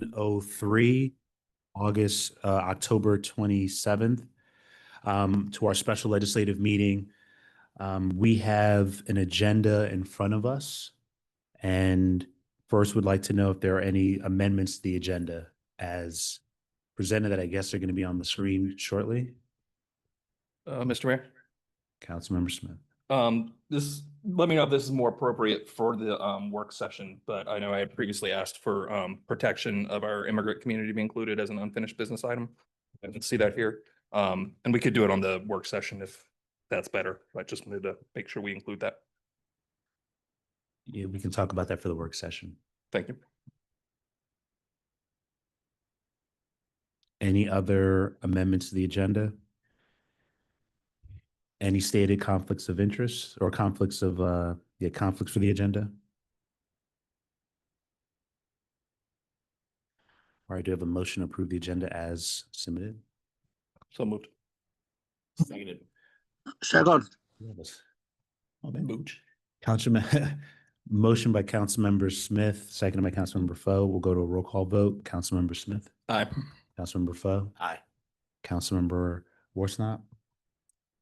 03, October 27th, to our special legislative meeting. We have an agenda in front of us, and first would like to know if there are any amendments to the agenda as presented that I guess are going to be on the screen shortly. Mr. Mayor, Councilmember Smith. Let me know if this is more appropriate for the work session, but I know I had previously asked for protection of our immigrant community to be included as an unfinished business item. I didn't see that here. And we could do it on the work session if that's better. I just wanted to make sure we include that. Yeah, we can talk about that for the work session. Thank you. Any other amendments to the agenda? Any stated conflicts of interest or conflicts of conflicts for the agenda? All right, do you have a motion to approve the agenda as submitted? So moved. Second. Moved. Motion by Councilmember Smith, seconded by Councilmember Foe. We'll go to a roll call vote. Councilmember Smith. Aye. Councilmember Foe. Aye. Councilmember Worsnop.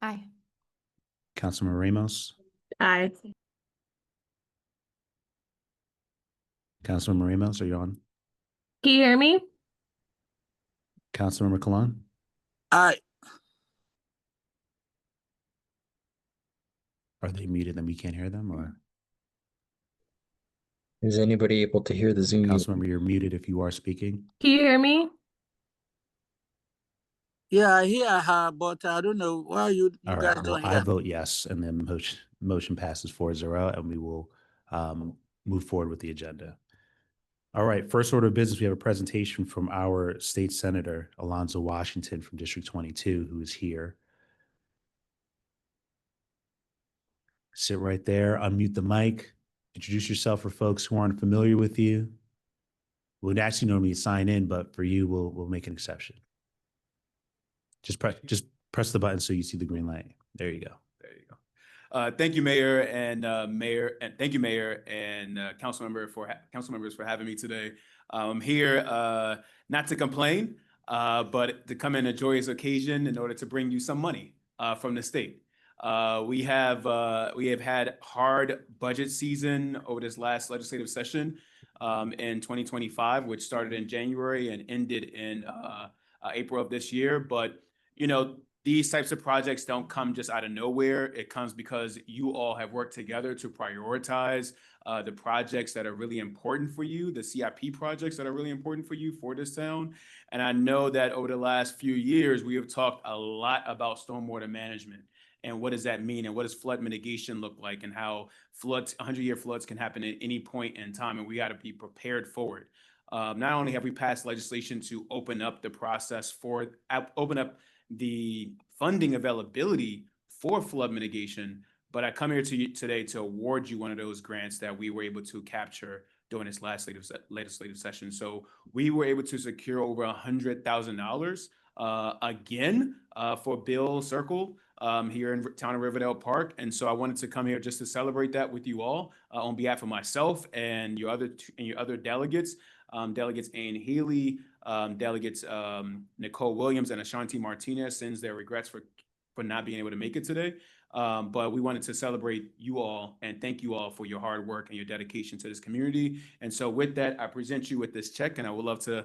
Aye. Councilmember Ramos. Aye. Councilmember Ramos, are you on? Can you hear me? Councilmember Cologne. Aye. Are they muted and we can't hear them, or Is anybody able to hear the Zoom? Councilmember, you're muted if you are speaking? Can you hear me? Yeah, I hear her, but I don't know why you All guys right, don't well, I hear. vote yes, and then motion passes 4-0, and we will move forward with the agenda. All right, first order of business, we have a presentation from our state senator, Alonzo Washington from District 22, who is here. Sit right there, unmute the mic, introduce yourself for folks who aren't familiar with you. We'd actually normally sign in, but for you, we'll make an exception. Just press the button so you see the green light. There you go. There you go. Thank you, Mayor, and thank you, Mayor, and council members for having me today. I'm here not to complain, but to come in a joyous occasion in order to bring you some money from the state. We have had hard budget season over this last legislative session in 2025, which started in January and ended in April of this year. But you know, these types of projects don't come just out of nowhere. It comes because you all have worked together to prioritize the projects that are really important for you, the CIP projects that are really important for you for this town. And I know that over the last few years, we have talked a lot about stormwater management and what does that mean and what does flood mitigation look like and how floods, 100-year floods can happen at any point in time, and we got to be prepared for it. Not only have we passed legislation to open up the process for, open up the funding availability for flood mitigation, but I come here to you today to award you one of those grants that we were able to capture during this last legislative session. So we were able to secure over $100,000 again for Bill Circle here in town of Riverdale Park. And so I wanted to come here just to celebrate that with you all on behalf of myself and your other delegates. Delegates Ann Healy, delegates Nicole Williams and Ashanti Martinez sends their regrets for not being able to make it today. But we wanted to celebrate you all and thank you all for your hard work and your dedication to this community. And so with that, I present you with this check, and I would love to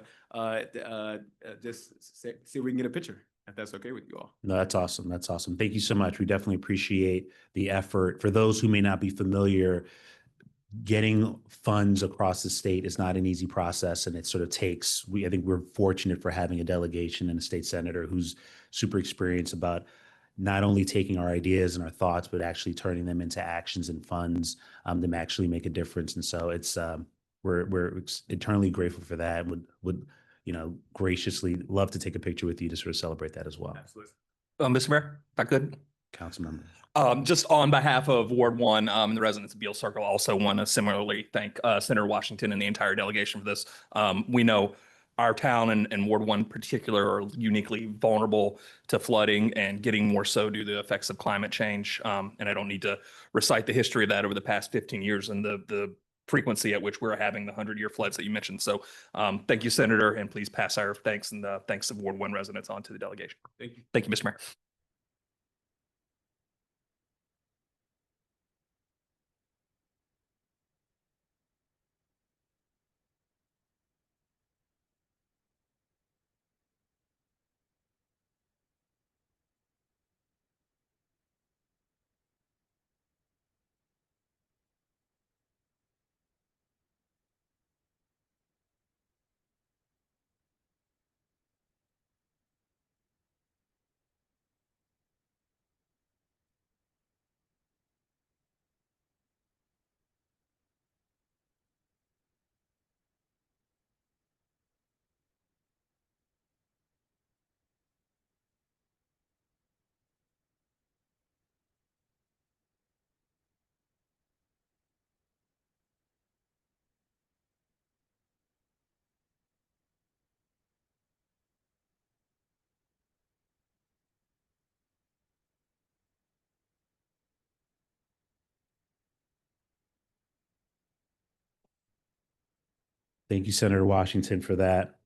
just see if we can get a picture, if that's okay with you all. No, that's awesome. That's awesome. Thank you so much. We definitely appreciate the effort. For those who may not be familiar, getting funds across the state is not an easy process, and it sort of takes, I think we're fortunate for having a delegation and a state senator who's super experienced about not only taking our ideas and our thoughts, but actually turning them into actions and funds that actually make a difference. And so it's we're eternally grateful for that. Would graciously love to take a picture with you to sort of celebrate that as well. Absolutely. Mr. Mayor, if I could. Councilmember. Just on behalf of Ward 1 and the residents of Beale Circle, also want to similarly thank Senator Washington and the entire delegation for this. We know our town and Ward 1 in particular are uniquely vulnerable to flooding and getting more so due to the effects of climate change. And I don't need to recite the history of that over the past 15 years and the frequency at which we're having the 100-year floods that you mentioned. So thank you, Senator, and please pass our thanks and thanks of Ward 1 residents on to the delegation. Thank you. Thank you, Mr. Mayor. Thank you, Senator Washington, for that.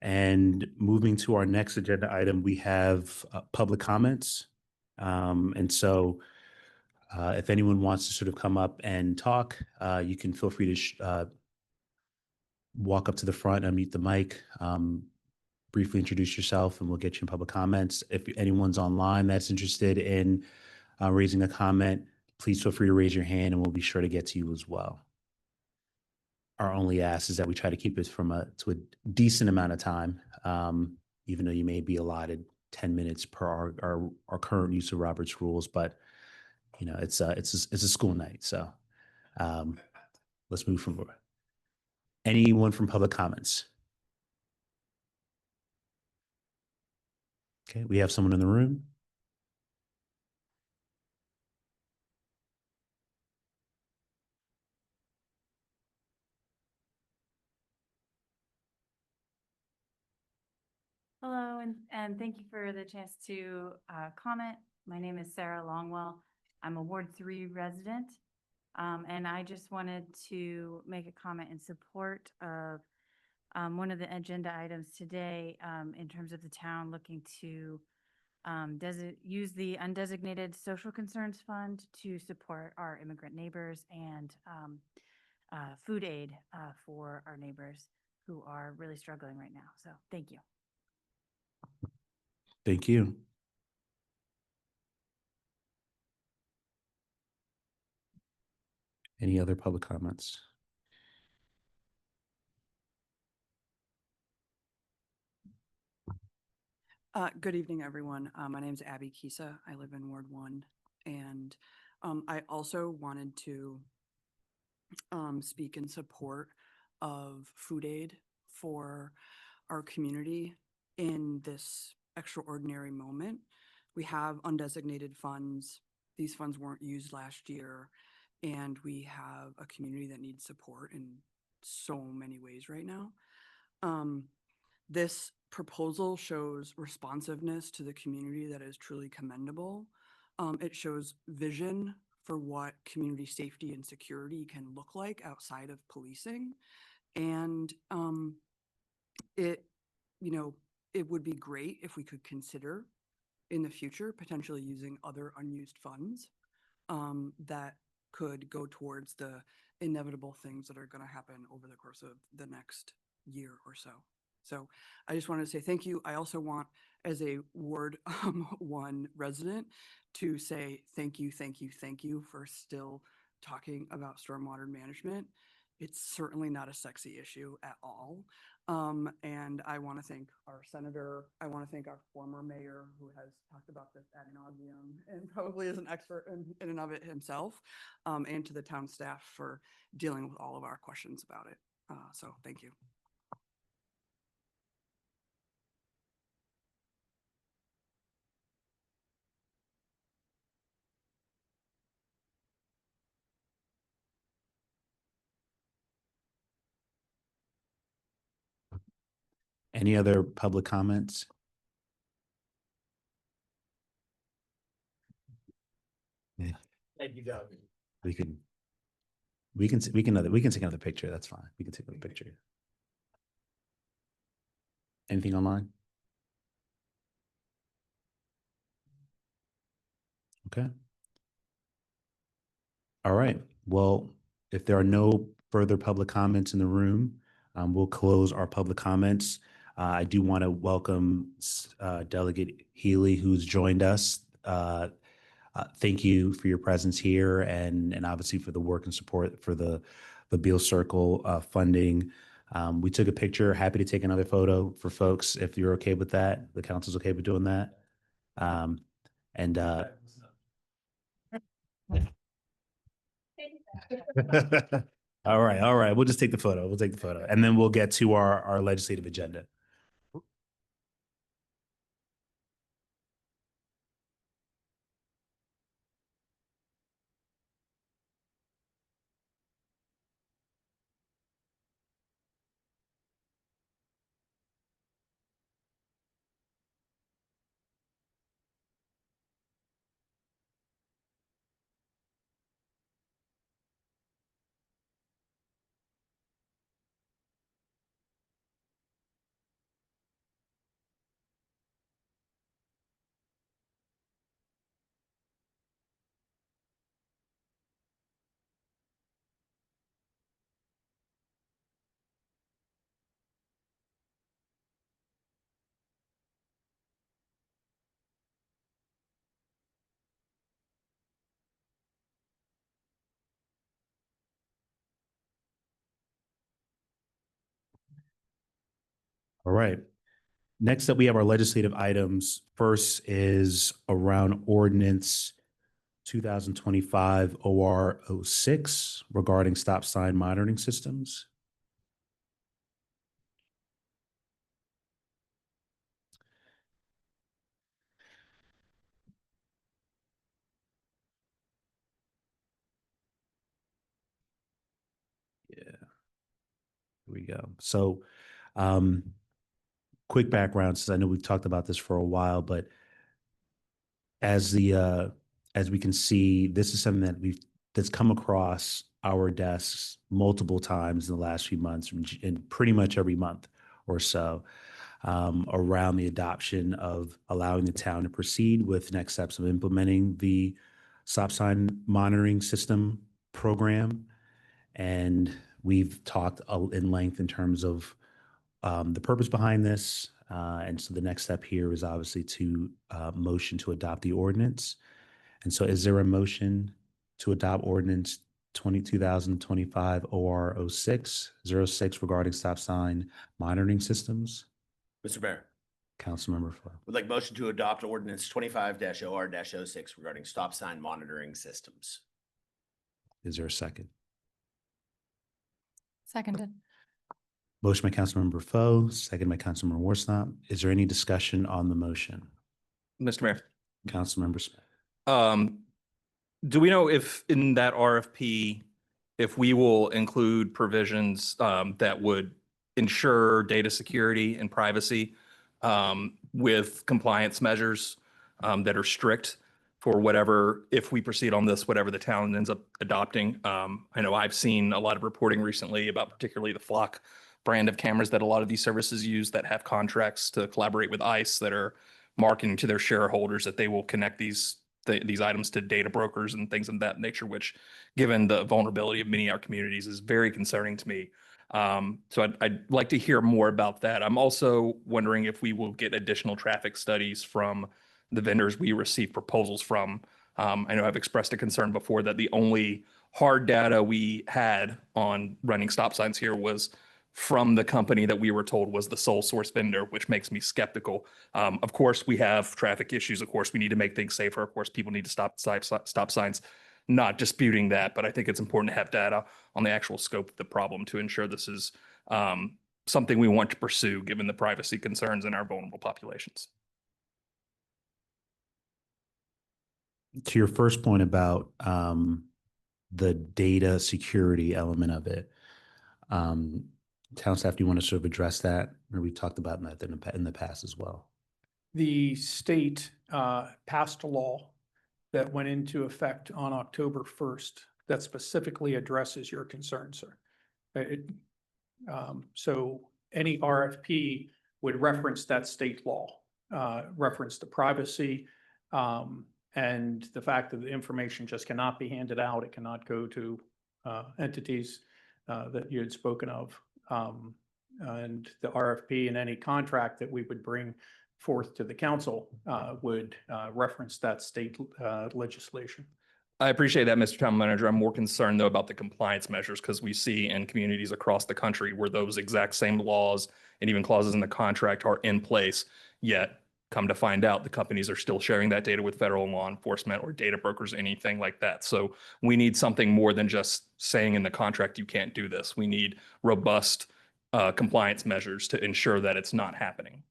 And moving to our next agenda item, we have public comments. And so if anyone wants to sort of come up and talk, you can feel free to walk up to the front, unmute the mic, briefly introduce yourself, and we'll get you in public comments. If anyone's online that's interested in raising a comment, please feel free to raise your hand and we'll be sure to get to you as well. Our only ask is that we try to keep it to a decent amount of time, even though you may be allotted 10 minutes per our current use of Robert's rules, but you know, it's a school night. So let's move forward. Anyone from public comments? Okay, we have someone in the room. Hello, and thank you for the chance to comment. My name is Sarah Longwell. I'm a Ward 3 resident, and I just wanted to make a comment in support of one of the agenda items today in terms of the town looking to use the undesignated social concerns fund to support our immigrant neighbors and food aid for our neighbors who are really struggling right now. So thank you. Thank you. Any other public comments? Good evening, everyone. My name is Abby Kisa. I live in Ward 1. And I also wanted to speak in support of food aid for our community in this extraordinary moment. We have undesignated funds. These funds weren't used last year. And we have a community that needs support in so many ways right now. This proposal shows responsiveness to the community that is truly commendable. It shows vision for what community safety and security can look like outside of policing. And it would be great if we could consider in the future potentially using other unused funds that could go towards the inevitable things that are going to happen over the course of the next year or so. So I just wanted to say thank you. I also want, as a Ward 1 resident, to say thank you for still talking about stormwater management. It's certainly not a sexy issue at all. And I want to thank our senator. I want to thank our former mayor who has talked about this ad nauseum and probably is an expert in and of it himself, and to the town staff for dealing with all of our questions about it. So thank you. Any other public comments? Yeah. Thank you, Doug. We can We can take another picture. That's fine. We can take another picture. Anything online? Okay. All right. Well, if there are no further public comments in the room, we'll close our public comments. I do want to welcome Delegate Healy, who's joined us. Thank you for your presence here and obviously for the work and support for the Beal Circle funding. We took a picture. Happy to take another photo for folks if you're okay with that. The council's okay with doing that. All right. We'll just take the photo. We'll take the photo, and then we'll get to our legislative agenda. All right. Next up, we have our legislative items. First is around ordinance 2025 OR 06 regarding stop sign monitoring systems. Yeah, here we go. So, quick background, since I know we've talked about this for a while, but as we can see, this is something that's come across our desks multiple times in the last few months, and pretty much every month or so, around the adoption of allowing the town to proceed with next steps of implementing the stop sign monitoring system program. And we've talked in length in terms of the purpose behind this. And so the next step here is obviously to motion to adopt the ordinance. And so is there a motion to adopt ordinance 2025 OR 06 regarding stop sign monitoring systems? Mr. Mayor, Councilmember Flo. would like motion to adopt ordinance 25-OR-06 regarding stop sign monitoring systems. Is there a second? Seconded. Motion by Councilmember Fo, second by Councilmember Worsnop. Is there any discussion on the motion? Mr. Mayor. Councilmember Smith. Do we know if in that RFP, if we will include provisions that would ensure data security and privacy with compliance measures that are strict for whatever, if we proceed on this, whatever the town ends up adopting? I know I've seen a lot of reporting recently about particularly the Flock brand of cameras that a lot of these services use that have contracts to collaborate with ICE that are marketing to their shareholders that they will connect these items to data brokers and things of that nature, which, given the vulnerability of many of our communities, is very concerning to me. So I'd like to hear more about that. I'm also wondering if we will get additional traffic studies from the vendors we receive proposals from. I know I've expressed a concern before that the only hard data we had on running stop signs here was from the company that we were told was the sole source vendor, which makes me skeptical. Of course, we have traffic issues. Of course, we need to make things safer. Of course, people need to stop signs, not disputing that. But I think it's important to have data on the actual scope of the problem to ensure this is something we want to pursue, given the privacy concerns in our vulnerable populations. To your first point about the data security element of it, town staff, do you want to sort of address that? Or we talked about that in the past as well. The state passed a law that went into effect on October 1st that specifically addresses your concern, sir. So any RFP would reference that state law, reference the privacy, and the fact that the information just cannot be handed out. It cannot go to entities that you had spoken of. And the RFP and any contract that we would bring forth to the council would reference that state legislation. I appreciate that, Mr. Town Manager. I'm more concerned though about the compliance measures because we see in communities across the country where those exact same laws and even clauses in the contract are in place, yet come to find out the companies are still sharing that data with federal law enforcement or data brokers, anything like that. So we need something more than just saying in the contract, you can't do this. We need robust compliance measures to ensure that it's not happening.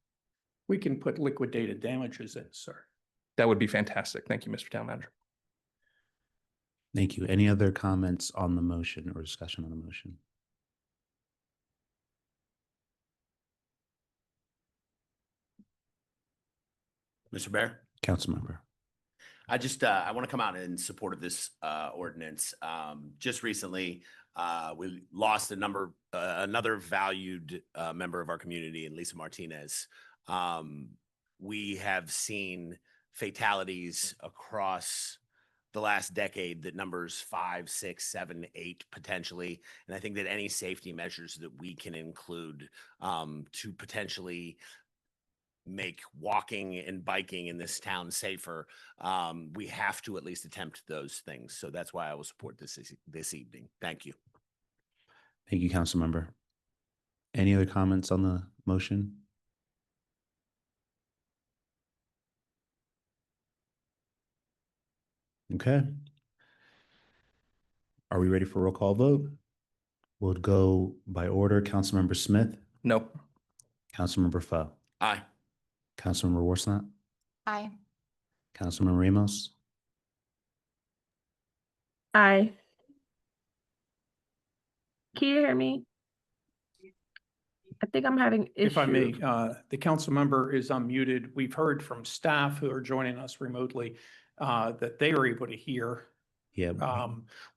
We can put liquidated damages in, sir. That would be fantastic. Thank you, Mr. Town Manager. Thank you. Any other comments on the motion or discussion on the motion? Mr. Bear? Councilmember. I just, I want to come out in support of this ordinance. Just recently, we lost another valued member of our community in Lisa Martinez. We have seen fatalities across the last decade that numbers 5, 6, 7, 8 potentially. And I think that any safety measures that we can include to potentially make walking and biking in this town safer, we have to at least attempt those things. So that's why I will support this evening. Thank you. Thank you, Councilmember. Any other comments on the motion? Okay. Are we ready for a roll call vote? We'll go by order. Councilmember Smith, No. Councilmember Foe, Aye. Councilmember Worsnop, Aye. Councilmember Ramos, Aye. Can you hear me? I think I'm having issues. If I may, the council member is unmuted. We've heard from staff who are joining us remotely that they are able to hear. yeah.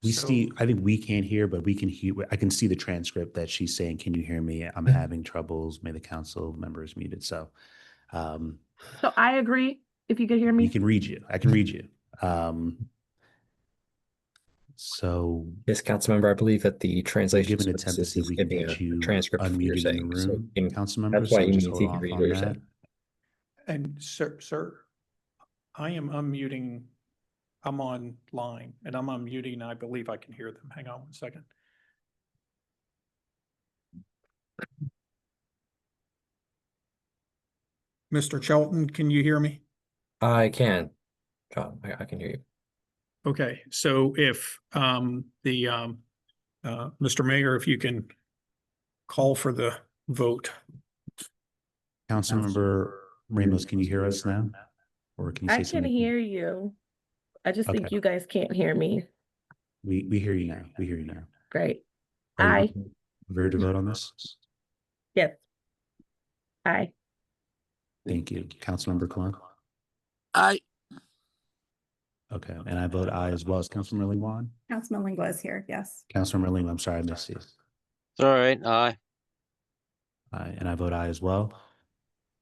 We So- see, I think we can't hear, but we can hear, I can see the transcript that she's saying, can you hear me? I'm having troubles. May the council member is muted. So So I agree. If you could hear me. you can read you. I can read you. So Yes, Councilmember, I believe that the translation give an attempt to services see if is we can giving get a you transcript of what you're unmuted in saying. the So room, in- council member. that's why So you just mean hold he can off read on what you're that. saying. And sir, I am unmuting. I'm online and I'm unmuting. I believe I can hear them. Hang on one second. Mr. Chelton, can you hear me? I can. John, I can hear you. Okay, so if Mr. Mayor, if you can call for the vote. Councilmember Ramos, can you hear us now? Or can you say I can something? hear you. I just think Okay. you guys can't hear me. We hear you now. We hear you now. Great. Are Aye. you ready to vote on this? Yes. Aye. Thank you. Councilmember Kwan? Aye. Okay, and I vote aye as well as Councilmember Lingwan. Councilman Lingua is here, yes. Councilmember Lingwan, I'm sorry, I missed you. It's all right. Aye. Aye, and I vote aye as well.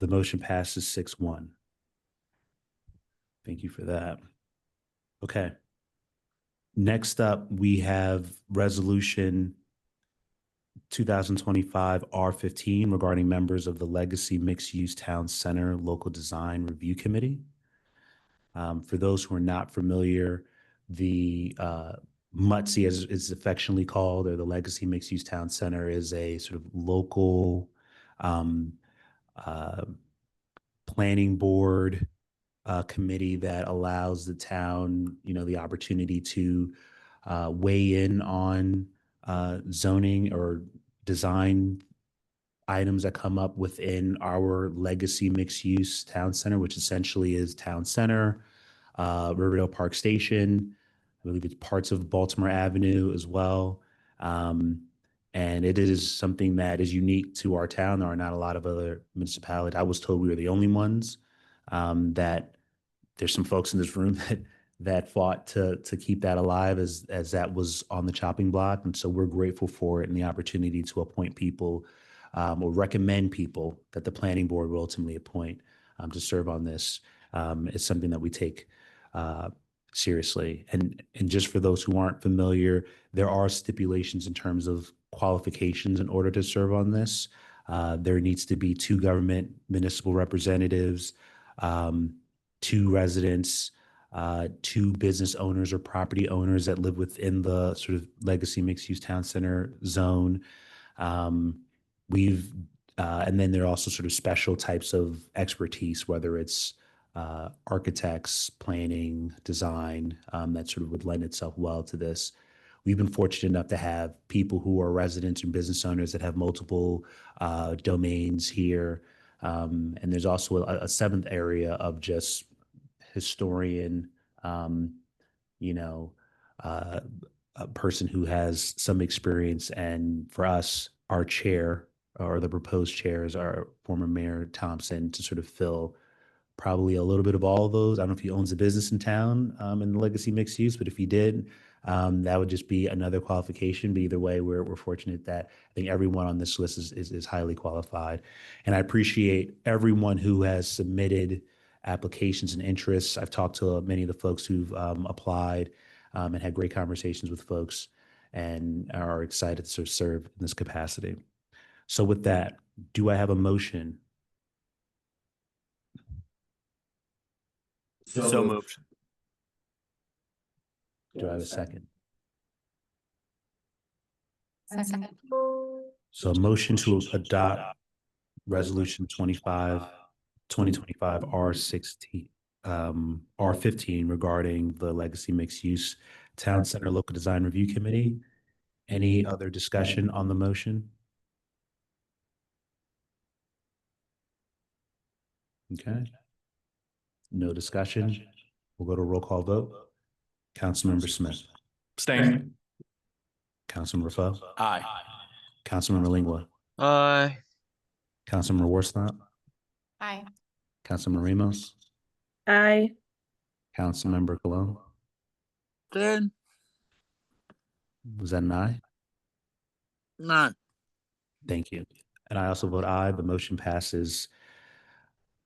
The motion passes 6-1. Thank you for that. Okay. Next up, we have resolution 2025 R15 regarding members of the Legacy Mixed Use Town Center Local Design Review Committee. For those who are not familiar, the MUTC, as it's affectionately called, or the Legacy Mixed Use Town Center, is a sort of local planning board committee that allows the town, the opportunity to weigh in on zoning or design items that come up within our Legacy Mixed Use Town Center, which essentially is Town Center, Riverdale Park Station, I believe it's parts of Baltimore Avenue as well. And it is something that is unique to our town. There are not a lot of other municipalities. I was told we were the only ones, that there's some folks in this room that that fought to keep that alive as that was on the chopping block. And so we're grateful for it and the opportunity to appoint people or recommend people that the planning board will ultimately appoint to serve on this. It's something that we take seriously. And just for those who aren't familiar, there are stipulations in terms of qualifications in order to serve on this. There needs to be 2 government municipal representatives, 2 residents, 2 business owners or property owners that live within the sort of legacy mixed-use town center zone. And then there are also sort of special types of expertise, whether it's architects, planning, design, that sort of would lend itself well to this. We've been fortunate enough to have people who are residents and business owners that have multiple domains here. And there's also a 7th area of just historian, a person who has some experience. And for us, our chair or the proposed chair is our former Mayor Thompson to sort of fill probably a little bit of all of those. I don't know if he owns a business in town in the legacy mixed use, but if he did, that would just be another qualification. But either way, we're fortunate that I think everyone on this list is highly qualified. And I appreciate everyone who has submitted applications and interests. I've talked to many of the folks who've applied and had great conversations with folks and are excited to sort of serve in this capacity. So with that, do I have a motion? So moved. Do I have a second? Second. So a motion to adopt Resolution 2025 R16, R15 regarding the Legacy Mixed Use Town Center Local Design Review Committee. Any other discussion on the motion? Okay. No discussion. We'll go to roll call vote. Councilmember Smith. Abstain. Councilmember Foe. Aye. Councilmember Lingua. Aye. Councilmember Worsnop. Aye. Councilmember Ramos. Aye. Councilmember Cologne. Ten. Was that an aye? Nine. Thank you. And I also vote aye. The motion passes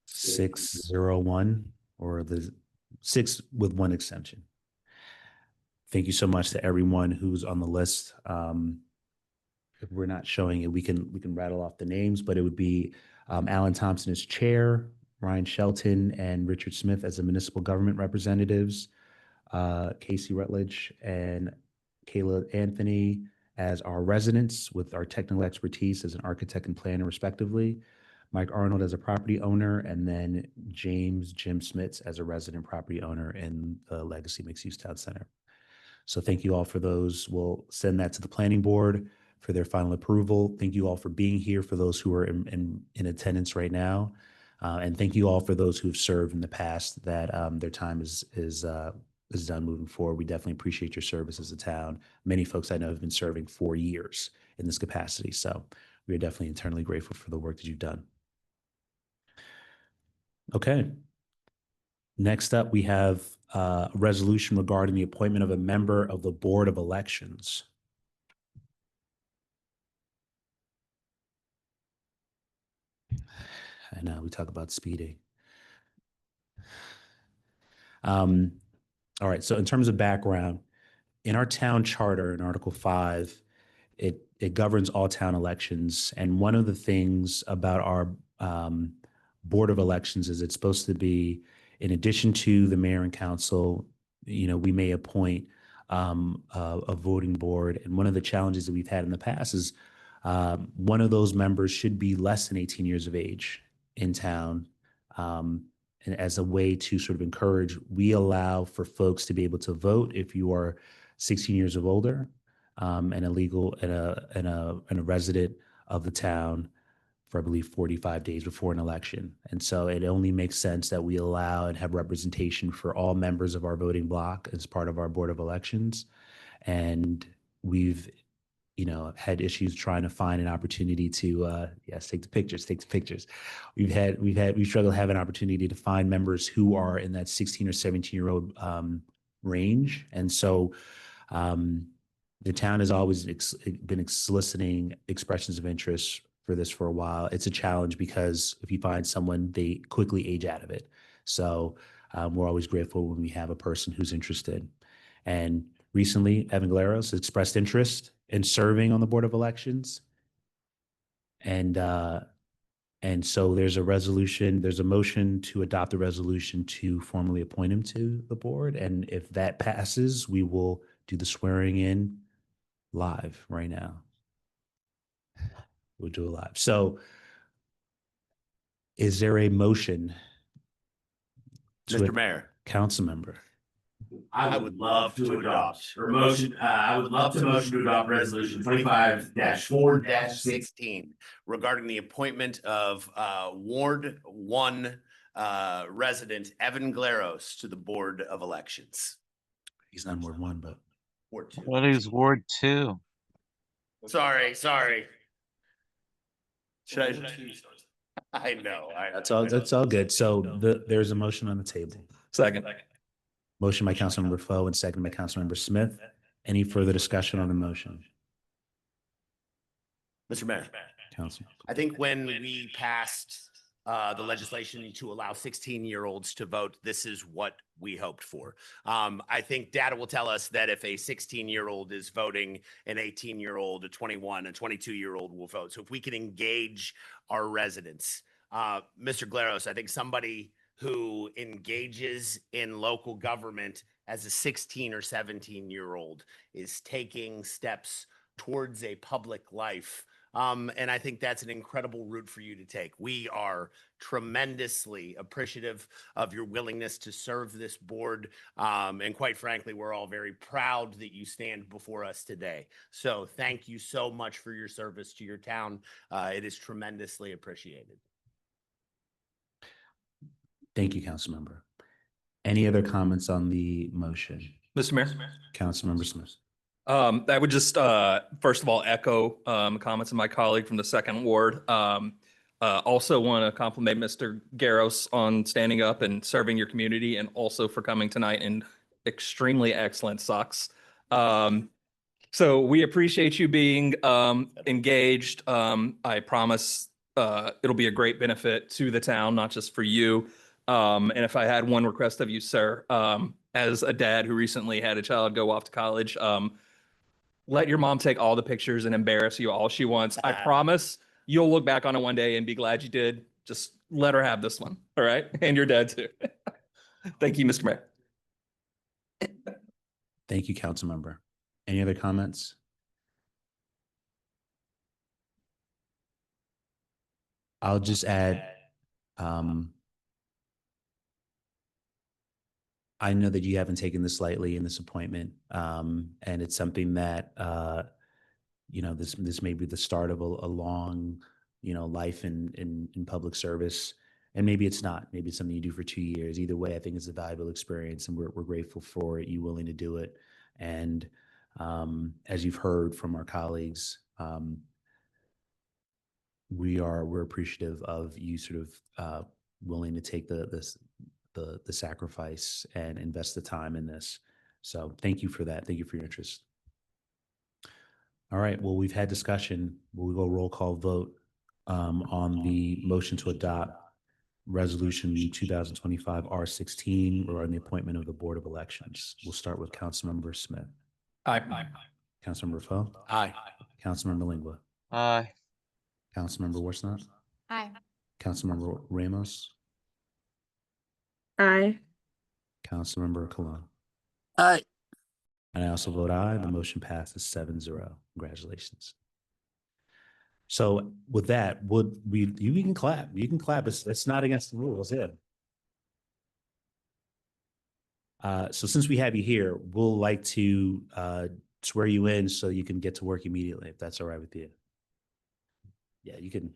6-0-1, or the 6 with 1 extension. Thank you so much to everyone who's on the list. If we're not showing it, we can rattle off the names, but it would be Alan Thompson as chair, Ryan Shelton and Richard Smith as the municipal government representatives, Casey Rutledge and Kayla Anthony as our residents with our technical expertise as an architect and planner respectively, Mike Arnold as a property owner, and then James Jim Smits as a resident property owner in the Legacy Mixed Use Town Center. So thank you all for those. We'll send that to the planning board for their final approval. Thank you all for being here, for those who are in attendance right now. And thank you all for those who have served in the past, that their time is done moving forward. We definitely appreciate your service as a town. Many folks I know have been serving for years in this capacity. So we are definitely eternally grateful for the work that you've done. Okay. Next up, we have a resolution regarding the appointment of a member of the Board of Elections. I know, we talk about speeding. All right, so in terms of background, in our town charter in Article 5, it governs all town elections. And one of the things about our Board of Elections is it's supposed to be, in addition to the mayor and council, we may appoint a voting board. And one of the challenges that we've had in the past is one of those members should be less than 18 years of age in town. And as a way to sort of encourage, we allow for folks to be able to vote if you are 16 years of older and a legal and a resident of the town for, I believe, 45 days before an election. And so it only makes sense that we allow and have representation for all members of our voting block as part of our Board of Elections. And we've, had issues trying to find an opportunity to, yes, take the pictures. We've struggled to have an opportunity to find members who are in that 16 or 17-year-old range. And so the town has always been soliciting expressions of interest for this for a while. It's a challenge because if you find someone, they quickly age out of it. So we're always grateful when we have a person who's interested. And recently, Evan Galeros expressed interest in serving on the Board of Elections. And so there's a motion to adopt the resolution to formally appoint him to the board. And if that passes, we will do the swearing in live right now. We'll do it live. So is there a motion? Mr. Mayor, Council member. I would love to adopt, or motion, I would love to motion to adopt resolution 25-4-16 regarding the appointment of Ward 1 resident Evan Glaros to the Board of Elections. He's not Ward 1, but Ward 2. What is Ward 2? Sorry. I know. that's all good. So there's a motion on the table. Second. Motion by Councilmember Foe and second by Councilmember Smith. Any further discussion on the motion? Mr. Mayor, Council. I think when we passed the legislation to allow 16-year-olds to vote, this is what we hoped for. I think data will tell us that if a 16-year-old is voting, an 18-year-old, a 21, a 22-year-old will vote. So if we can engage our residents, Mr. Glaros, I think somebody who engages in local government as a 16 or 17-year-old is taking steps towards a public life. And I think that's an incredible route for you to take. We are tremendously appreciative of your willingness to serve this board. And quite frankly, we're all very proud that you stand before us today. So thank you so much for your service to your town. It is tremendously appreciated. Thank you, Councilmember. Any other comments on the motion? Mr. Mayor? Councilmember Smith. I would just, first of all, echo comments of my colleague from the second ward. Also want to compliment Mr. Garros on standing up and serving your community, and also for coming tonight in extremely excellent socks. So we appreciate you being engaged. I promise it'll be a great benefit to the town, not just for you. And if I had one request of you, sir, as a dad who recently had a child go off to college, let your mom take all the pictures and embarrass you all she wants. I promise you'll look back on it one day and be glad you did. Just let her have this one. All right. And your dad too. Thank you, Mr. Mayor. Thank you, Councilmember. Any other comments? I'll just add, I know that you haven't taken this lightly in this appointment, and it's something that, this may be the start of a long, life in public service, and maybe it's not. Maybe it's something you do for 2 years. Either way, I think it's a valuable experience, and we're grateful for you willing to do it. And as you've heard from our colleagues, we're appreciative of you sort of willing to take the sacrifice and invest the time in this. So thank you for that. Thank you for your interest. All right. Well, we've had discussion. We'll go roll call vote on the motion to adopt resolution 2025 R16 regarding the appointment of the Board of Elections. We'll start with Councilmember Smith. Aye. Councilmember Foe. Aye. Councilmember Lingua. Aye. Councilmember Worsnop. Aye. Councilmember Ramos. Aye. Councilmember Colon. Aye. And I also vote aye. The motion passes 7-0. Congratulations. So with that, you can clap. You can clap. It's not against the rules. Yeah. So since we have you here, we'll like to swear you in so you can get to work immediately, if that's all right with you. Yeah, you can.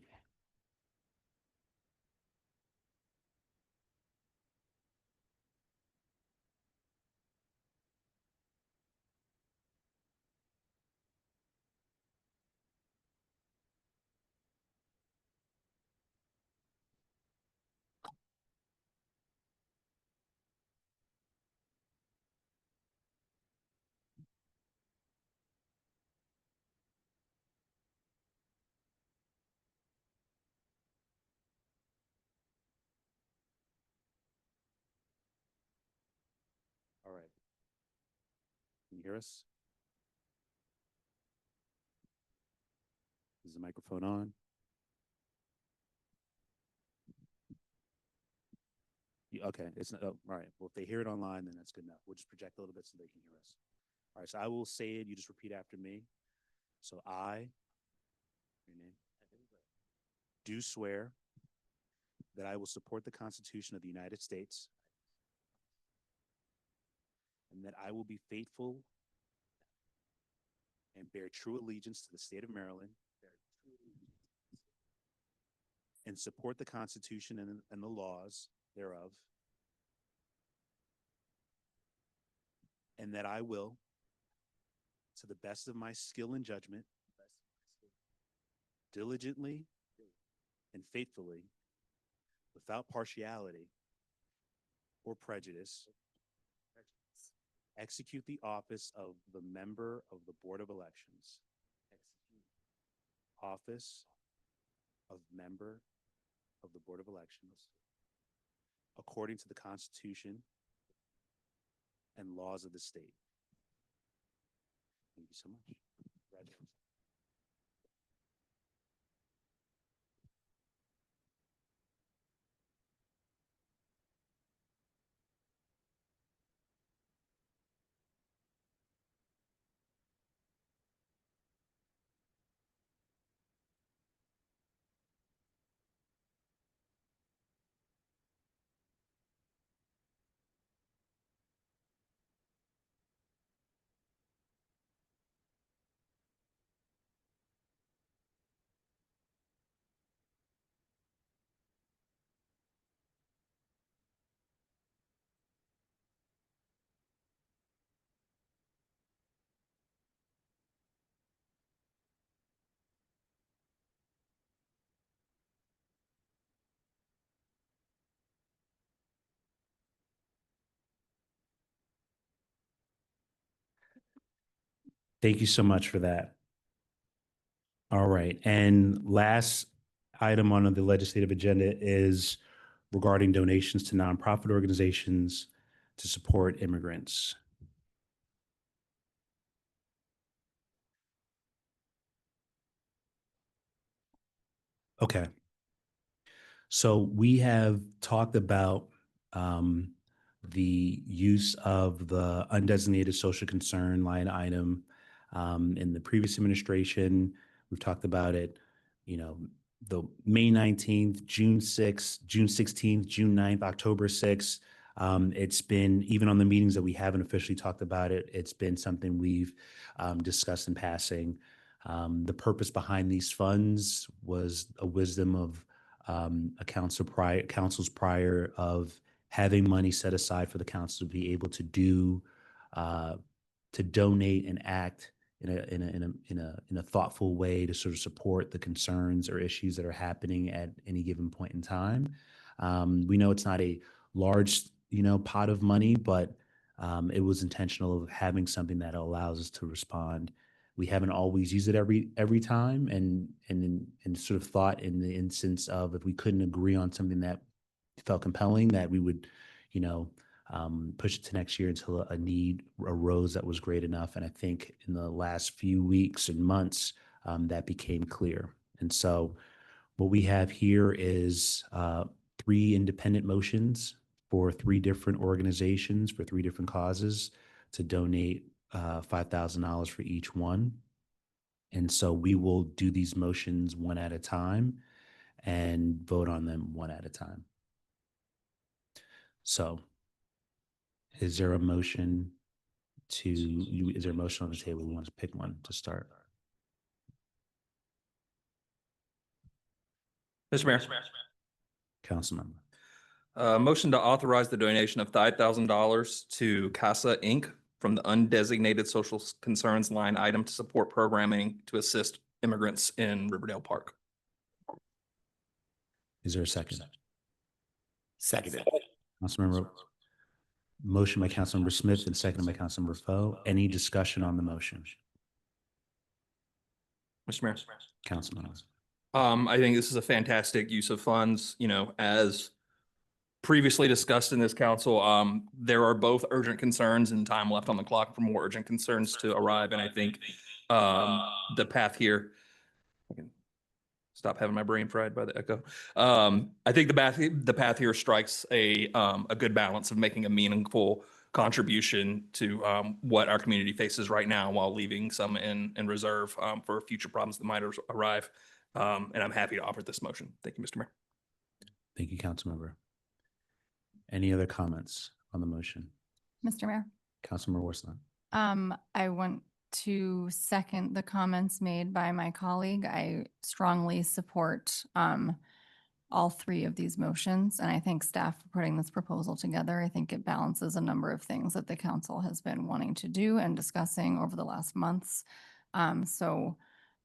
hear us? Is the microphone on? Okay, it's not, oh, all right. Well, if they hear it online, then that's good enough. We'll just project a little bit so they can hear us. All right, so I will say it. You just repeat after me. So I, your name, do swear that I will support the Constitution of the United States and that I will be faithful and bear true allegiance to the state of Maryland and support the Constitution and the laws thereof, and that I will, to the best of my skill and judgment, diligently and faithfully, without partiality or prejudice, execute the office of the member of the Board of Elections. Office of member of the Board of Elections, according to the Constitution and laws of the state. Thank you so much. Congratulations. Thank you so much for that. All right. And last item on the legislative agenda is regarding donations to nonprofit organizations to support immigrants. Okay. So we have talked about the use of the undesignated social concern line item in the previous administration. We've talked about it, the May 19th, June 6th, June 16th, June 9th, October 6th. It's been, even on the meetings that we haven't officially talked about it, it's been something we've discussed in passing. The purpose behind these funds was a wisdom of councils prior of having money set aside for the council to be able to do to donate and act in a thoughtful way to sort of support the concerns or issues that are happening at any given point in time. We know it's not a large pot of money, but it was intentional of having something that allows us to respond. We haven't always used it every time, and sort of thought in the instance of if we couldn't agree on something that felt compelling, that we would, push it to next year until a need arose that was great enough. And I think in the last few weeks and months, that became clear. And so what we have here is 3 independent motions for 3 different organizations for 3 different causes to donate $5,000 for each one. And so we will do these motions one at a time and vote on them one at a time. So is there a motion is there a motion on the table? We want to pick one to start. Mr. Mayor. Councilmember. Motion to authorize the donation of $5,000 to CASA Inc. from the undesignated social concerns line item to support programming to assist immigrants in Riverdale Park. Is there a second? Seconded. Councilmember, motion by Councilmember Smith and seconded by Councilmember Foe. Any discussion on the motion? Mr. Mayor. Councilmember. I think this is a fantastic use of funds, as previously discussed in this council, there are both urgent concerns and time left on the clock for more urgent concerns to arrive. And I think the path here, I can stop having my brain fried by the echo. I think the path here strikes a good balance of making a meaningful contribution to what our community faces right now while leaving some in reserve for future problems that might arrive. And I'm happy to offer this motion. Thank you, Mr. Mayor. Thank you, Councilmember. Any other comments on the motion? Mr. Mayor, Councilmember Worsnop. I want to second the comments made by my colleague. I strongly support all three of these motions, and I thank staff for putting this proposal together. I think it balances a number of things that the council has been wanting to do and discussing over the last months. So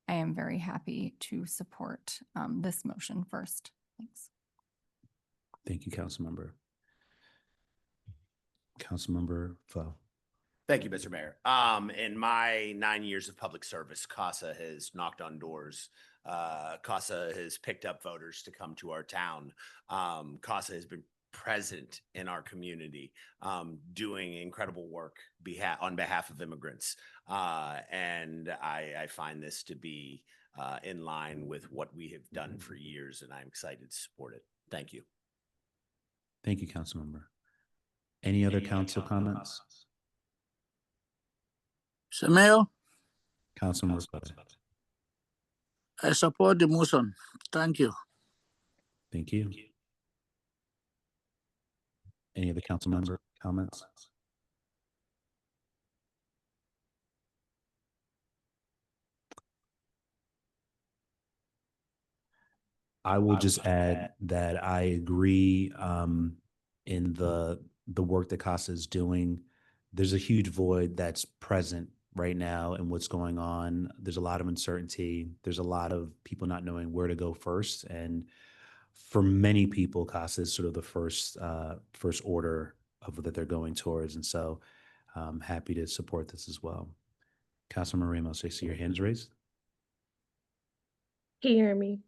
I am very happy to support this motion first. Thanks. Thank you, Councilmember. Councilmember Flo. Thank you, Mr. Mayor. In my 9 years of public service, CASA has knocked on doors. CASA has picked up voters to come to our town. CASA has been present in our community, doing incredible work on behalf of immigrants. And I find this to be in line with what we have done for years, and I'm excited to support it. Thank you. Thank you, Councilmember. Any other council comments? Mr. Mayor, Councilmember Spudler. I support the motion. Thank you. Thank you. Any other council member comments? I will just add that I agree in the work that CASA is doing. There's a huge void that's present right now in what's going on. There's a lot of uncertainty. There's a lot of people not knowing where to go first. And for many people, CASA is sort of the first order of that they're going towards. And so I'm happy to support this as well. Councilmember Ramos, I see your hands raised. Can you hear me?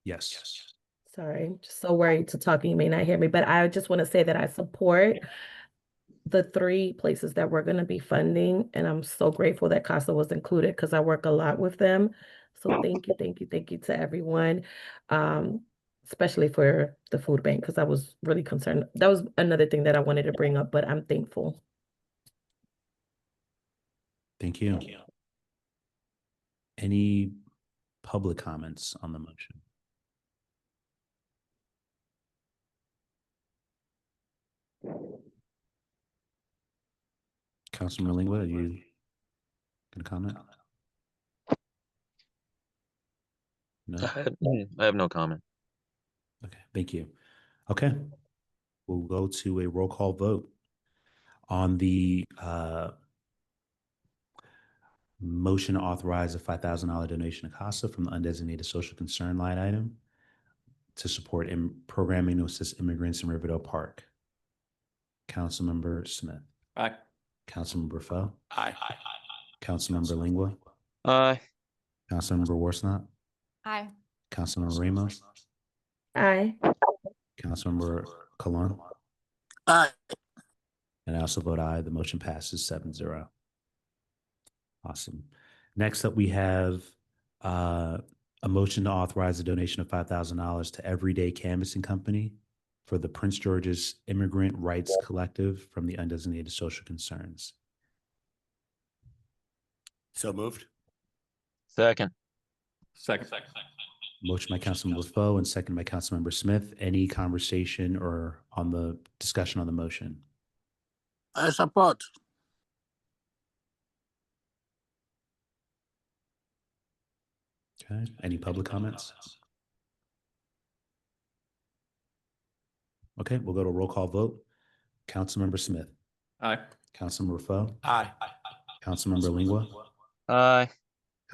Yes. Sorry, I'm just so worried to talk and you may not hear me, but I just want to say that I support the three places that we're going to be funding. And I'm so grateful that CASA was included because I work a lot with them. So thank you to everyone, especially for the food bank, because I was really concerned. That was another thing that I wanted to bring up, but I'm thankful. Thank you. Any public comments on the motion? Councilman Lingua, are you going to comment? No? I have no comment. Okay, thank you. Okay, we'll go to a roll call vote on the motion to authorize a $5,000 donation to CASA from the undesignated social concern line item to support programming to assist immigrants in Riverdale Park. Councilmember Smith. Aye. Councilmember Foe. Aye. Councilmember Lingua. Aye. Councilmember Worsnop. Aye. Councilmember Ramos. Aye. Councilmember Colon. Aye. And I also vote aye. The motion passes 7-0. Awesome. Next up, we have a motion to authorize a donation of $5,000 to Everyday Canvassing Company for the Prince George's Immigrant Rights Collective from the undesignated social concerns. So moved. Second. Second. Motion by Councilmember Foe and second by Councilmember Smith. Any conversation or on the discussion on the motion? I support. Okay. Any public comments? Okay, we'll go to roll call vote. Councilmember Smith. Aye. Councilmember Foe. Aye. Councilmember Lingua. Aye.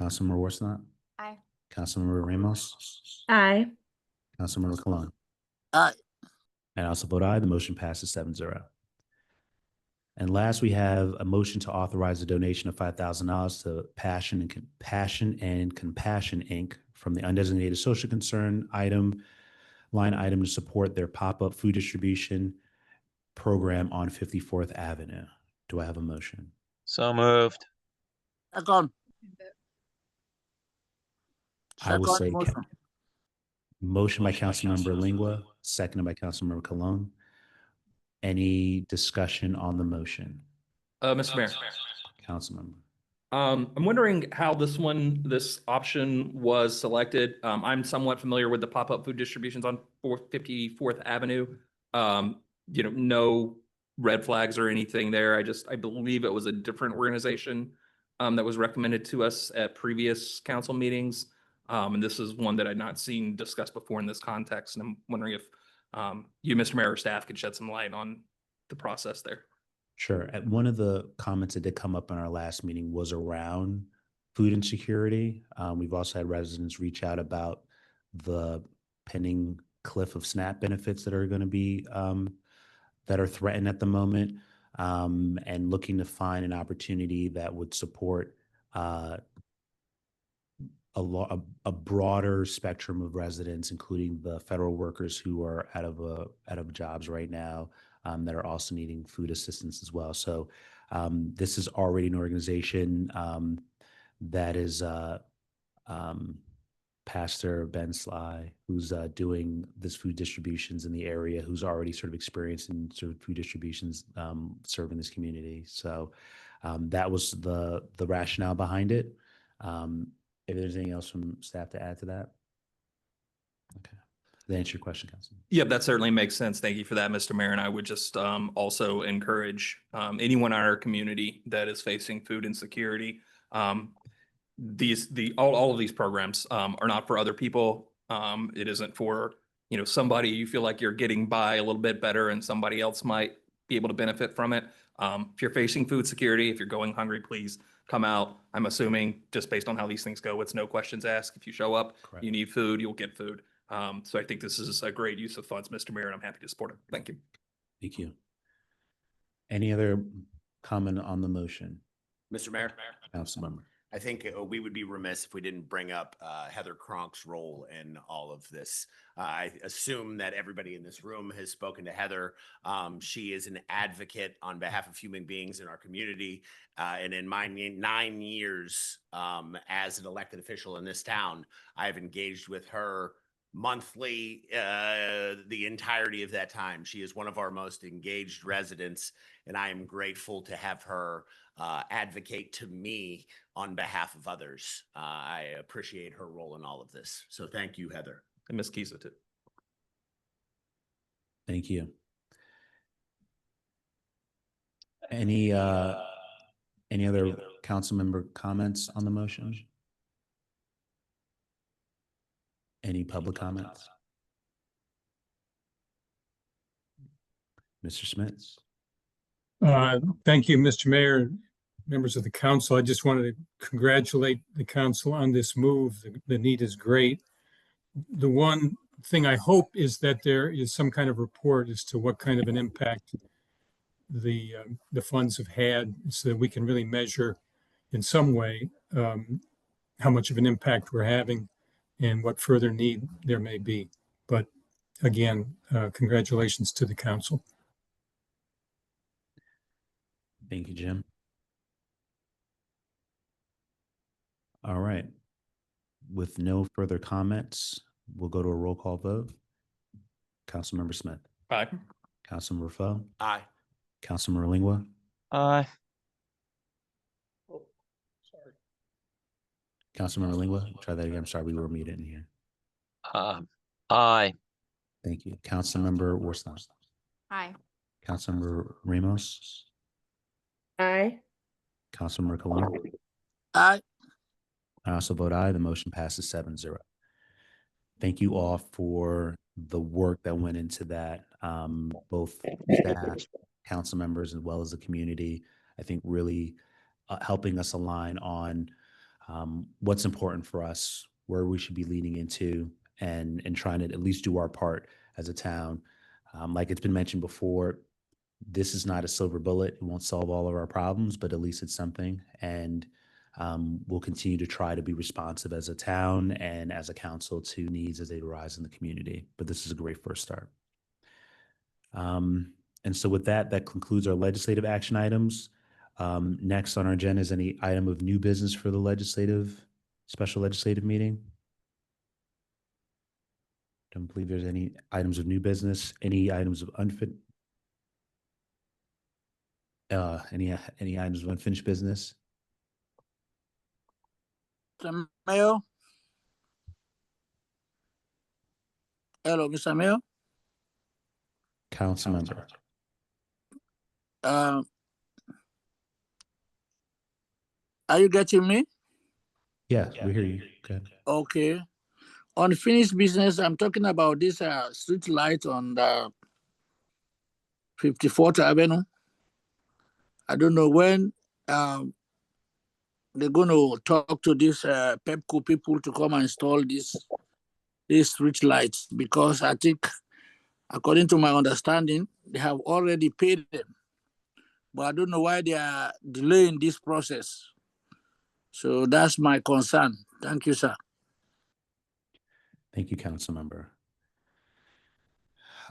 Councilmember Worsnop. Aye. Councilmember Ramos. Aye. Councilmember Colon. Aye. And I also vote aye. The motion passes 7-0. And last, we have a motion to authorize a donation of $5,000 to Passion and Compassion, Inc. from the undesignated social concern item line item to support their pop-up food distribution program on 54th Avenue. Do I have a motion? So moved. Second. I will Second say motion. motion by Councilmember Lingua, seconded by Councilmember Cologne. Any discussion on the motion? Mr. Mayor. Councilmember. I'm wondering how this option was selected. I'm somewhat familiar with the pop-up food distributions on 54th Avenue. No red flags or anything there. I believe it was a different organization that was recommended to us at previous council meetings. And this is one that I'd not seen discussed before in this context. And I'm wondering if you, Mr. Mayor, or staff could shed some light on the process there. Sure. One of the comments that did come up in our last meeting was around food insecurity. We've also had residents reach out about the pending cliff of SNAP benefits that are going to be that are threatened at the moment, and looking to find an opportunity that would support a broader spectrum of residents, including the federal workers who are out of jobs right now, that are also needing food assistance as well. So this is already an organization that is Pastor Ben Sly, who's doing this food distributions in the area, who's already sort of experienced in sort of food distributions serving this community. So that was the rationale behind it. If there's anything else from staff to add to that? Okay. Does that answer your question, Councilman? Yeah, that certainly makes sense. Thank you for that, Mr. Mayor. And I would just also encourage anyone in our community that is facing food insecurity. All of these programs are not for other people. It isn't for, somebody you feel like you're getting by a little bit better and somebody else might be able to benefit from it. If you're facing food security, if you're going hungry, please come out. I'm assuming just based on how these things go, it's no questions asked. If you show up, Correct. you need food, you'll get food. So I think this is a great use of funds, Mr. Mayor, and I'm happy to support it. Thank you. Thank you. Any other comment on the motion? Mr. Mayor, Councilmember. I think we would be remiss if we didn't bring up Heather Cronk's role in all of this. I assume that everybody in this room has spoken to Heather. She is an advocate on behalf of human beings in our community. And in my 9 years as an elected official in this town, I have engaged with her monthly the entirety of that time. She is one of our most engaged residents, and I am grateful to have her advocate to me on behalf of others. I appreciate her role in all of this. So thank you, Heather. And Ms. Kisa too. Thank you. Any other council member comments on the motion? Any public comments? Mr. Smits? Thank you, Mr. Mayor, members of the council. I just wanted to congratulate the council on this move. The need is great. The one thing I hope is that there is some kind of report as to what kind of an impact the funds have had, so that we can really measure in some way how much of an impact we're having and what further need there may be. But again, congratulations to the council. Thank you, Jim. All right. With no further comments, we'll go to a roll call vote. Councilmember Smith. Aye. Councilmember Foe. Aye. Councilmember Lingua. Aye. Councilmember Lingua. Try that again. I'm sorry, we were muted in here. Aye. Thank you. Councilmember Worsnop. Aye. Councilmember Ramos. Aye. Councilmember Cologne. Aye. I also vote aye. The motion passes 7-0. Thank you all for the work that went into that, both staff, council members, as well as the community. I think really helping us align on what's important for us, where we should be leaning into, and trying to at least do our part as a town. Like it's been mentioned before, this is not a silver bullet. It won't solve all of our problems, but at least it's something. And We'll continue to try to be responsive as a town and as a council to needs as they arise in the community. But this is a great first start. And so with that, that concludes our legislative action items. Next on our agenda is any item of new business for the special legislative meeting. Don't believe there's any items of new business, any items of any items of unfinished business. Mr. Mayor? Hello, Mr. Mayor? Council member. Are you getting me? Yeah, we hear you. Okay. Okay. Unfinished business, I'm talking about this street light on the 54th Avenue. I don't know when they're going to talk to these PEPCO people to come and install these street lights, because I think, according to my understanding, they have already paid them. But I don't know why they are delaying this process. So that's my concern. Thank you, sir. Thank you, council member.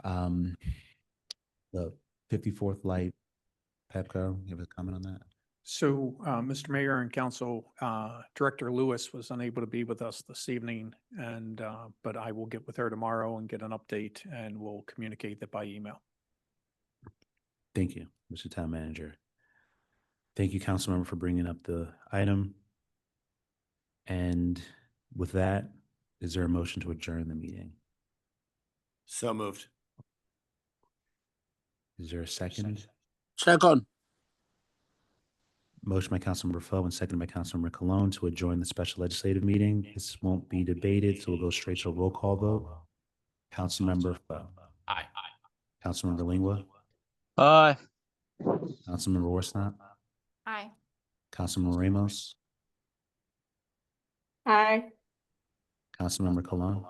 The 54th light, Pepco, you have a comment on that? So, Mr. Mayor and Council, Director Lewis was unable to be with us this evening, and but I will get with her tomorrow and get an update, and we'll communicate that by email. Thank you, Mr. Town Manager. Thank you, council member, for bringing up the item. And with that, is there a motion to adjourn the meeting? So moved. Is there a second? Second. Motion by Councilmember Foe and seconded by Councilmember Cologne to adjourn the special legislative meeting. This won't be debated, so we'll go straight to a roll call vote. Councilmember Foe. Aye. Councilmember Lingua. Aye. Councilmember Worsnop. Aye. Councilmember Ramos. Aye. Councilmember Cologne.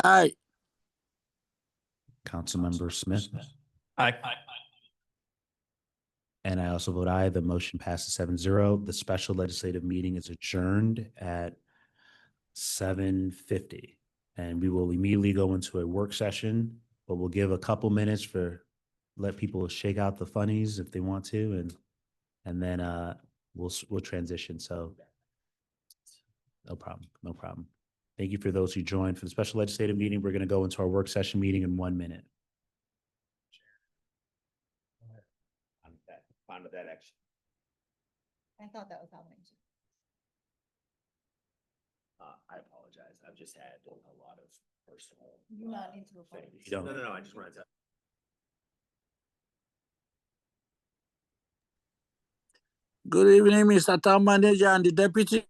Aye. Councilmember Smith. Aye. And I also vote aye. The motion passes 7-0. The special legislative meeting is adjourned at 7:50. And we will immediately go into a work session, but we'll give a couple minutes let people shake out the funnies if they want to, and then we'll transition. So no problem. Thank you for those who joined for the special legislative meeting. We're going to go into our work session meeting in 1 minute. Fond of that action. I thought that was happening. I apologize. I've just had a lot of personal. You do not need to things. You don't. No, I just wanted to. Good evening, Mr. Town Manager and the Deputy.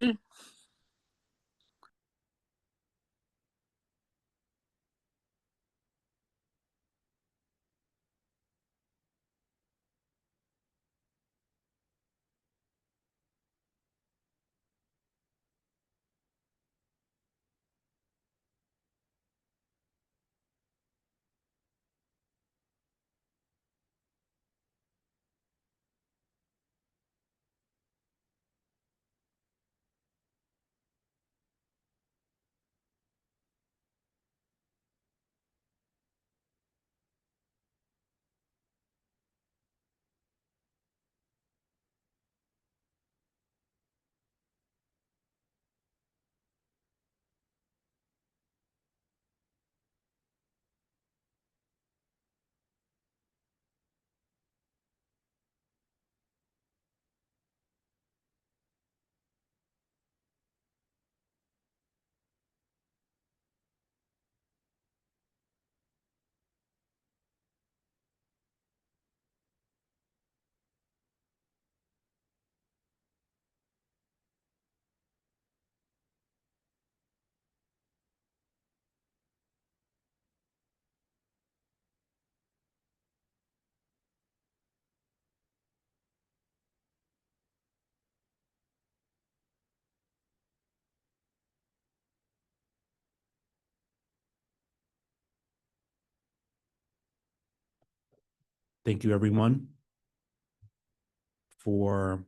Thank you, everyone, for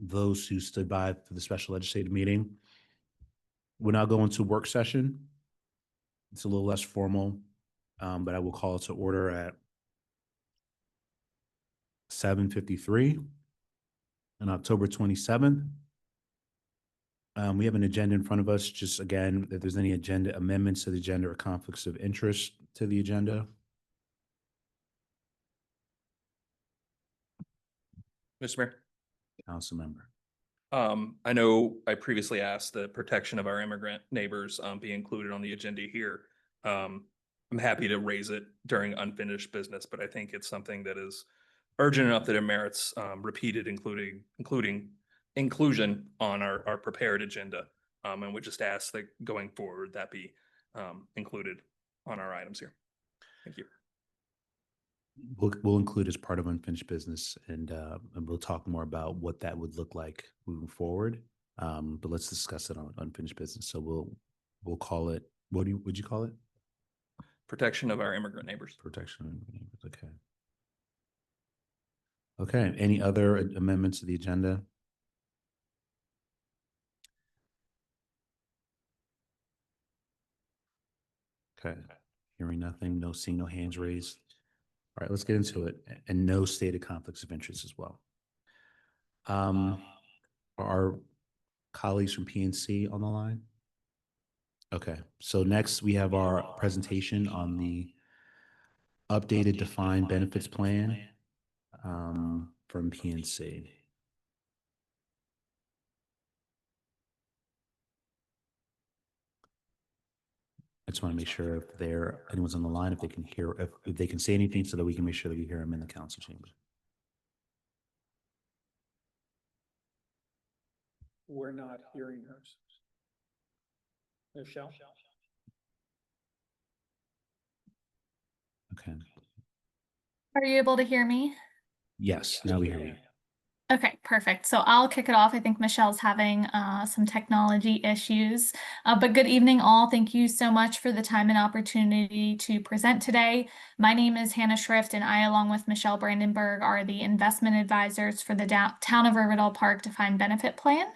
those who stood by for the special legislative meeting. We'll now go into work session. It's a little less formal, but I will call it to order at 7:53 on October 27th. We have an agenda in front of us. Just again, if there's any agenda amendments to the agenda or conflicts of interest to the agenda. Mr. Mayor. Council member. I know I previously asked the protection of our immigrant neighbors be included on the agenda here. I'm happy to raise it during unfinished business, but I think it's something that is urgent enough that it merits repeated inclusion on our prepared agenda. And we just ask that going forward that be included on our items here. Thank you. We'll include as part of unfinished business, and we'll talk more about what that would look like moving forward. But let's discuss it on unfinished business. So we'll call it, would you call it? Protection of our immigrant neighbors. Protection of immigrant neighbors. Okay. Okay. Any other amendments to the agenda? Okay. Hearing nothing, seeing no hands raised. All right, let's get into it. And no stated conflicts of interest as well. Are our colleagues from PNC on the line? Okay, so next we have our presentation on the updated defined benefits plan from PNC. I just want to make sure if anyone's on the line, if they can hear, if they can say anything so that we can make sure that we hear them in the council chamber. We're not hearing her. Michelle? Okay. Are you able to hear me? Yes, now we hear you. Okay, perfect. So I'll kick it off. I think Michelle's having some technology issues. But good evening, all. Thank you so much for the time and opportunity to present today. My name is Hannah Schrift, and I, along with Michelle Brandenburg, are the investment advisors for the Town of Riverdale Park Defined Benefit Plan.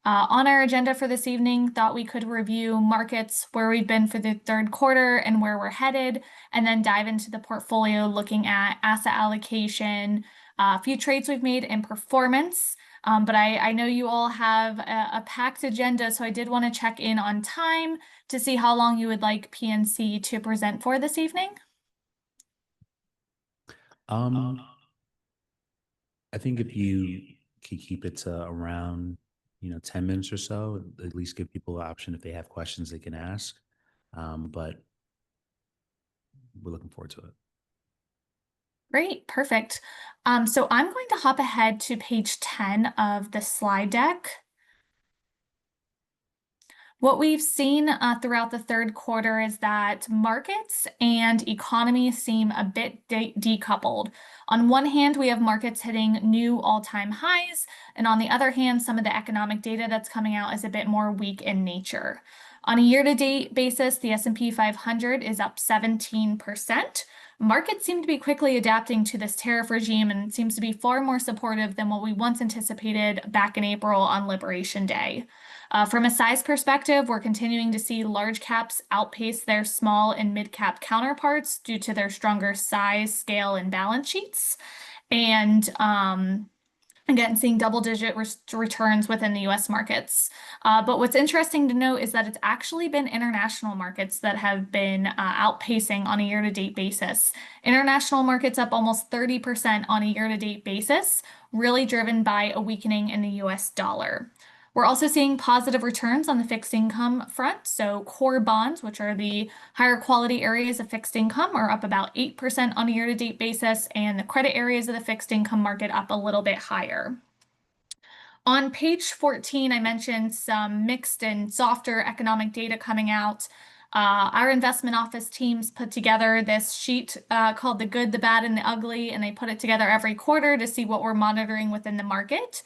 On our agenda for this evening, thought we could review markets, where we've been for the third quarter and where we're headed, and then dive into the portfolio looking at asset allocation, a few trades we've made, and performance. But I know you all have a packed agenda, so I did want to check in on time to see how long you would like PNC to present for this evening. I think if you can keep it to around 10 minutes or so, at least give people an option if they have questions they can ask. But we're looking forward to it. Great, perfect. So I'm going to hop ahead to page 10 of the slide deck. What we've seen throughout the third quarter is that markets and economy seem a bit decoupled. On one hand, we have markets hitting new all-time highs, and on the other hand, some of the economic data that's coming out is a bit more weak in nature. On a year-to-date basis, the S&P 500 is up 17%. Markets seem to be quickly adapting to this tariff regime and seems to be far more supportive than what we once anticipated back in April on Liberation Day. From a size perspective, we're continuing to see large caps outpace their small and mid cap counterparts due to their stronger size, scale, and balance sheets. And again, seeing double-digit returns within the U.S. markets. But what's interesting to note is that it's actually been international markets that have been outpacing on a year-to-date basis. International markets up almost 30% on a year-to-date basis, really driven by a weakening in the U.S. dollar. We're also seeing positive returns on the fixed income front. So core bonds, which are the higher quality areas of fixed income, are up about 8% on a year-to-date basis, and the credit areas of the fixed income market up a little bit higher. On page 14, I mentioned some mixed and softer economic data coming out. Our investment office teams put together this sheet called The Good, the Bad, and the Ugly, and they put it together every quarter to see what we're monitoring within the market.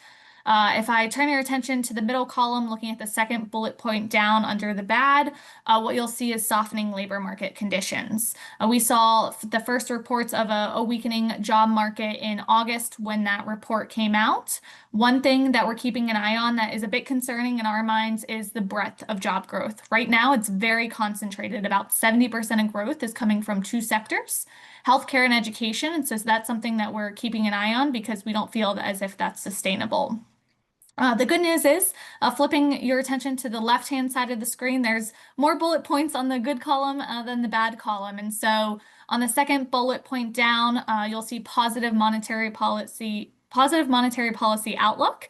If I turn your attention to the middle column, looking at the second bullet point down under the bad, what you'll see is softening labor market conditions. We saw the first reports of a weakening job market in August when that report came out. One thing that we're keeping an eye on that is a bit concerning in our minds is the breadth of job growth. Right now, it's very concentrated. About 70% of growth is coming from 2 sectors, healthcare and education. And so that's something that we're keeping an eye on because we don't feel as if that's sustainable. The good news is, flipping your attention to the left-hand side of the screen, there's more bullet points on the good column than the bad column. And so on the second bullet point down, you'll see positive monetary policy outlook.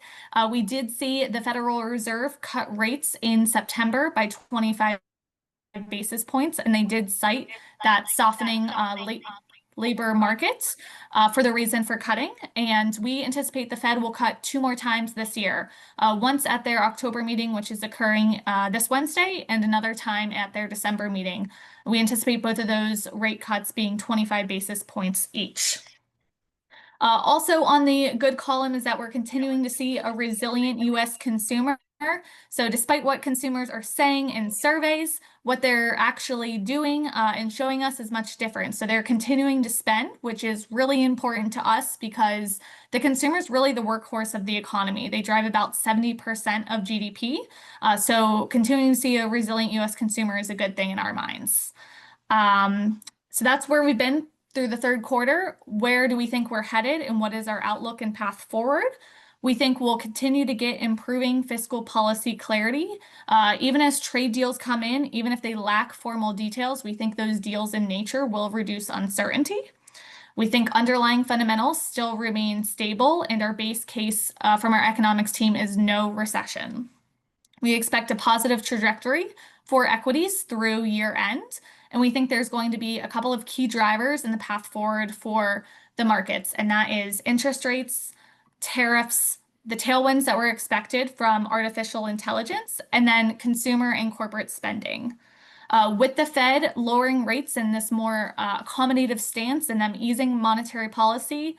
We did see the Federal Reserve cut rates in September by 25 basis points, and they did cite that softening labor market for the reason for cutting. And we anticipate the Fed will cut 2 more times this year, once at their October meeting, which is occurring this Wednesday, and another time at their December meeting. We anticipate both of those rate cuts being 25 basis points each. Also on the good column is that we're continuing to see a resilient U.S. consumer. So despite what consumers are saying in surveys, what they're actually doing and showing us is much different. So they're continuing to spend, which is really important to us because the consumer is really the workhorse of the economy. They drive about 70% of GDP. So continuing to see a resilient U.S. consumer is a good thing in our minds. So that's where we've been through the third quarter. Where do we think we're headed and what is our outlook and path forward? We think we'll continue to get improving fiscal policy clarity. Even as trade deals come in, even if they lack formal details, we think those deals in nature will reduce uncertainty. We think underlying fundamentals still remain stable, and our base case from our economics team is no recession. We expect a positive trajectory for equities through year end, and we think there's going to be a couple of key drivers in the path forward for the markets, and that is interest rates, tariffs, the tailwinds that were expected from artificial intelligence, and then consumer and corporate spending. With the Fed lowering rates in this more accommodative stance and them easing monetary policy,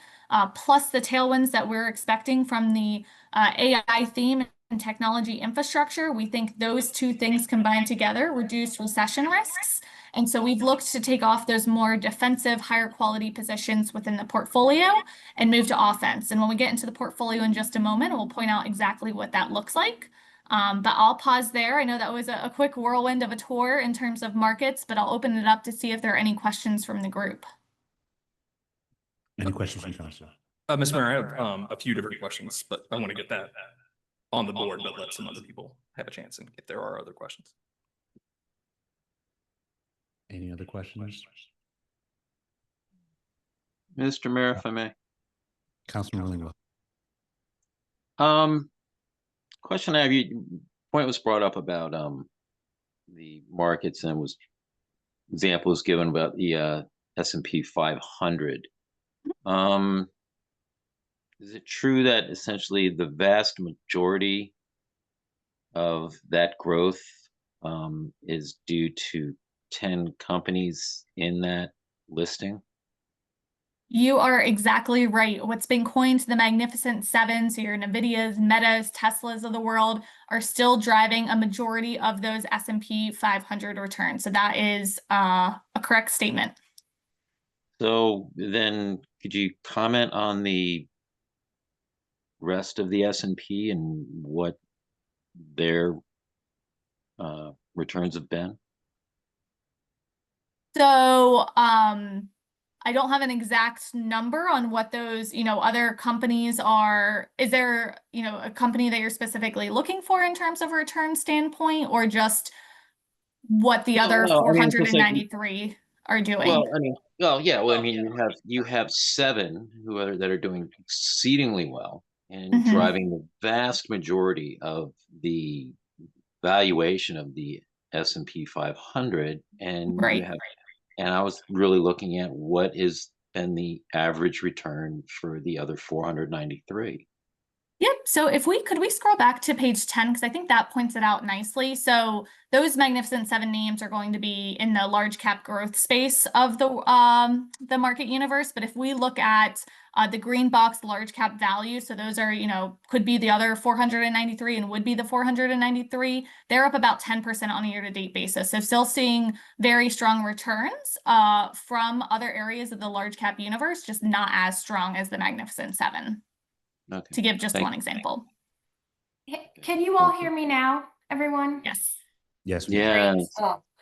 plus the tailwinds that we're expecting from the AI theme and technology infrastructure, we think those 2 things combined together reduce recession risks. And so we've looked to take off those more defensive, higher quality positions within the portfolio and move to offense. And when we get into the portfolio in just a moment, we'll point out exactly what that looks like. But I'll pause there. I know that was a quick whirlwind of a tour in terms of markets, but I'll open it up to see if there are any questions from the group. Any questions from council? Mr. Mayor, I have a few different questions, but I want to get that on the board, but let some other people have a chance and if there are other questions. Any other questions? Mr. Mayor, if I may. Councilman Lingua. Question I have, point was brought up about the markets and examples given about the S&P 500. Is it true that essentially the vast majority of that growth is due to 10 companies in that listing? You are exactly right. What's been coined the Magnificent Seven, so your NVIDIAs, Metas, Teslas of the world, are still driving a majority of those S&P 500 returns. So that is a correct statement. So then could you comment on the rest of the S&P and what their returns have been? So I don't have an exact number on what those, other companies are. Is there, a company that you're specifically looking for in terms of a return standpoint, or just what the other 493 are doing? You have 7 that are doing exceedingly well and driving the vast majority of the valuation of the S&P 500, and right. And I was really looking at what is been the average return for the other 493. Yep. So could we scroll back to page 10? Because I think that points it out nicely. So those Magnificent Seven names are going to be in the large cap growth space of the market universe. But if we look at the green box large cap value, so those are, could be the other 493 and would be the 493. They're up about 10% on a year-to-date basis. So still seeing very strong returns from other areas of the large cap universe, just not as strong as the Magnificent Seven. Okay. To give just Thank one you. example. Can you all hear me now, everyone? Yes. Yes. Yeah.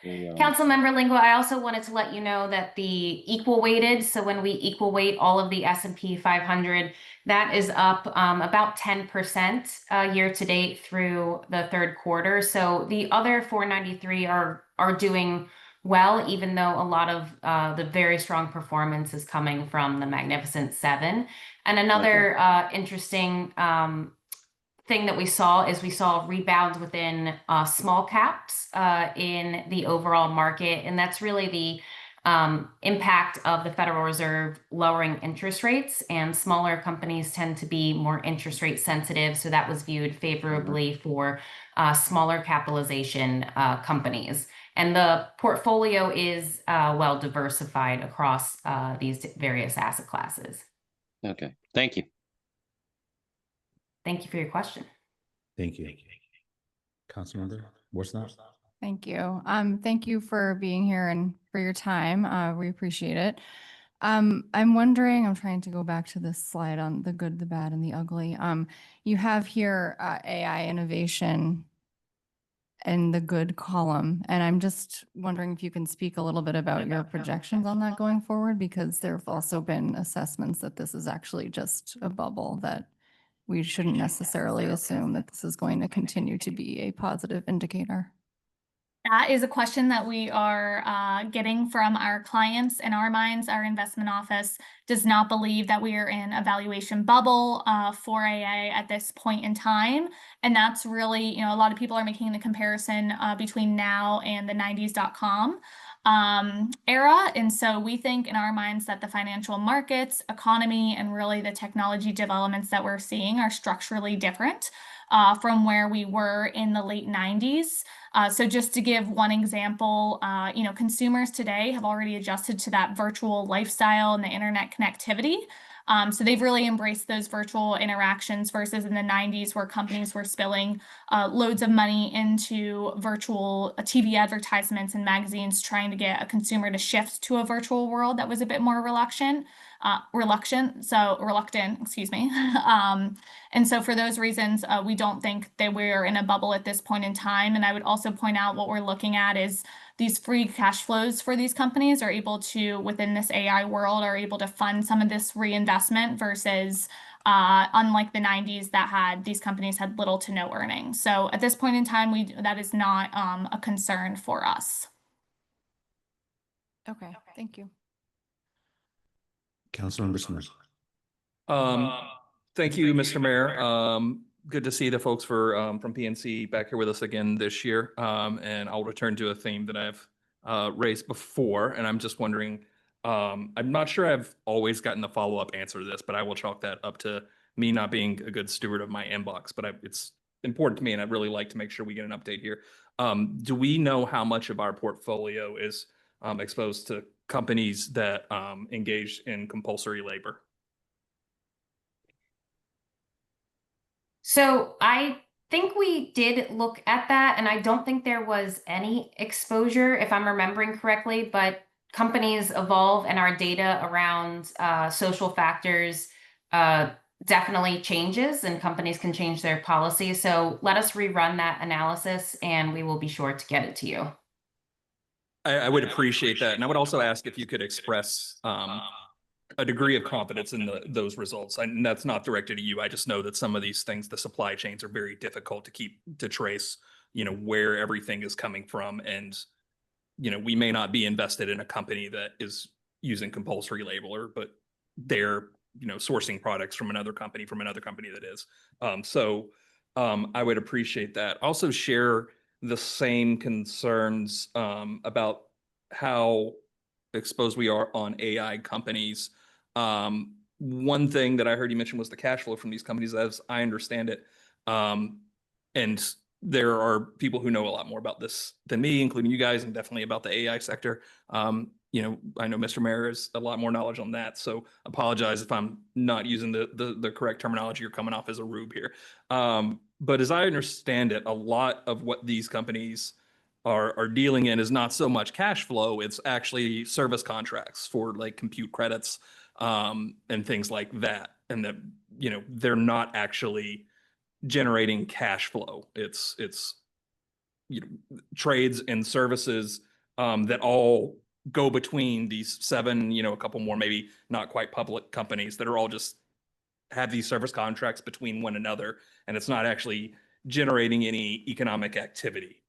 Councilmember Lingo, I also wanted to let you know that the equal weighted, so when we equal weight all of the S&P 500, that is up about 10% year to date through the third quarter. So the other 493 are doing well, even though a lot of the very strong performance is coming from the Magnificent Seven. And another interesting thing that we saw rebounds within small caps in the overall market. And that's really the impact of the Federal Reserve lowering interest rates, and smaller companies tend to be more interest rate sensitive. So that was viewed favorably for smaller capitalization companies. And the portfolio is well diversified across these various asset classes. Okay, thank you. Thank you for your question. Thank you. Councilmember Worsnop? Thank you. Thank you for being here and for your time. We appreciate it. I'm wondering, I'm trying to go back to this slide on the good, the bad, and the ugly. You have here AI innovation in the good column, and I'm just wondering if you can speak a little bit about your projections on that going forward, because there have also been assessments that this is actually just a bubble, that we shouldn't necessarily assume that this is going to continue to be a positive indicator. That is a question that we are getting from our clients. In our minds, our investment office does not believe that we are in a valuation bubble for AA at this point in time. And that's really, a lot of people are making the comparison between now and the 90s.com era. And so we think in our minds that the financial markets, economy, and really the technology developments that we're seeing are structurally different from where we were in the late 90s. So just to give one example, consumers today have already adjusted to that virtual lifestyle and the internet connectivity. So they've really embraced those virtual interactions versus in the 90s, where companies were spilling loads of money into virtual TV advertisements and magazines, trying to get a consumer to shift to a virtual world that was a bit more reluctant, excuse me. And so for those reasons, we don't think that we're in a bubble at this point in time. And I would also point out what we're looking at is these free cash flows for these companies are able to, within this AI world, are able to fund some of this reinvestment versus unlike the 90s these companies had little to no earnings. So at this point in time, that is not a concern for us. Okay, thank you. Councilmember Smith. Thank you, Mr. Mayor. Good to see the folks from PNC back here with us again this year. And I'll return to a theme that I've raised before. And I'm just wondering, I'm not sure I've always gotten the follow-up answer to this, but I will chalk that up to me not being a good steward of my inbox. But it's important to me, and I'd really like to make sure we get an update here. Do we know how much of our portfolio is exposed to companies that engage in compulsory labor? So I think we did look at that, and I don't think there was any exposure, if I'm remembering correctly, but companies evolve, and our data around social factors definitely changes, and companies can change their policy. So let us rerun that analysis, and we will be sure to get it to you. I would appreciate that. And I would also ask if you could express a degree of confidence in those results. And that's not directed at you. I just know that some of these things, the supply chains, are very difficult to trace, where everything is coming from. And, we may not be invested in a company that is using compulsory labor, but they're, sourcing products from another company that is. So I would appreciate that. Also share the same concerns about how exposed we are on AI companies. one thing that I heard you mention was the cash flow from these companies, as I understand it. And there are people who know a lot more about this than me, including you guys, and definitely about the AI sector. You know, I know Mr. Mayor has a lot more knowledge on that, so apologize if I'm not using the correct terminology or coming off as a rube here. But as I understand it, a lot of what these companies are dealing in is not so much cash flow, it's actually service contracts for like compute credits and things like that. And that, you know, they're not actually generating cash flow. It's you know, trades and services that all go between these 7, you know, a couple more maybe not quite public companies that are all just have these service contracts between one another, and it's not actually generating any economic activity.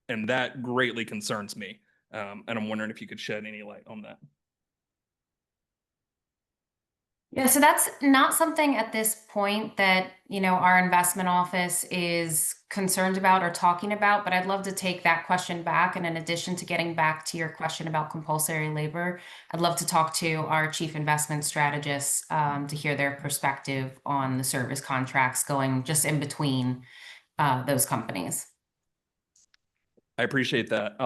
And that greatly concerns me. And I'm wondering if you could shed any light on that. Yeah, so that's not something at this point that, you know, our investment office is concerned about or talking about, but I'd love to take that question back. And in addition to getting back to your question about compulsory labor, I'd love to talk to our chief investment strategists to hear their perspective on the service contracts going just in between those companies. I appreciate that.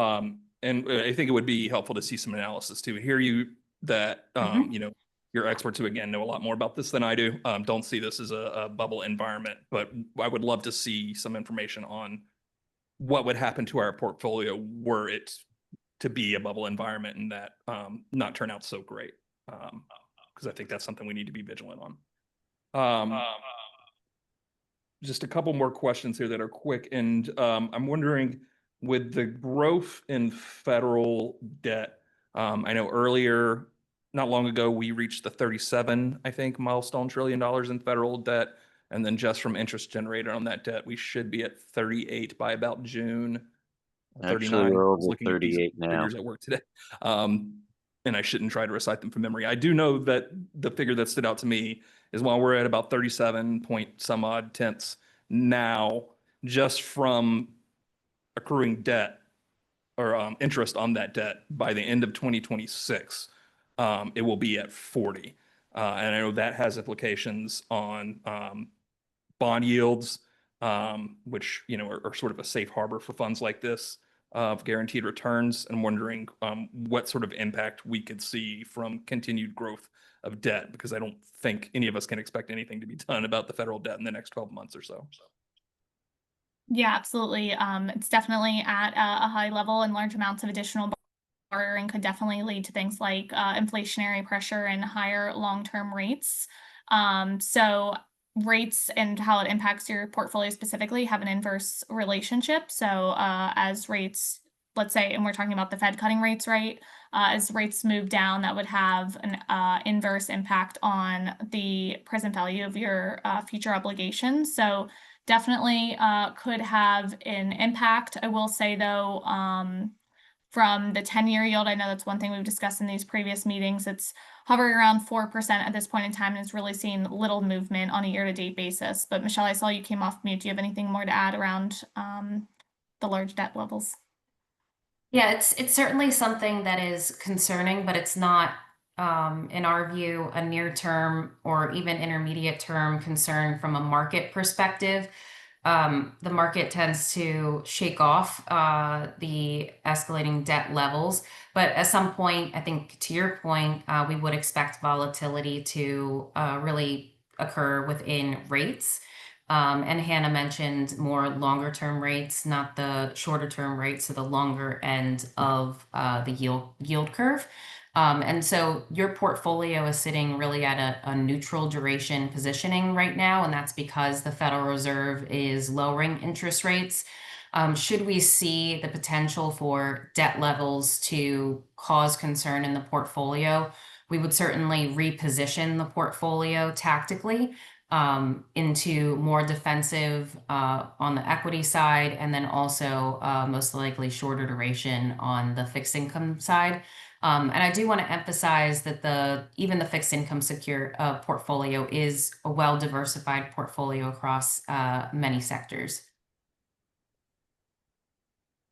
And I think it would be helpful to see some analysis too. Hear you that, you know, you're experts who, again, know a lot more about this than I do. Don't see this as a bubble environment, but I would love to see some information on what would happen to our portfolio were it to be a bubble environment and that not turn out so great. Because I think that's something we need to be vigilant on. Just a couple more questions here that are quick. And I'm wondering, with the growth in federal debt, I know earlier, not long ago, we reached the 37, I think, milestone $1 trillion in federal debt. And then just from interest generated on that debt, we should be at 38 by about June. Actually, 39. we're I was over looking at these 38 now. figures at work today. And I shouldn't try to recite them from memory. I do know that the figure that stood out to me is while we're at about 37 point some odd tenths now, just from accruing debt or interest on that debt by the end of 2026, it will be at 40. And I know that has implications on bond yields, which, you know, are sort of a safe harbor for funds like this of guaranteed returns. And I'm wondering what sort of impact we could see from continued growth of debt, because I don't think any of us can expect anything to be done about the federal debt in the next 12 months or so. Yeah, absolutely. It's definitely at a high level, and large amounts of additional borrowing could definitely lead to things like inflationary pressure and higher long-term rates. So rates and how it impacts your portfolio specifically have an inverse relationship. So as rates, let's say, and we're talking about the Fed cutting rates, right? As rates move down, that would have an inverse impact on the present value of your future obligations. So definitely could have an impact. I will say though, from the 10-year yield, I know that's one thing we've discussed in these previous meetings. It's hovering around 4% at this point in time, and it's really seen little movement on a year-to-date basis. But Michelle, I saw you came off mute. Do you have anything more to add around the large debt levels? Yeah, it's certainly something that is concerning, but it's not, in our view, a near-term or even intermediate-term concern from a market perspective. The market tends to shake off the escalating debt levels, but at some point, I think to your point, we would expect volatility to really occur within rates. And Hannah mentioned more longer term rates, not the shorter term rates, so the longer end of the yield curve. And so your portfolio is sitting really at a neutral duration positioning right now, and that's because the Federal Reserve is lowering interest rates. Should we see the potential for debt levels to cause concern in the portfolio, we would certainly reposition the portfolio tactically into more defensive on the equity side, and then also most likely shorter duration on the fixed income side. And I do want to emphasize that even the fixed income secure portfolio is a well-diversified portfolio across many sectors.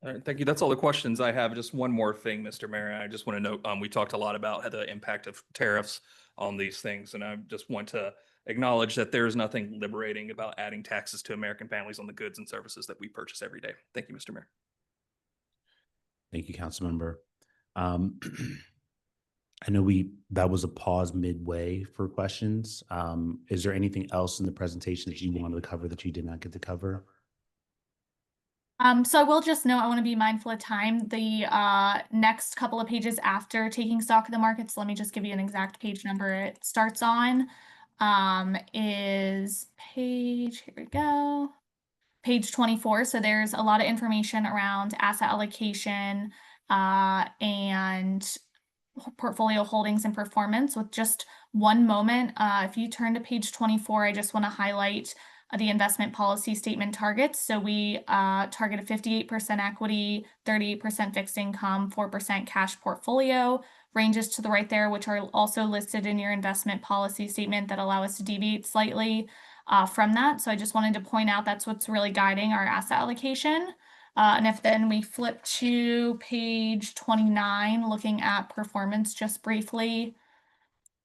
All right, thank you. That's all the questions I have. Just one more thing, Mr. Mayor. I just want to note, we talked a lot about the impact of tariffs on these things, and I just want to acknowledge that there is nothing liberating about adding taxes to American families on the goods and services that we purchase every day. Thank you, Mr. Mayor. Thank you, Councilmember. I know that was a pause midway for questions. Is there anything else in the presentation that you wanted to cover that you did not get to cover? So I will just note, I want to be mindful of time. The next couple of pages after taking stock of the markets, let me just give you an exact page number it starts on, is page, here we go, page 24. So there's a lot of information around asset allocation and portfolio holdings and performance. With just one moment, if you turn to page 24, I just want to highlight the investment policy statement targets. So we target a 58% equity, 38% fixed income, 4% cash portfolio. Ranges to the right there, which are also listed in your investment policy statement, that allow us to deviate slightly from that. So I just wanted to point out that's what's really guiding our asset allocation. And if then we flip to page 29, looking at performance just briefly,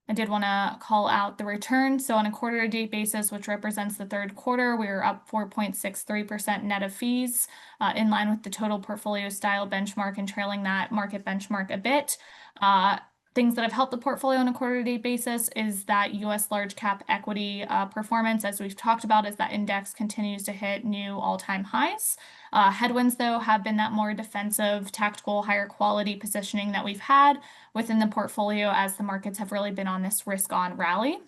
I did want to call out the return. So on a quarter to date basis, which represents the third quarter, we were up 4.63% net of fees, in line with the total portfolio style benchmark and trailing that market benchmark a bit. Things that have helped the portfolio on a quarter to date basis is that US large cap equity performance, as we've talked about, as that index continues to hit new all-time highs. Headwinds, though, have been that more defensive, tactical, higher quality positioning that we've had within the portfolio as the markets have really been on this risk-on rally.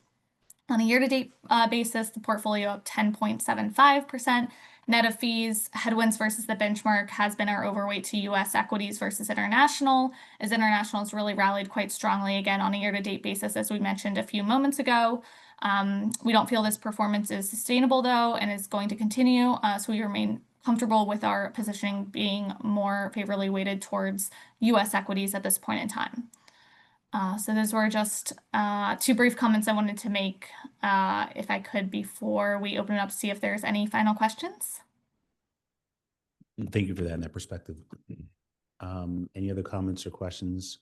On a year-to-date basis, the portfolio up 10.75%. Net of fees, headwinds versus the benchmark has been our overweight to US equities versus international, as international has really rallied quite strongly again on a year-to-date basis, as we mentioned a few moments ago. We don't feel this performance is sustainable, though, and is going to continue, so we remain comfortable with our positioning being more favorably weighted towards US equities at this point in time. So those were just two brief comments I wanted to make, if I could, before we open it up to see if there's any final questions. Thank you for that and that perspective. Any other comments or questions?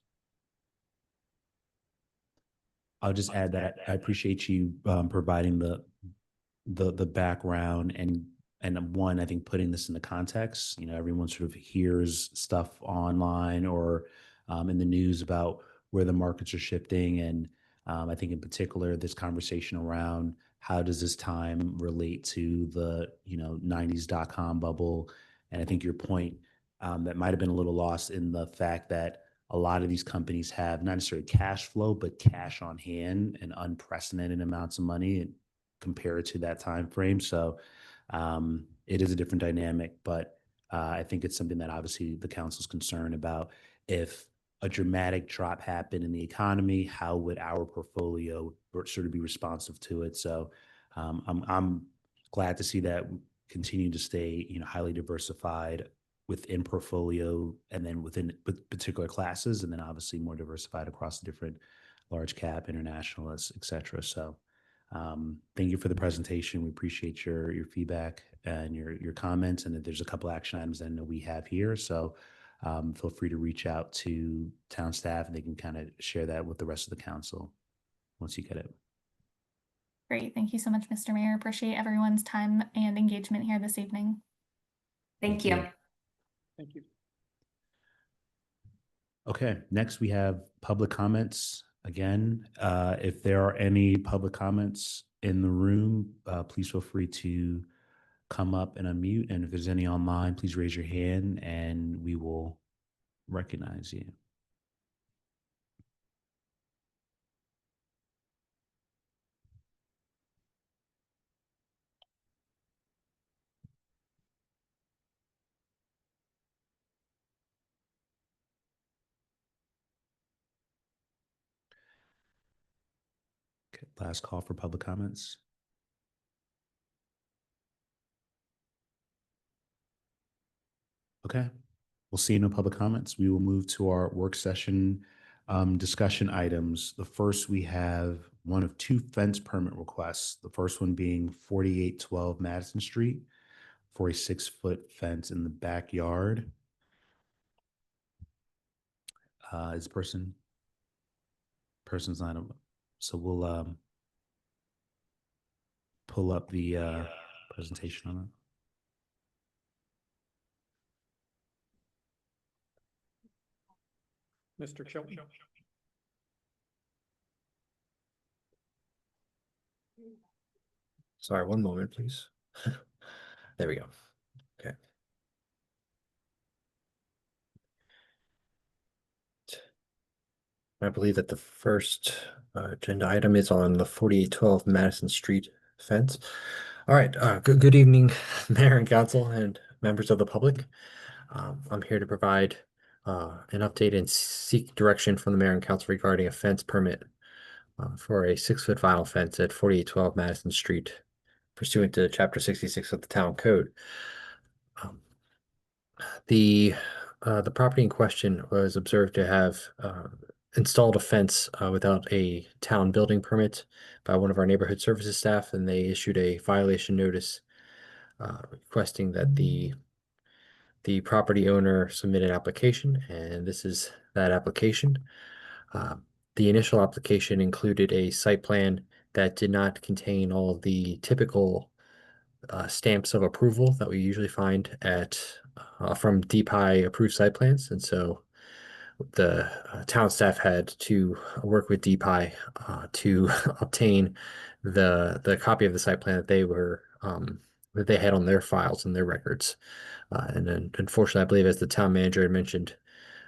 I'll just add that I appreciate you providing the background and one, I think putting this into context. You know, everyone sort of hears stuff online or in the news about where the markets are shifting. And I think in particular, this conversation around how does this time relate to the, 90s .com bubble. And I think your point that might have been a little lost in the fact that a lot of these companies have not necessarily cash flow, but cash on hand and unprecedented amounts of money compared to that time frame. So it is a different dynamic, but I think it's something that obviously the council's concerned about. If a dramatic drop happened in the economy, how would our portfolio sort of be responsive to it? So I'm glad to see that continue to stay, highly diversified within portfolio and then within particular classes, and then obviously more diversified across the different large cap, internationalists, et cetera. So thank you for the presentation. We appreciate your feedback and your comments. And that there's a couple action items I know we have here. So feel free to reach out to town staff and they can kind of share that with the rest of the council once you get it. Great. Thank you so much, Mr. Mayor. Appreciate everyone's time and engagement here this evening. Thank you. Thank you. Okay, next we have public comments. Again, if there are any public comments in the room, please feel free to come up and unmute. And if there's any online, please raise your hand and we will recognize you. Okay, last call for public comments. Okay, we'll see no public comments. We will move to our work session discussion items. The first, we have one of two fence permit requests. The first one being 4812 Madison Street for a 6-foot fence in the backyard. Is person's not, so we'll pull up the presentation on it. Mr. Chilton. Sorry, one moment, please. There we go. Okay. I believe that the first agenda item is on the 4812 Madison Street fence. All right, good evening, Mayor and Council and members of the public. I'm here to provide an update and seek direction from the Mayor and Council regarding a fence permit for a 6-foot vinyl fence at 4812 Madison Street, pursuant to Chapter 66 of the Town Code. The property in question was observed to have installed a fence without a town building permit by one of our neighborhood services staff, and they issued a violation notice requesting that the property owner submit an application, and this is that application. The initial application included a site plan that did not contain all of the typical stamps of approval that we usually find at from DPI approved site plans, and so the town staff had to work with DPI to obtain the copy of the site plan that they were that they had on their files and their records. And then, unfortunately, I believe, as the town manager had mentioned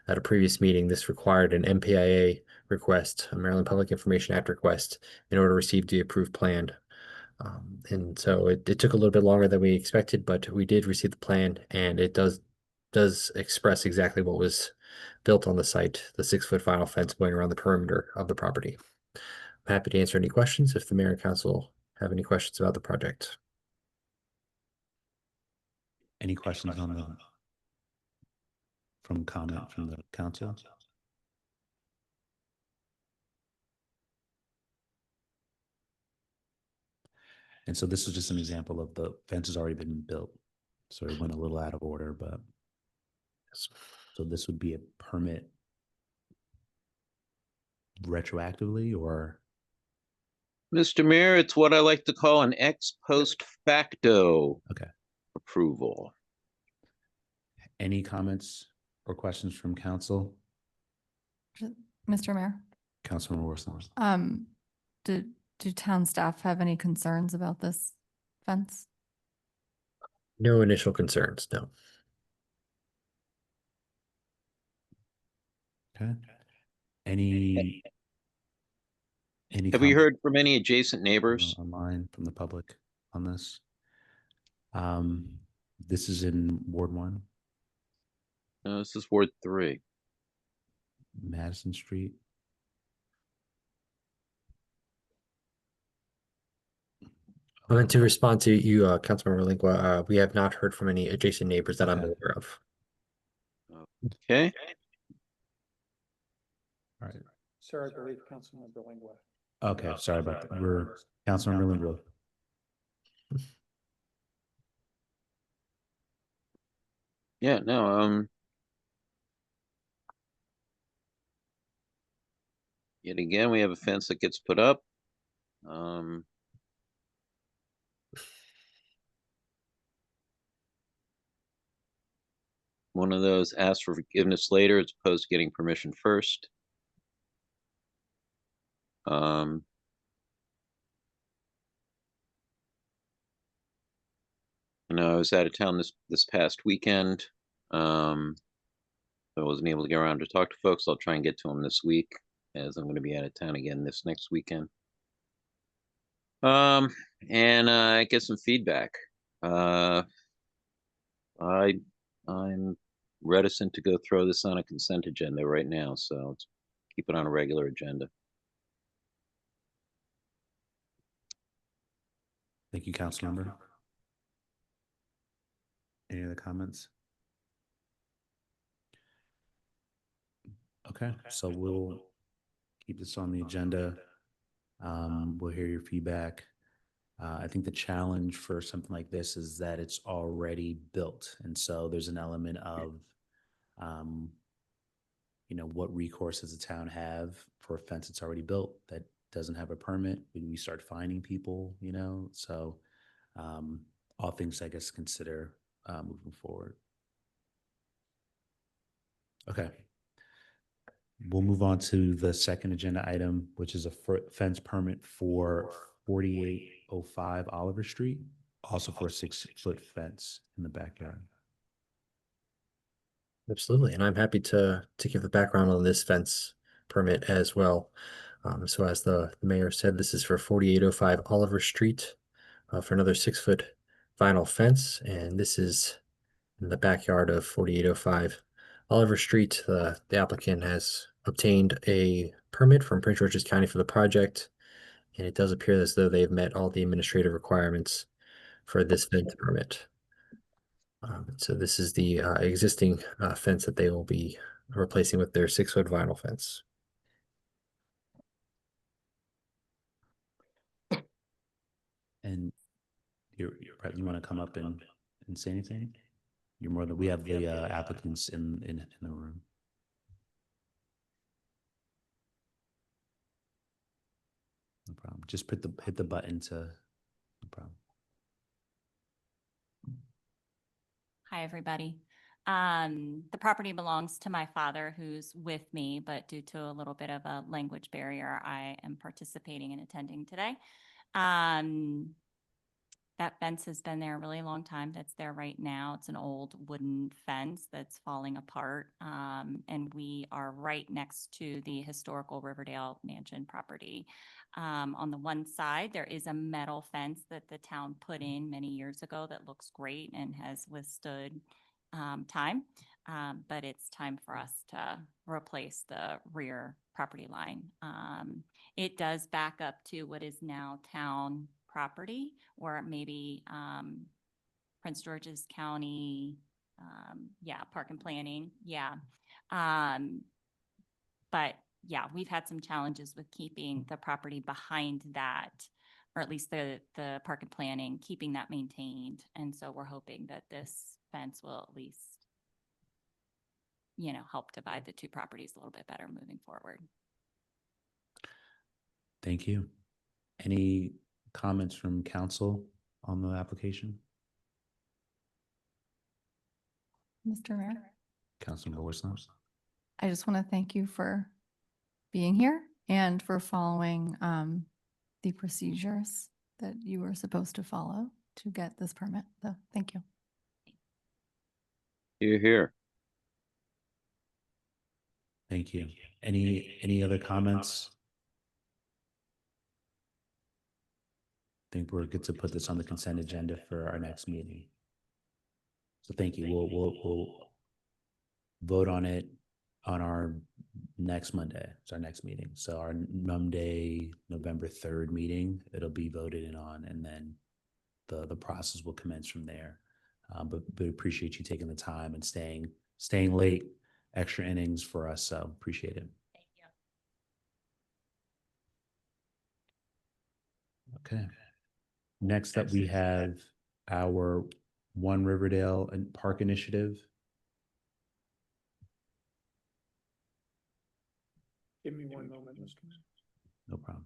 at a previous meeting, this required an MPIA request, a Maryland Public Information Act request, in order to receive the approved plan. And so it took a little bit longer than we expected, but we did receive the plan, and it does express exactly what was built on the site, the 6-foot vinyl fence going around the perimeter of the property. I'm happy to answer any questions if the Mayor and Council have any questions about the project. Any questions on the from the council? And so this is just an example of the fence has already been built. So it went a little out of order, but so this would be a permit retroactively, or? Mr. Mayor, it's what I like to call an ex post facto approval. Any comments or questions from council? Mr. Mayor? Councilman Wilson. Do town staff have any concerns about this fence? No initial concerns, no. Okay. Any Have we heard from any adjacent neighbors online from the public on this? This is in Ward 1. No, this is Ward 3. Madison Street. And to respond to you, Councilmember Lingua, we have not heard from any adjacent neighbors that I'm aware of. Okay. All right. Sir, I believe Councilmember Lingua. Okay, sorry about that. We're Councilmember Lingua. Yeah, no, yet again, we have a fence that gets put up. One of those asks for forgiveness later as opposed to getting permission first. I know I was out of town this past weekend. I wasn't able to get around to talk to folks. I'll try and get to them this week, as I'm going to be out of town again this next weekend. And get some feedback. I'm reticent to go throw this on a consent agenda right now, so let's keep it on a regular agenda. Thank you, Councilmember. Any other comments? Okay, so we'll keep this on the agenda. We'll hear your feedback. I think the challenge for something like this is that it's already built. And so there's an element of, what recourse does the town have for a fence that's already built that doesn't have a permit? We start finding people, so all things I guess consider moving forward. Okay. We'll move on to the second agenda item, which is a fence permit for 4805 Oliver Street, also for a 6-foot fence in the backyard. Absolutely, and I'm happy to give the background on this fence permit as well. So as the mayor said, this is for 4805 Oliver Street for another 6-foot vinyl fence, and this is in the backyard of 4805 Oliver Street. The applicant has obtained a permit from Prince George's County for the project, and it does appear as though they've met all the administrative requirements for this fence permit. So this is the existing fence that they will be replacing with their 6-foot vinyl fence. And you want to come up and say anything? You're more than, we have the applicants in the room. No problem. Just hit the button to, no problem. Hi, everybody. The property belongs to my father, who's with me, but due to a little bit of a language barrier, I am participating and attending today. That fence has been there a really long time. That's there right now. It's an old wooden fence that's falling apart. And we are right next to the historical Riverdale Mansion property. On the one side, there is a metal fence that the town put in many years ago that looks great and has withstood time. But it's time for us to replace the rear property line. It does back up to what is now town property, or maybe Prince George's County, park and planning, but yeah, we've had some challenges with keeping the property behind that, or at least the park and planning, keeping that maintained. And so we're hoping that this fence will at least, help divide the two properties a little bit better moving forward. Thank you. Any comments from council on the application? Mr. Mayor, Councilman Worsnop? I just want to thank you for being here and for following the procedures that you were supposed to follow to get this permit. So thank you. You're here. Thank you. Any other comments? I think we're good to put this on the consent agenda for our next meeting. So thank you. We'll vote on it on our next Monday. It's our next meeting. So our Monday, November 3rd meeting, it'll be voted in on, and then the process will commence from there. But appreciate you taking the time and staying late, extra innings for us. So appreciate it. Thank you. Okay. Next up, we have our One Riverdale and Park Initiative. Give me one moment, Mr. Mayor. No problem.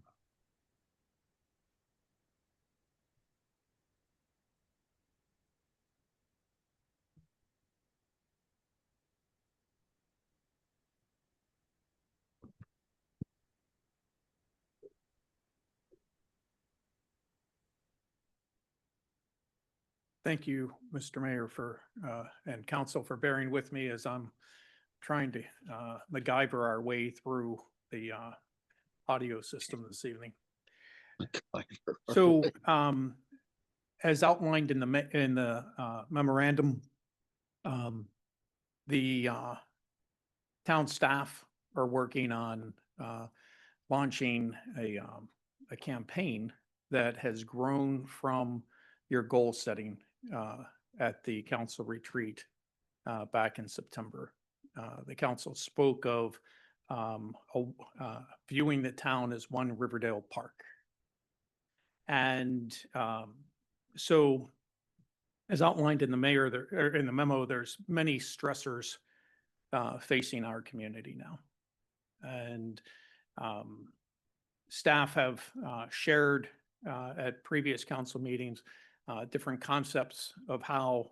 Thank you, Mr. Mayor, and council for bearing with me as I'm trying to MacGyver our way through the audio system this evening. So, as outlined in the memorandum, the town staff are working on launching a campaign that has grown from your goal setting at the council retreat back in September. The council spoke of viewing the town as one Riverdale park. And so as outlined in the memo, there's many stressors facing our community now. And staff have shared at previous council meetings different concepts of how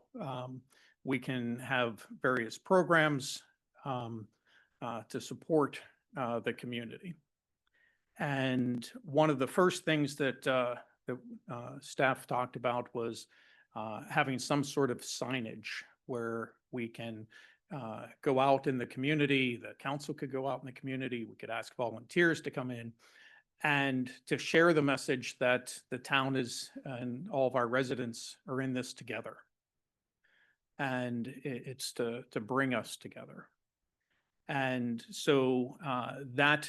we can have various programs to support the community. And one of the first things that staff talked about was having some sort of signage where we can go out in the community, the council could go out in the community, we could ask volunteers to come in and to share the message that the town is and all of our residents are in this together. And it's to bring us together. And so that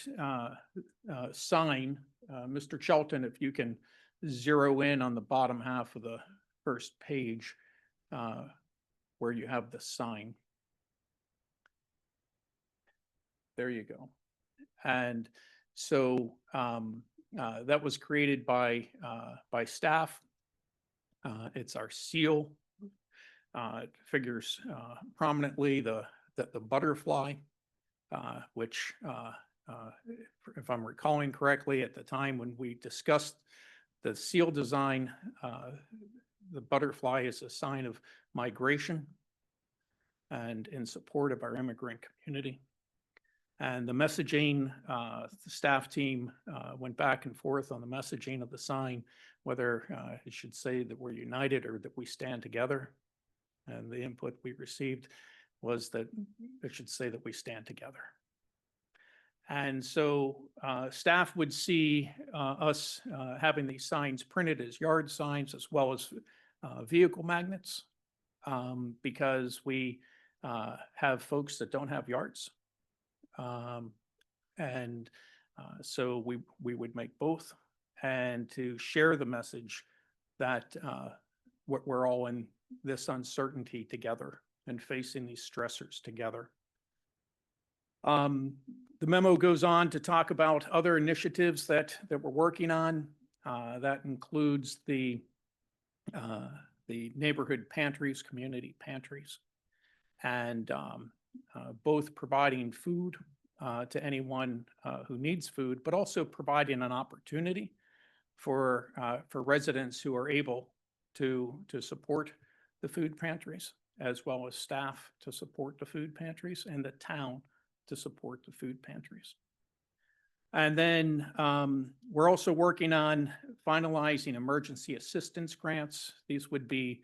sign, Mr. Shelton, if you can zero in on the bottom half of the first page where you have the sign. There you go. And so that was created by staff. It's our seal. It figures prominently the butterfly, which, if I'm recalling correctly, at the time when we discussed the seal design, the butterfly is a sign of migration and in support of our immigrant community. And the messaging, the staff team went back and forth on the messaging of the sign, whether it should say that we're united or that we stand together. And the input we received was that it should say that we stand together. And so staff would see us having these signs printed as yard signs as well as vehicle magnets because we have folks that don't have yards. So we would make both and to share the message that we're all in this uncertainty together and facing these stressors together. The memo goes on to talk about other initiatives that we're working on. That includes the neighborhood pantries, community pantries, and both providing food to anyone who needs food, but also providing an opportunity for residents who are able to support the food pantries, as well as staff to support the food pantries and the town to support the food pantries. And then we're also working on finalizing emergency assistance grants. These would be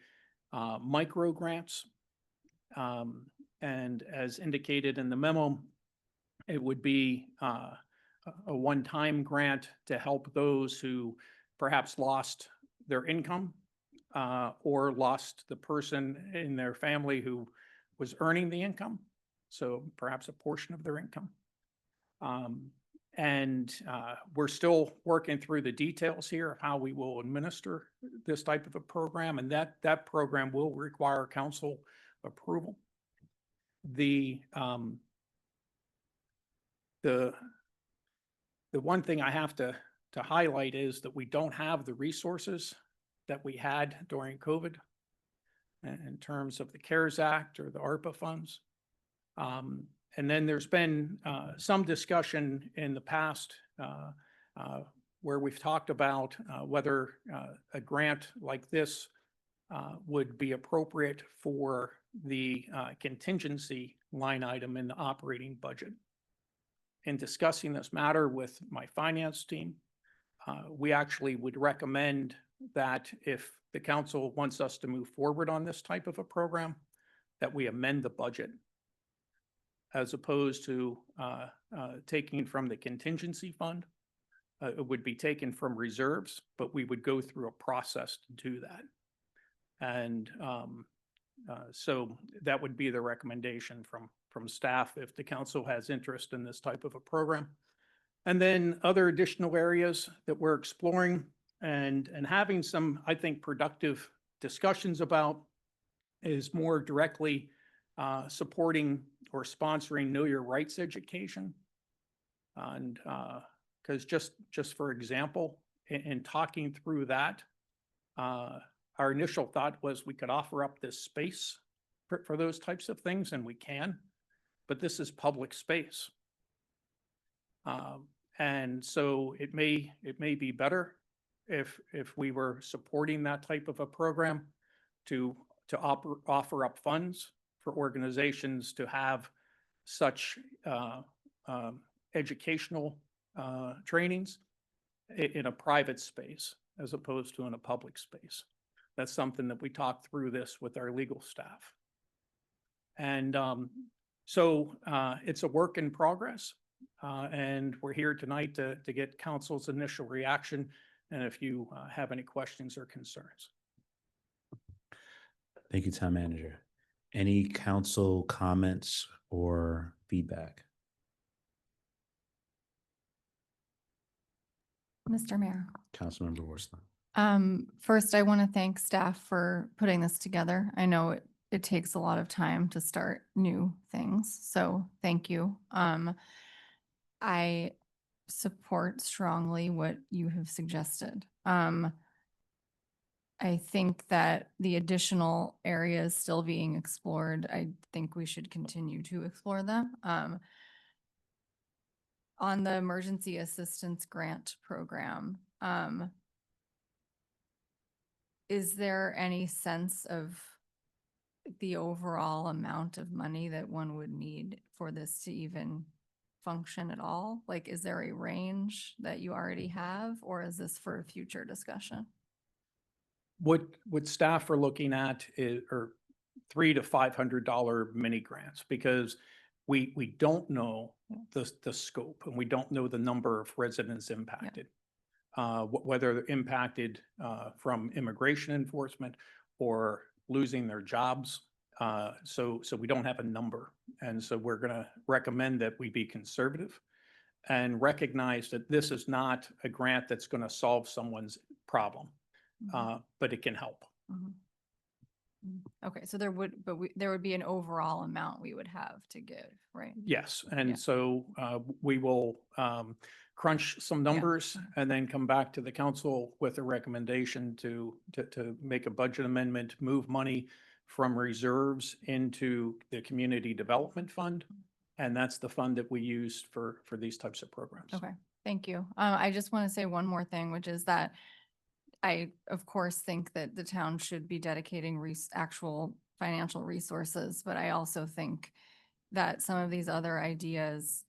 micro grants. And as indicated in the memo, it would be a one-time grant to help those who perhaps lost their income or lost the person in their family who was earning the income. So perhaps a portion of their income. We're still working through the details here of how we will administer this type of a program, and that program will require council approval. The one thing I have to highlight is that we don't have the resources that we had during COVID in terms of the CARES Act or the ARPA funds. And then there's been some discussion in the past where we've talked about whether a grant like this would be appropriate for the contingency line item in the operating budget. In discussing this matter with my finance team, we actually would recommend that if the council wants us to move forward on this type of a program, that we amend the budget as opposed to taking from the contingency fund. It would be taken from reserves, but we would go through a process to do that. And so that would be the recommendation from staff if the council has interest in this type of a program. And then other additional areas that we're exploring and having some, I think, productive discussions about is more directly supporting or sponsoring Know Your Rights education. And because just for example, in talking through that, our initial thought was we could offer up this space for those types of things, and we can. but this is public space. And so it may be better if we were supporting that type of a program to offer up funds for organizations to have such educational trainings in a private space as opposed to in a public space. That's something that we talked through this with our legal staff. And so it's a work in progress. And we're here tonight to get council's initial reaction, and if you have any questions or concerns. Thank you, Town Manager. Any council comments or feedback? Mr. Mayor. Councilmember Worstham. First, I want to thank staff for putting this together. I know it takes a lot of time to start new things, so thank you. I support strongly what you have suggested. I think that the additional areas still being explored, I think we should continue to explore them. On the emergency assistance grant program, is there any sense of the overall amount of money that one would need for this to even function at all? Like, is there a range that you already have, or is this for a future discussion? What staff are looking at are $300 to $500 mini grants, because we don't know the scope, and we don't know the number of residents impacted. Whether they're impacted from immigration enforcement or losing their jobs. So we don't have a number. And so we're going to recommend that we be conservative and recognize that this is not a grant that's going to solve someone's problem, but it can help. Okay, so there would be an overall amount we would have to give, right? Yes, and so we will crunch some numbers and then come back to the council with a recommendation to make a budget amendment, move money from reserves into the community development fund. And that's the fund that we use for these types of programs. Okay, thank you. I just want to say one more thing, which is that I, of course, think that the town should be dedicating actual financial resources, but I also think that some of these other ideas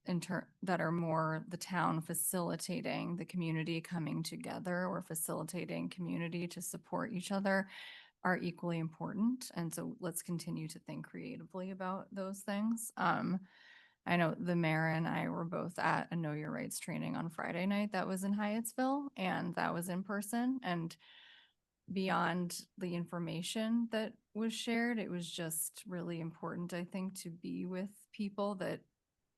that are more the town facilitating the community coming together or facilitating community to support each other are equally important. And so let's continue to think creatively about those things. I know the mayor and I were both at a Know Your Rights training on Friday night that was in Hyattsville, and that was in person. And beyond the information that was shared, it was just really important, I think, to be with people that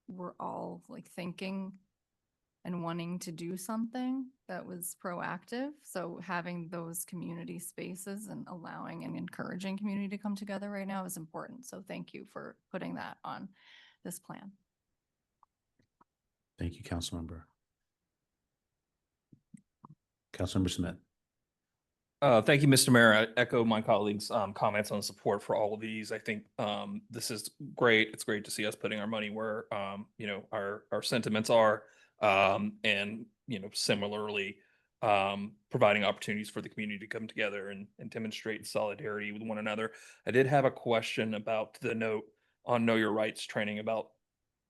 were all like thinking and wanting to do something that was proactive. So having those community spaces and allowing and encouraging community to come together right now is important. So thank you for putting that on this plan. Thank you, Councilmember. Councilmember Smith. Thank you, Mr. Mayor. I echo my colleagues' comments on support for all of these. I think this is great. It's great to see us putting our money where our sentiments are, and similarly providing opportunities for the community to come together and demonstrate solidarity with one another. I did have a question about the note on Know Your Rights training about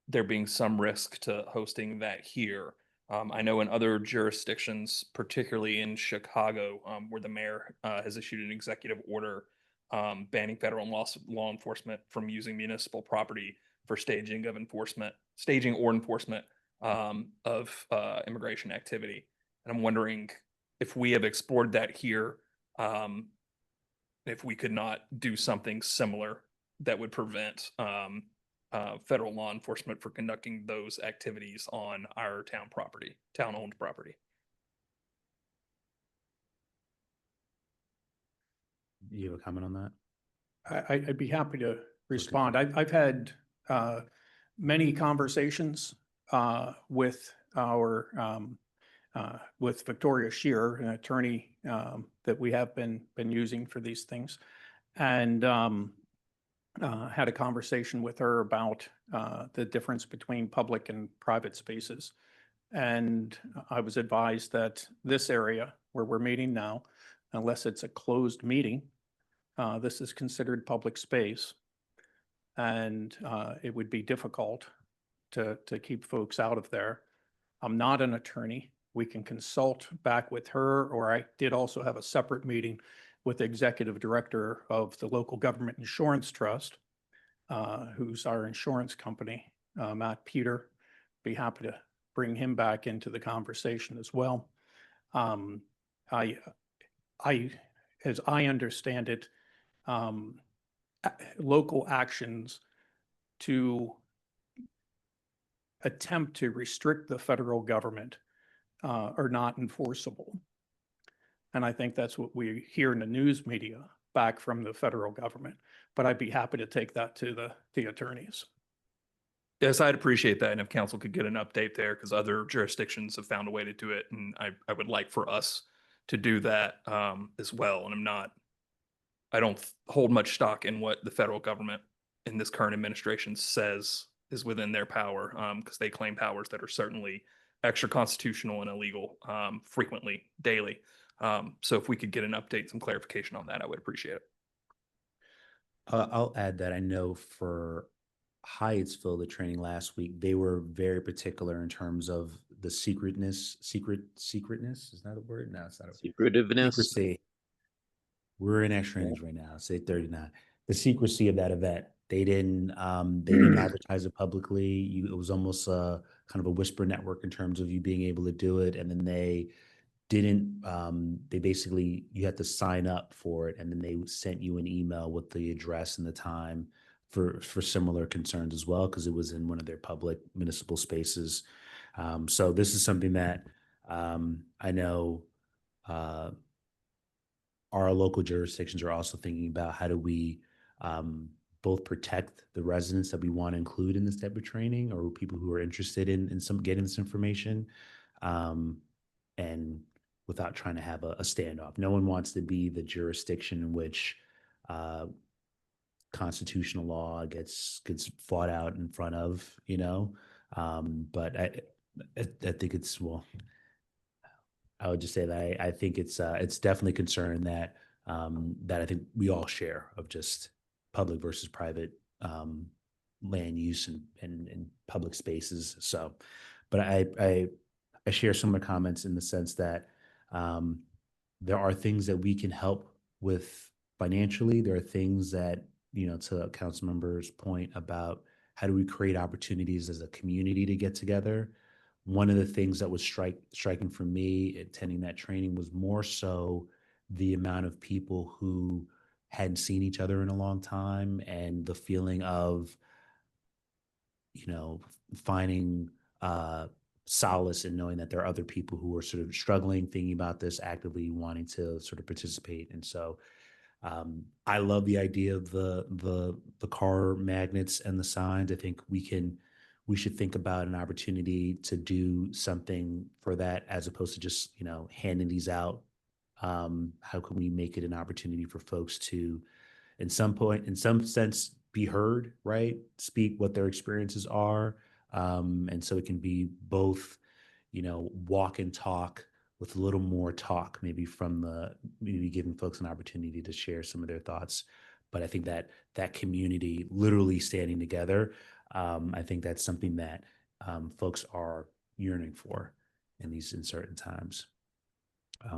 there being some risk to hosting that here. I know in other jurisdictions, particularly in Chicago, where the mayor has issued an executive order banning federal law enforcement from using municipal property for staging or enforcement of immigration activity. And I'm wondering if we have explored that here, if we could not do something similar that would prevent federal law enforcement for conducting those activities on our town-owned property. You have a comment on that? I'd be happy to respond. I've had many conversations with with Victoria Shear, an attorney that we have been using for these things, and had a conversation with her about the difference between public and private spaces. And I was advised that this area where we're meeting now, unless it's a closed meeting, this is considered public space. And it would be difficult to keep folks out of there. I'm not an attorney. We can consult back with her, or I did also have a separate meeting with the executive director of the local government insurance trust, who's our insurance company, Matt Peter. Be happy to bring him back into the conversation as well. As I understand it, local actions to attempt to restrict the federal government are not enforceable. And I think that's what we hear in the news media back from the federal government. But I'd be happy to take that to the attorneys. Yes, I'd appreciate that. And if council could get an update there, because other jurisdictions have found a way to do it. And I would like for us to do that as well. And I don't hold much stock in what the federal government in this current administration says is within their power, because they claim powers that are certainly extra constitutional and illegal frequently, daily. So if we could get an update, some clarification on that, I would appreciate it. I'll add that I know for Hyattsville, the training last week, they were very particular in terms of the secretness. Is that a word? No, it's not a Secretiveness. secrecy. We're in extra innings right now. It's 8:39. The secrecy of that event. They didn't advertise it publicly. It was almost a kind of a whisper network in terms of you being able to do it. And then they didn't, they basically, you had to sign up for it. And then they sent you an email with the address and the time for similar concerns as well, because it was in one of their public municipal spaces. So this is something that I know our local jurisdictions are also thinking about. How do we both protect the residents that we want to include in this type of training, or people who are interested in some getting this information, and without trying to have a standoff. No one wants to be the jurisdiction in which constitutional law gets fought out in front of, but I think it's, well, I would just say that I think it's definitely a concern that I think we all share, of just public versus private land use and public spaces. So, but I share some of the comments in the sense that there are things that we can help with financially. There are things that, to a council member's point about how do we create opportunities as a community to get together. One of the things that was striking for me attending that training was more so the amount of people who hadn't seen each other in a long time, and the feeling of, finding solace in knowing that there are other people who are sort of struggling, thinking about this, actively wanting to sort of participate. And so I love the idea of the car magnets and the signs. I think we should think about an opportunity to do something for that, as opposed to just, handing these out. How can we make it an opportunity for folks to, in some sense, be heard, right? Speak what their experiences are. And so it can be both, walk and talk with a little more talk, maybe maybe giving folks an opportunity to share some of their thoughts. But I think that community literally standing together, I think that's something that folks are yearning for in certain times.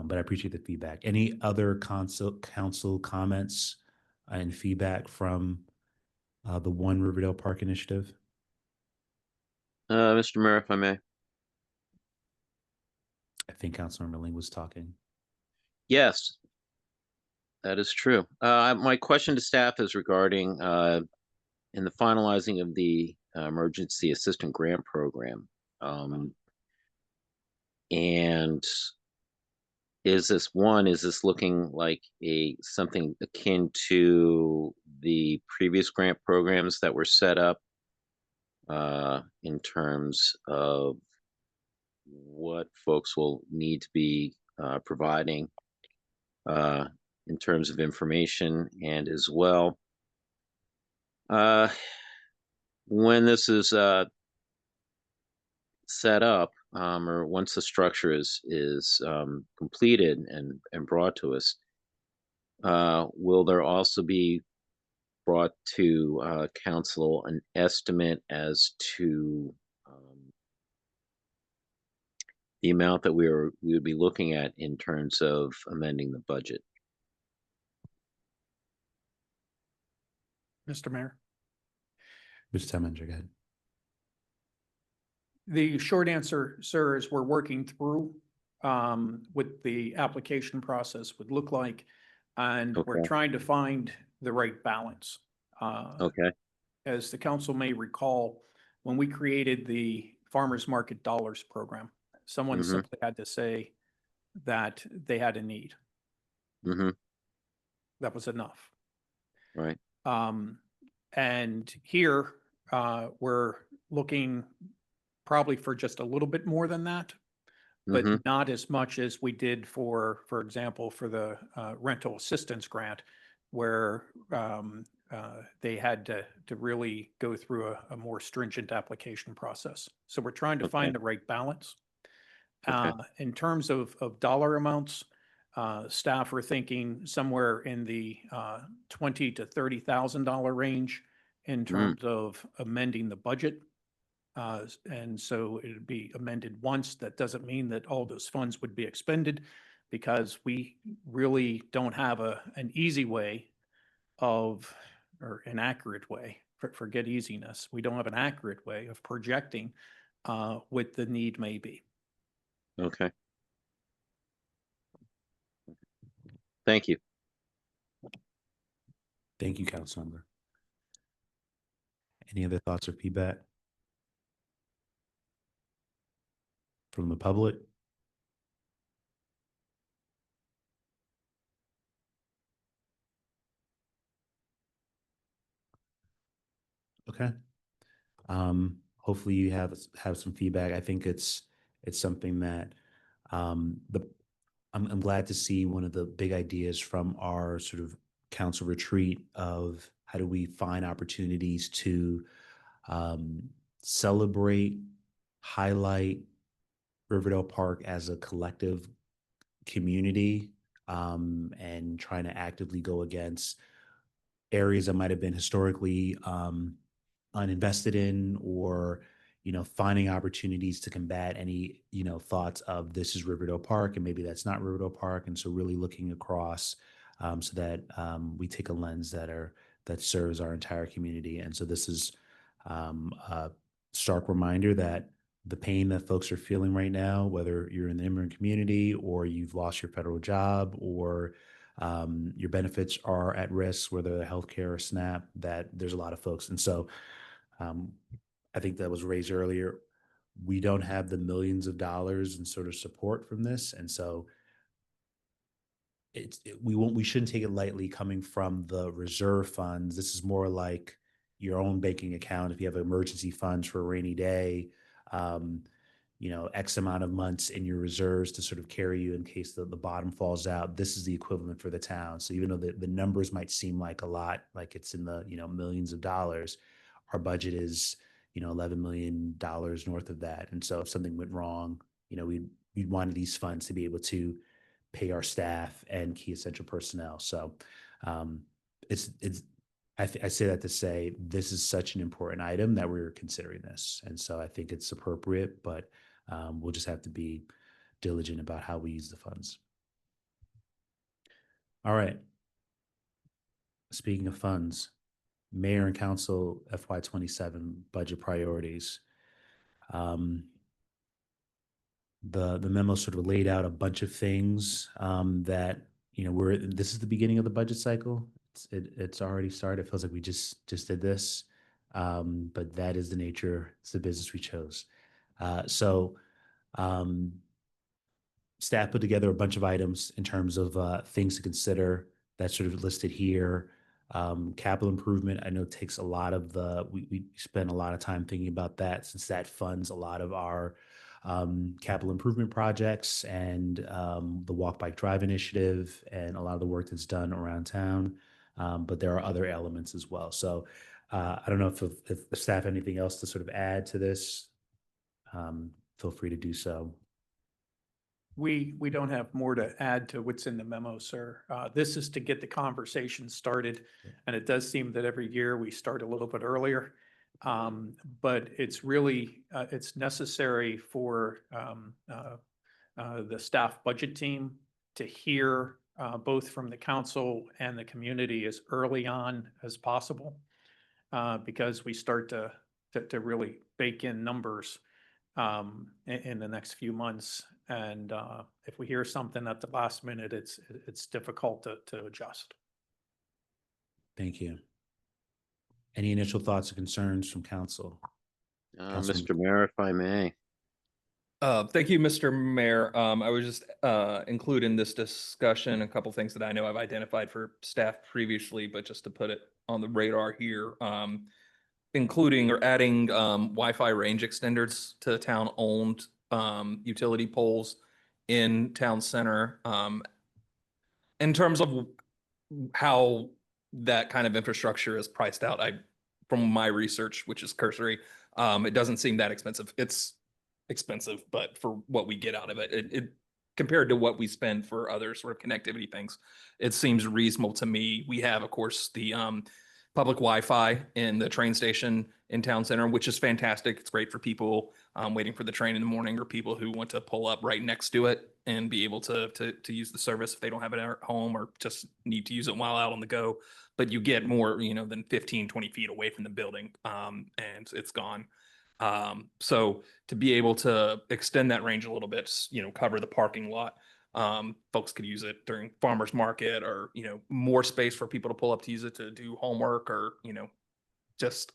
But I appreciate the feedback. Any other council comments and feedback from the One Riverdale Park initiative? Mr. Mayor, if I may. I think Councilmember Ling was talking. Yes, that is true. My question to staff is regarding in the finalizing of the emergency assistant grant program. And is this looking like something akin to the previous grant programs that were set up in terms of what folks will need to be providing in terms of information, and as well When this is set up, or once the structure is completed and brought to us, will there also be brought to council an estimate as to the amount that we would be looking at in terms of amending the budget? Mr. Mayor? Mr. Temminger, go ahead. The short answer, sir, is we're working through what the application process would look like. And we're Okay. trying to find the right balance. Okay. As the council may recall, when we created the Farmers Market Dollars program, someone Mhm. simply had to say that they had a need. Mm-hmm. That was enough. Right. And here, we're looking probably for just a little bit more than that, but Mhm. not as much as we did for example, for the rental assistance grant, where they had to really go through a more stringent application process. So we're trying to Okay. find the right balance. Okay. In terms of dollar amounts, staff are thinking somewhere in the $20,000 to $30,000 range in terms of amending the budget. And so it'd be amended once. That doesn't mean that all those funds would be expended, because we really don't have an easy way of, or an accurate way, forget easiness. We don't have an accurate way of projecting what the need may be. Okay. Thank you. Thank you, Councilmember. Any other thoughts or feedback from the public? Okay. Hopefully you have some feedback. I think it's something that I'm glad to see one of the big ideas from our sort of council retreat of how do we find opportunities to celebrate, highlight Riverdale Park as a collective community, and trying to actively go against areas that might have been historically uninvested in, or finding opportunities to combat any thoughts of this is Riverdale Park and maybe that's not Riverdale Park. And so really looking across, so that we take a lens that serves our entire community. And so this is a stark reminder that the pain that folks are feeling right now, whether you're in the immigrant community or you've lost your federal job, or your benefits are at risk, whether they're healthcare or SNAP, that there's a lot of folks. And so I think that was raised earlier. We don't have the millions of dollars in sort of support from this. And so we shouldn't take it lightly coming from the reserve funds. This is more like your own banking account. If you have emergency funds for a rainy day, X amount of months in your reserves to sort of carry you in case the bottom falls out. This is the equivalent for the town. So even though the numbers might seem like a lot, like it's in the, millions of dollars, our budget is, $11 million north of that. And so if something went wrong, we'd wanted these funds to be able to pay our staff and key essential personnel. So I say that to say this is such an important item that we're considering this. And so I think it's appropriate, but we'll just have to be diligent about how we use the funds. All right. Speaking of funds, Mayor and Council FY27 budget priorities. The memo sort of laid out a bunch of things that this is the beginning of the budget cycle. It's already started. It feels like we just did this, but that is the nature. It's the business we chose. So staff put together a bunch of items in terms of things to consider that's sort of listed here. Capital improvement, I know takes a lot of we spend a lot of time thinking about that, since that funds a lot of our capital improvement projects and the Walk Bike Drive initiative and a lot of the work that's done around town. But there are other elements as well. So I don't know if the staff, anything else to sort of add to this, feel free to do so. We don't have more to add to what's in the memo, sir. This is to get the conversation started. And it does seem that every year we start a little bit earlier. But it's really, it's necessary for the staff budget team to hear both from the council and the community as early on as possible. Because we start to really bake in numbers in the next few months. And if we hear something at the last minute, it's difficult to adjust. Thank you. Any initial thoughts or concerns from council? Councilman- Mr. Mayor, if I may. Thank you, Mr. Mayor. I was just include in this discussion a couple things that I know I've identified for staff previously, but just to put it on the radar here, including or adding Wi-Fi range extenders to town-owned utility poles in town center. In terms of how that kind of infrastructure is priced out, from my research, which is cursory, it doesn't seem that expensive. It's expensive, but for what we get out of it, it compared to what we spend for other sort of connectivity things, it seems reasonable to me. We have, of course, the public Wi-Fi in the train station in town center, which is fantastic. It's great for people waiting for the train in the morning, or people who want to pull up right next to it and be able to use the service if they don't have it at home, or just need to use it while out on the go. But you get more, than 15, 20 feet away from the building, and it's gone. So to be able to extend that range a little bit, cover the parking lot, folks could use it during farmer's market, or, more space for people to pull up to use it to do homework, or, just,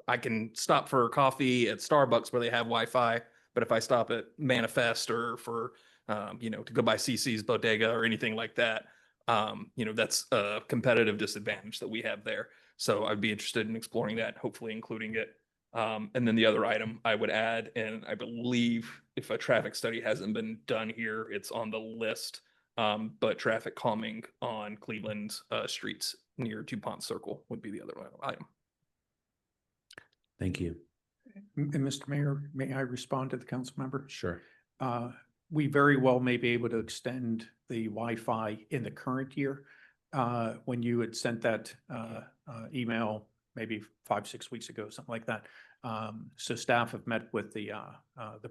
I can stop for coffee at Starbucks where they have Wi-Fi, but if I stop at Manifest or for, to go by CC's Bodega or anything like that, that's a competitive disadvantage that we have there. So I'd be interested in exploring that, hopefully including it. And then the other item I would add, and I believe if a traffic study hasn't been done here, it's on the list, but traffic calming on Cleveland streets near DuPont Circle would be the other item. Thank you. And Mr. Mayor, may I respond to the council member? Sure. We very well may be able to extend the Wi-Fi in the current year. When you had sent that email maybe 5-6 weeks ago, something like that. So staff have met with the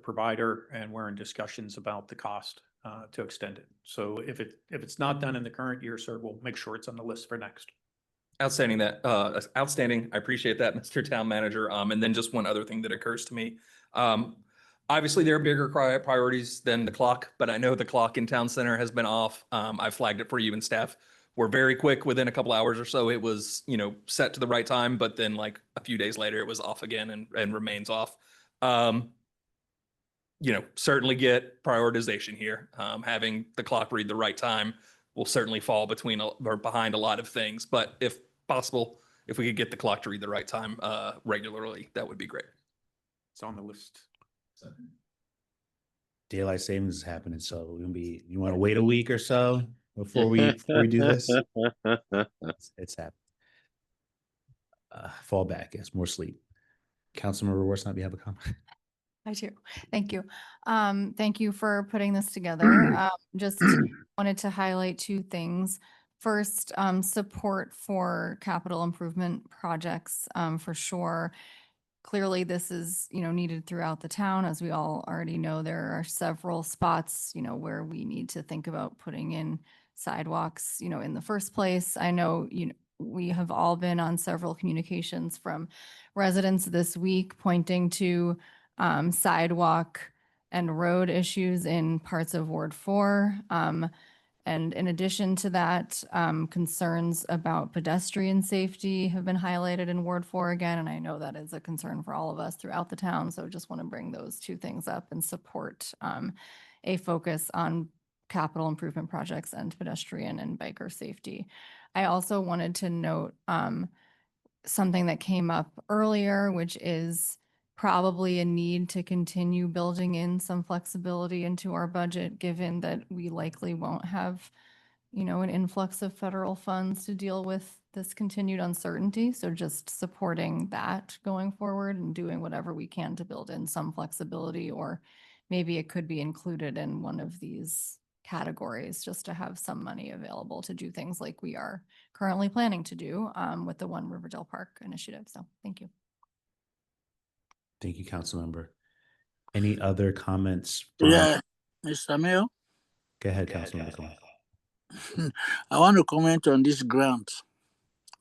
provider, and we're in discussions about the cost to extend it. So if it's not done in the current year, sir, we'll make sure it's on the list for next. Outstanding. Outstanding. I appreciate that, Mr. Town Manager. And then just one other thing that occurs to me. Obviously, there are bigger priorities than the clock, but I know the clock in town center has been off. I flagged it for you and staff. We're very quick. Within a couple hours or so, it was, set to the right time, but then like a few days later, it was off again and remains off. Certainly get prioritization here. Having the clock read the right time will certainly fall between or behind a lot of things, but if possible, if we could get the clock to read the right time regularly, that would be great. It's on the list. Daylight savings is happening, so we're gonna be. You want to wait a week or so before we do this? It's happening. Fall back, yes, more sleep. Councilmember Worsnop, you have a comment? I do. Thank you. Thank you for putting this together. Just wanted to highlight two things. First, support for capital improvement projects, for sure. Clearly, this is, needed throughout the town. As we all already know, there are several spots, where we need to think about putting in sidewalks, in the first place. I know, we have all been on several communications from residents this week pointing to sidewalk and road issues in parts of Ward 4. And in addition to that, concerns about pedestrian safety have been highlighted in Ward 4 again, and I know that is a concern for all of us throughout the town. So just want to bring those two things up and support a focus on capital improvement projects and pedestrian and biker safety. I also wanted to note something that came up earlier, which is probably a need to continue building in some flexibility into our budget, given that we likely won't have, an influx of federal funds to deal with this continued uncertainty. So just supporting that going forward and doing whatever we can to build in some flexibility, or maybe it could be included in one of these categories just to have some money available to do things like we are currently planning to do with the One Riverdale Park initiative. So thank you. Thank you, Councilmember. Any other comments? From... Yeah, Mr. Mayor. Go ahead, Councilmember Cole. I want to comment on this grant,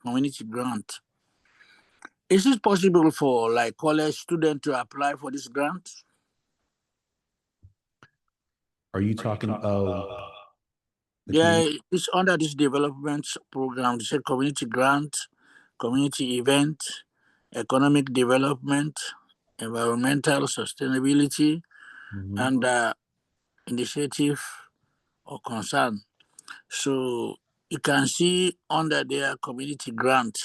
community grant. Is it possible for like college students to apply for this grant? Are you talking? Yeah, it's under this development program. It's a community grant, community event, economic development, environmental sustainability, and initiative or concern. So you can see under their community grant.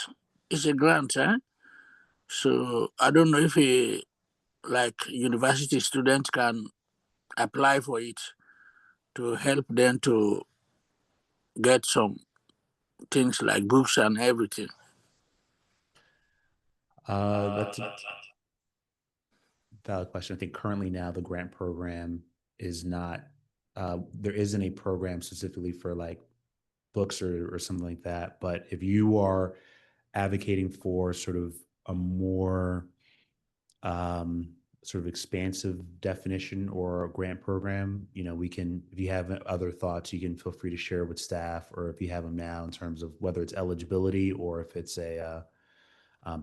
It's a grant, eh? So I don't know if like university students can apply for it to help them to get some things like books and everything. That's a valid question. I think currently now the grant program is not, there isn't a program specifically for like books or something like that. But if you are advocating for sort of a more sort of expansive definition or a grant program, you know, we can, if you have other thoughts, you can feel free to share with staff, or if you have them now in terms of whether it's eligibility or if it's a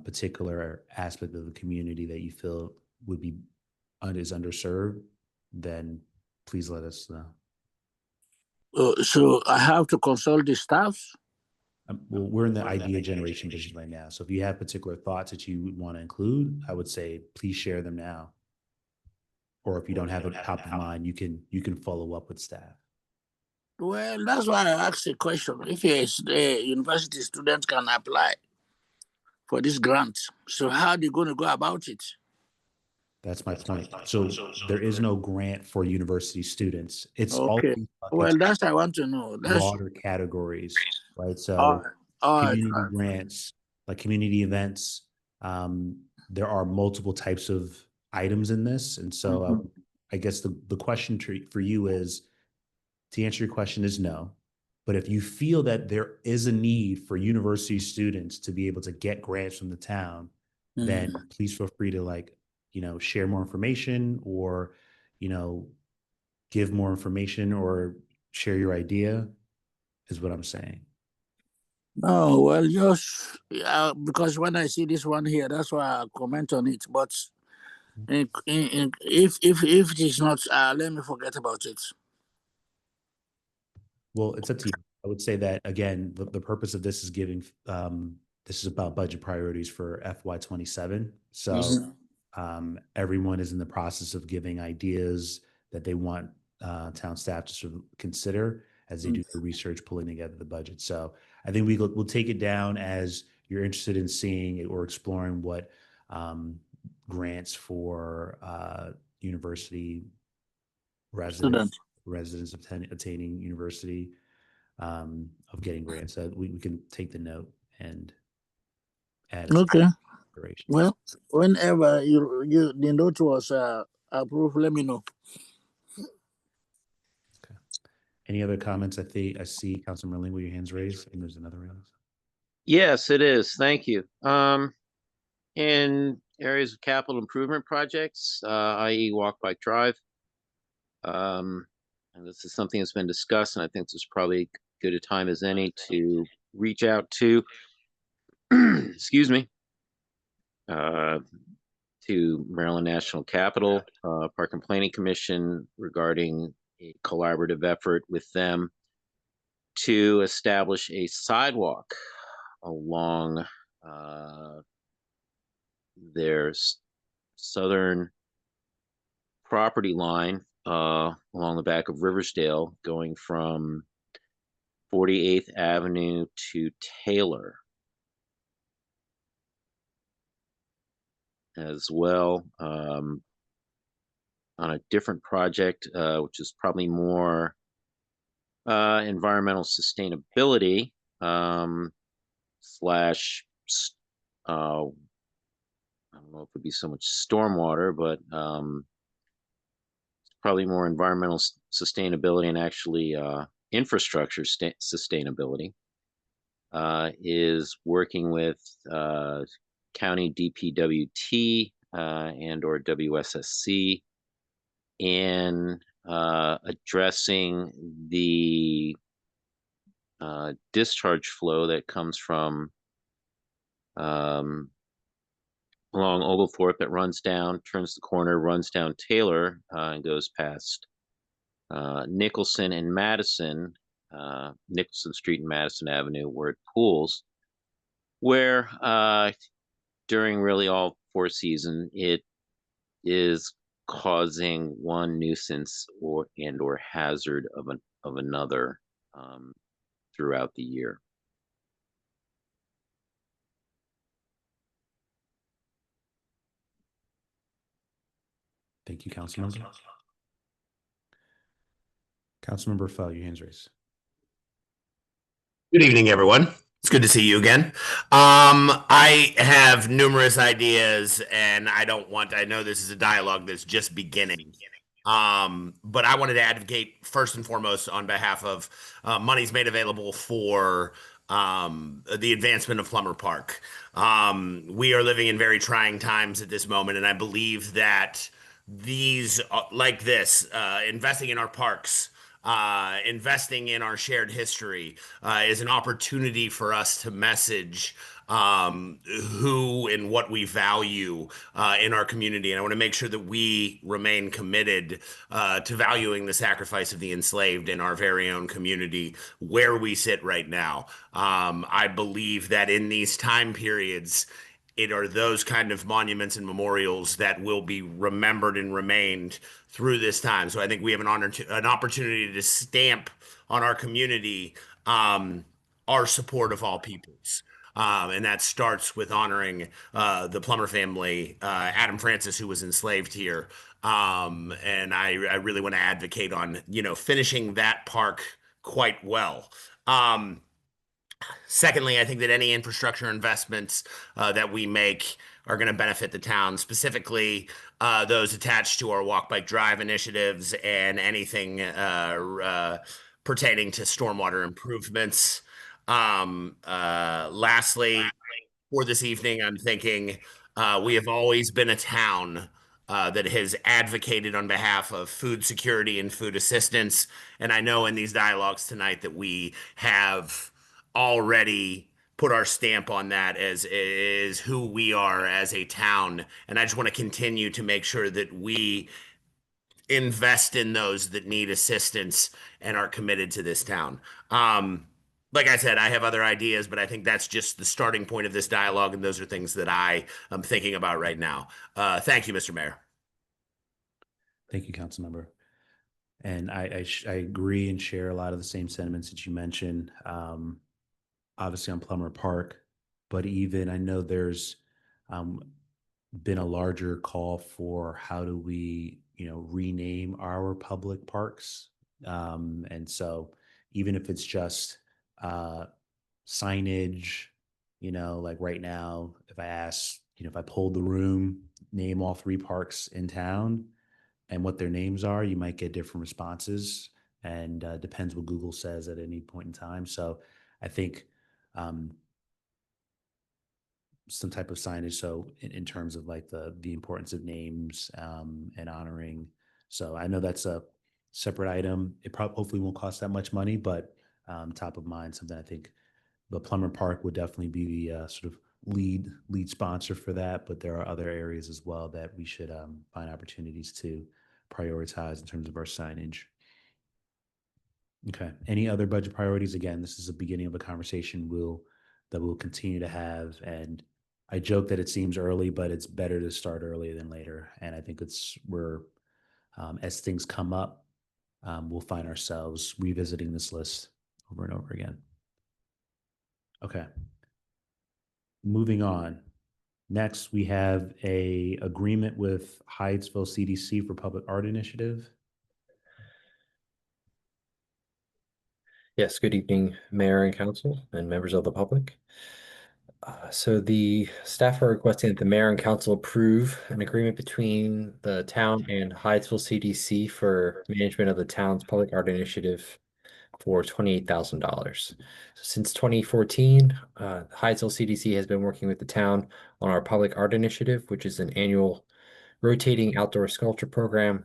particular aspect of the community that you feel would be is underserved, then please let us know. So I have to consult the staff? Well, we're in the idea generation business right now. So if you have particular thoughts that you would want to include, I would say, please share them now. Or if you don't have it top of mind, you can follow up with staff. Well, that's why I asked the question. If a university student can apply for this grant, so how are you going to go about it? That's my point. So there is no grant for university students. It's okay. Well, that's what I want to know. That's broader categories, right? So community grants, like community events, there are multiple types of items in this. And so I guess the question for you is, to answer your question is no. But if you feel that there is a need for university students to be able to get grants from the town, then please feel free to share more information, or, give more information, or share your idea, is what I'm saying. Oh, well, just because when I see this one here, that's why I comment on it. But if it is not, let me forget about it. Well, it's up to you. I would say that, again, the purpose of this is giving, this is about budget priorities for FY27. So everyone is in the process of giving ideas that they want town staff to sort of consider as they do the research, pulling together the budget. So I think we'll take it down as you're interested in seeing or exploring what grants for university residents attaining university of getting grants. We can take the note and add. Okay. Well, whenever the note was approved, let me know. Okay. Any other comments? I see Councilmember Ling with your hands raised, and there's another one. Yes, it is. Thank you. In areas of capital improvement projects, i.e. walk, bike, drive, and this is something that's been discussed, and I think this is probably as good a time as any to reach out to, excuse me, to Maryland National Capital Park and Planning Commission regarding a collaborative effort with them to establish a sidewalk along their southern property line along the back of Riversdale, going from 48th Avenue to Taylor. As well, on a different project, which is probably more environmental sustainability, slash, I don't know if it'd be so much stormwater, but probably more environmental sustainability and actually infrastructure sustainability, is working with county DPWT and or WSSC in addressing the discharge flow that comes from along Oglethorpe that runs down, turns the corner, runs down Taylor, and goes past Nicholson and Madison, Nicholson Street and Madison Avenue, where it pools, where during really all four season, it is causing one nuisance or hazard of another throughout the year. Thank you, Councilmember. Councilmember Fow, your hand's raised. Good evening, everyone. It's good to see you again. I have numerous ideas, and I know this is a dialogue that's just beginning. But I wanted to advocate first and foremost on behalf of monies made available for the advancement of Plummer Park. We are living in very trying times at this moment, and I believe that these, like this, investing in our parks, investing in our shared history is an opportunity for us to message who and what we value in our community. And I want to make sure that we remain committed to valuing the sacrifice of the enslaved in our very own community where we sit right now. I believe that in these time periods, it are those kind of monuments and memorials that will be remembered and remained through this time. So I think we have an opportunity to stamp on our community our support of all peoples. And that starts with honoring the Plummer family, Adam Francis, who was enslaved here. And I really want to advocate on, finishing that park quite well. Secondly, I think that any infrastructure investments that we make are going to benefit the town, specifically those attached to our Walk, Bike, Drive initiatives and anything pertaining to stormwater improvements. Lastly, for this evening, I'm thinking we have always been a town that has advocated on behalf of food security and food assistance. And I know in these dialogues tonight that we have already put our stamp on that as is who we are as a town. And I just want to continue to make sure that we invest in those that need assistance and are committed to this town. Like I said, I have other ideas, but I think that's just the starting point of this dialogue, and those are things that I am thinking about right now. Thank you, Mr. Mayor. Thank you, Councilmember. And I agree and share a lot of the same sentiments that you mentioned, obviously on Plummer Park, but even I know there's been a larger call for how do we, rename our public parks. And so even if it's just signage, like right now, if I ask, if I pulled the room, name all 3 parks in town and what their names are, you might get different responses, and depends what Google says at any point in time. So I think some type of signage. So in terms of like the importance of names and honoring. So I know that's a separate item. It probably hopefully won't cost that much money, but top of mind, something I think the Plummer Park would definitely be the sort of lead sponsor for that. But there are other areas as well that we should find opportunities to prioritize in terms of our signage. Okay. Any other budget priorities? Again, this is the beginning of a conversation that we'll continue to have. And I joke that it seems early, but it's better to start earlier than later. And I think we're as things come up, we'll find ourselves revisiting this list over and over again. Okay. Moving on. Next, we have a agreement with Hyattsville CDC for Public Art Initiative. Yes, good evening, Mayor and Council and members of the public. So the staff are requesting that the mayor and council approve an agreement between the town and Hyattsville CDC for management of the town's public art initiative for $28,000. Since 2014, Hyattsville CDC has been working with the town on our public art initiative, which is an annual rotating outdoor sculpture program.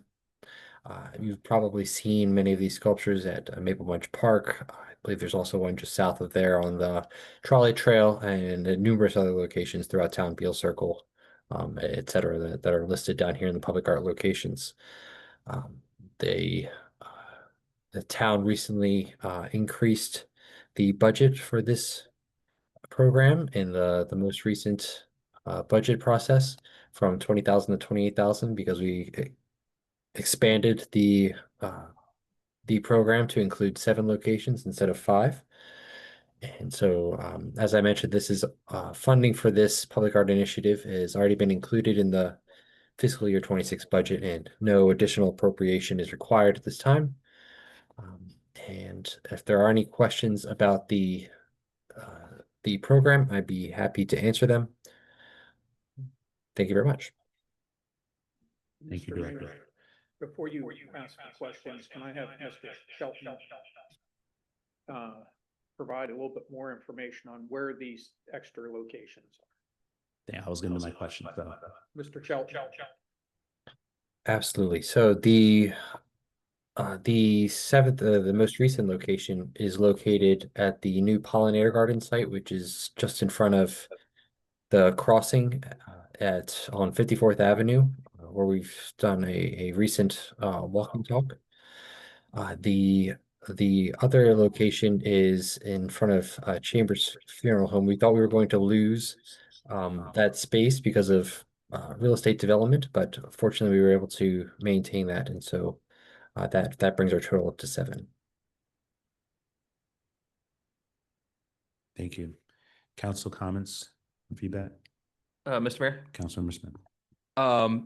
You've probably seen many of these sculptures at Maple Bunch Park. I believe there's also one just south of there on the trolley trail and at numerous other locations throughout town, Beale Circle, et cetera, that are listed down here in the public art locations. They the town recently increased the budget for this program in the most recent budget process from 20,000 to 28,000 because we expanded the program to include 7 locations instead of 5. And so, as I mentioned, this is funding for this public art initiative has already been included in the fiscal year 26 budget, and no additional appropriation is required at this time. And if there are any questions about the program, I'd be happy to answer them. Thank you very much. Thank you, Mr. Mayor, Director. before you ask the questions, can I have Mr. Shelton provide a little bit more information on where these extra locations are? Yeah, I was going to be my question. So. Mr. Shelton. Absolutely. So the most recent location is located at the new Pollinator Garden site, which is just in front of the crossing on 54th Avenue, where we've done a recent walking talk. The other location is in front of Chambers Funeral Home. We thought we were going to lose that space because of real estate development, but fortunately we were able to maintain that, and so that brings our total up to 7. Thank you. Council comments and feedback? Mr. Mayor? Councilmember Smith.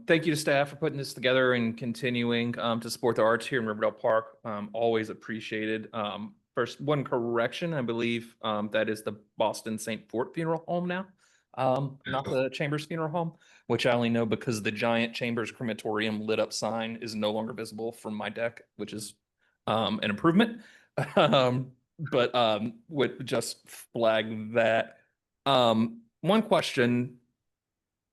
Thank you to staff for putting this together and continuing to support the arts here in Riverdale Park. Always appreciated. First, one correction, I believe that is the Boston St. Fort Funeral Home now, not the Chambers Funeral Home, which I only know because the giant Chambers crematorium lit up sign is no longer visible from my deck, which is an improvement. But would just flag that. One question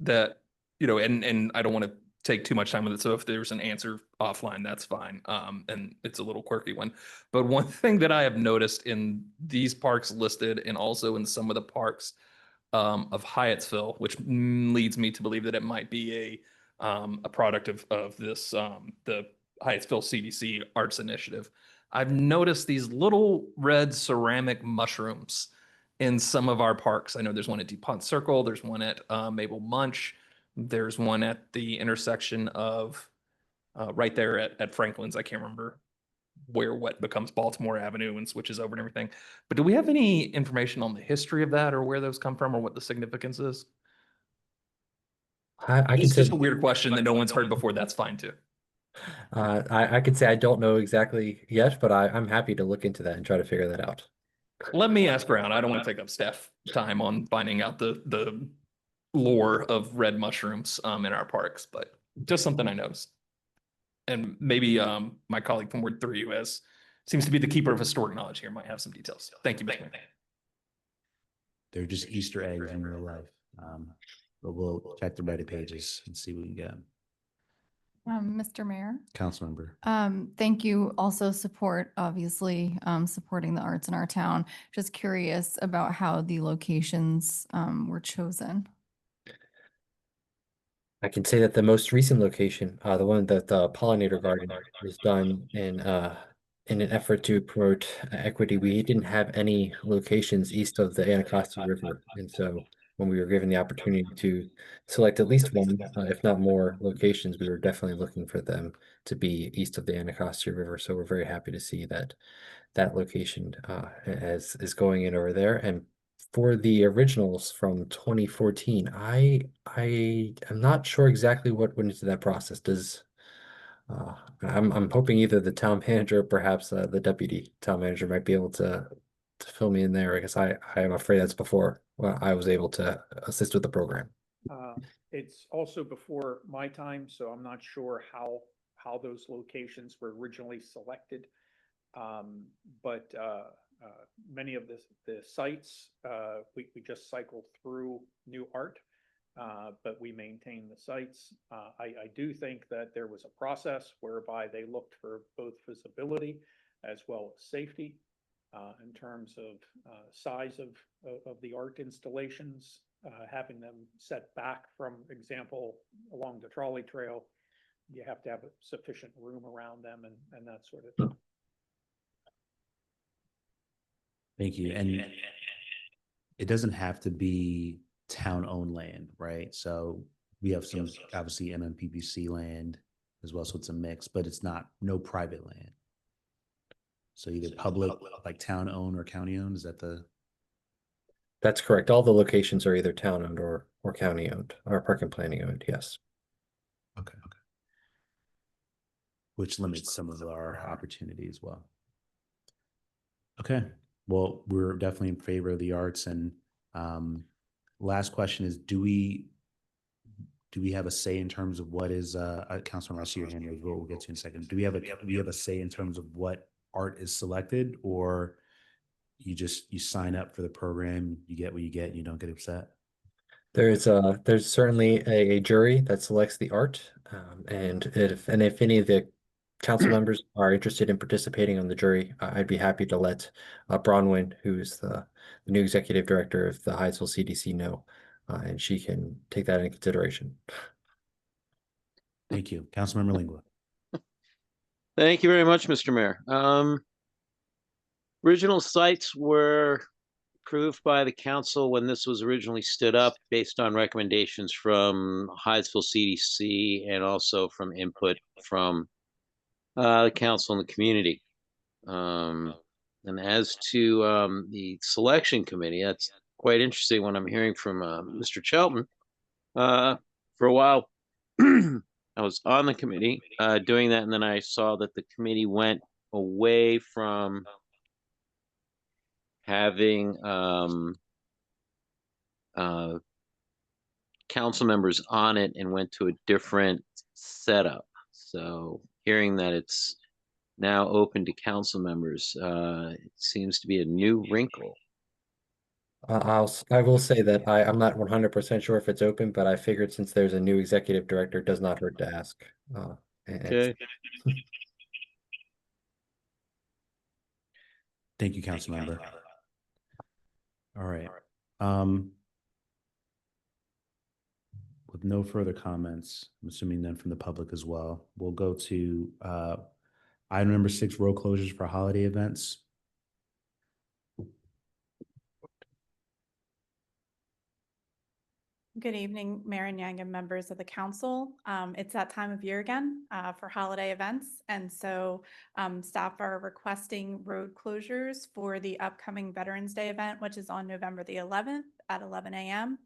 that, you know, and I don't want to take too much time with it. So if there's an answer offline, that's fine. And it's a little quirky one. But one thing that I have noticed in these parks listed and also in some of the parks of Hyattsville, which leads me to believe that it might be a product of this, the Hyattsville CDC Arts Initiative. I've noticed these little red ceramic mushrooms in some of our parks. I know there's one at DuPont Circle. There's one at Maple Munch. There's one at the intersection of right there at Franklin's. I can't remember where what becomes Baltimore Avenue and switches over and everything. But do we have any information on the history of that or where those come from or what the significance is? It's just a weird question that no one's heard before. That's fine too. I could say I don't know exactly yet, but I'm happy to look into that and try to figure that out. Let me ask around. I don't want to take up staff time on finding out the lore of red mushrooms in our parks, but just something I noticed. And maybe my colleague from Ward 3, who seems to be the keeper of historic knowledge here, might have some details. Thank you, Mr. Mayor. They're just Easter eggs in real life. But we'll check the Reddit pages and see what we can get. Mr. Mayor? Councilmember. Thank you. Also support, obviously, supporting the arts in our town. Just curious about how the locations were chosen. I can say that the most recent location, the one that the Pollinator Garden was done in an effort to promote equity. We didn't have any locations east of the Anacostia River, and so when we were given the opportunity to select at least one, if not more locations, we were definitely looking for them to be east of the Anacostia River. So we're very happy to see that location is going in over there. And for the originals from 2014, I am not sure exactly what went into that process. I'm hoping either the town manager or perhaps the deputy town manager might be able to fill me in there, because I am afraid that's before well, I was able to assist with the program. It's also before my time, so I'm not sure how those locations were originally selected. But many of the sites, we just cycle through new art, but we maintain the sites. I do think that there was a process whereby they looked for both visibility as well as safety in terms of size of the art installations, having them set back, from example, along the trolley trail. You have to have sufficient room around them and that sort of thing. Thank you. And it doesn't have to be town-owned land, right? So we have some, obviously, MMPPC land as well, so it's a mix, but it's no private land. So either public, like town-owned or county-owned, is that the? That's correct. All the locations are either town-owned or county-owned, or park and planning owned, yes. Okay. Which limits some of our opportunity as well. Okay. Well, we're definitely in favor of the arts. And last question is, do we have a say in terms of what is Councilman Ross, your hand raised, we'll get to in a second. Do we have a say in terms of what art is selected, or you sign up for the program, you get what you get, and you don't get upset? There's certainly a jury that selects the art, and if any of the council members are interested in participating on the jury, I'd be happy to let Bronwyn, who's the new executive director of the Hyattsville CDC, know, and she can take that into consideration. Thank you. Councilmember Lingua. Thank you very much, Mr. Mayor. Original sites were approved by the council when this was originally stood up, based on recommendations from Hyattsville CDC and also from input from the council and the community. And as to the selection committee, that's quite interesting when I'm hearing from Mr. Chelton. For a while, I was on the committee doing that, and then I saw that the committee went away from having council members on it and went to a different setup. So hearing that it's now open to council members, it seems to be a new wrinkle. I will say that I'm not 100% sure if it's open, but I figured since there's a new executive director, it does not hurt to ask. Okay. Thank you, Councilmember. All right. With no further comments, I'm assuming none from the public as well, we'll go to item number 6, road closures for holiday events. Good evening, Mayor Nyang and members of the council. It's that time of year again for holiday events. And so staff are requesting road closures for the upcoming Veterans Day event, which is on November the 11th at 11 a.m.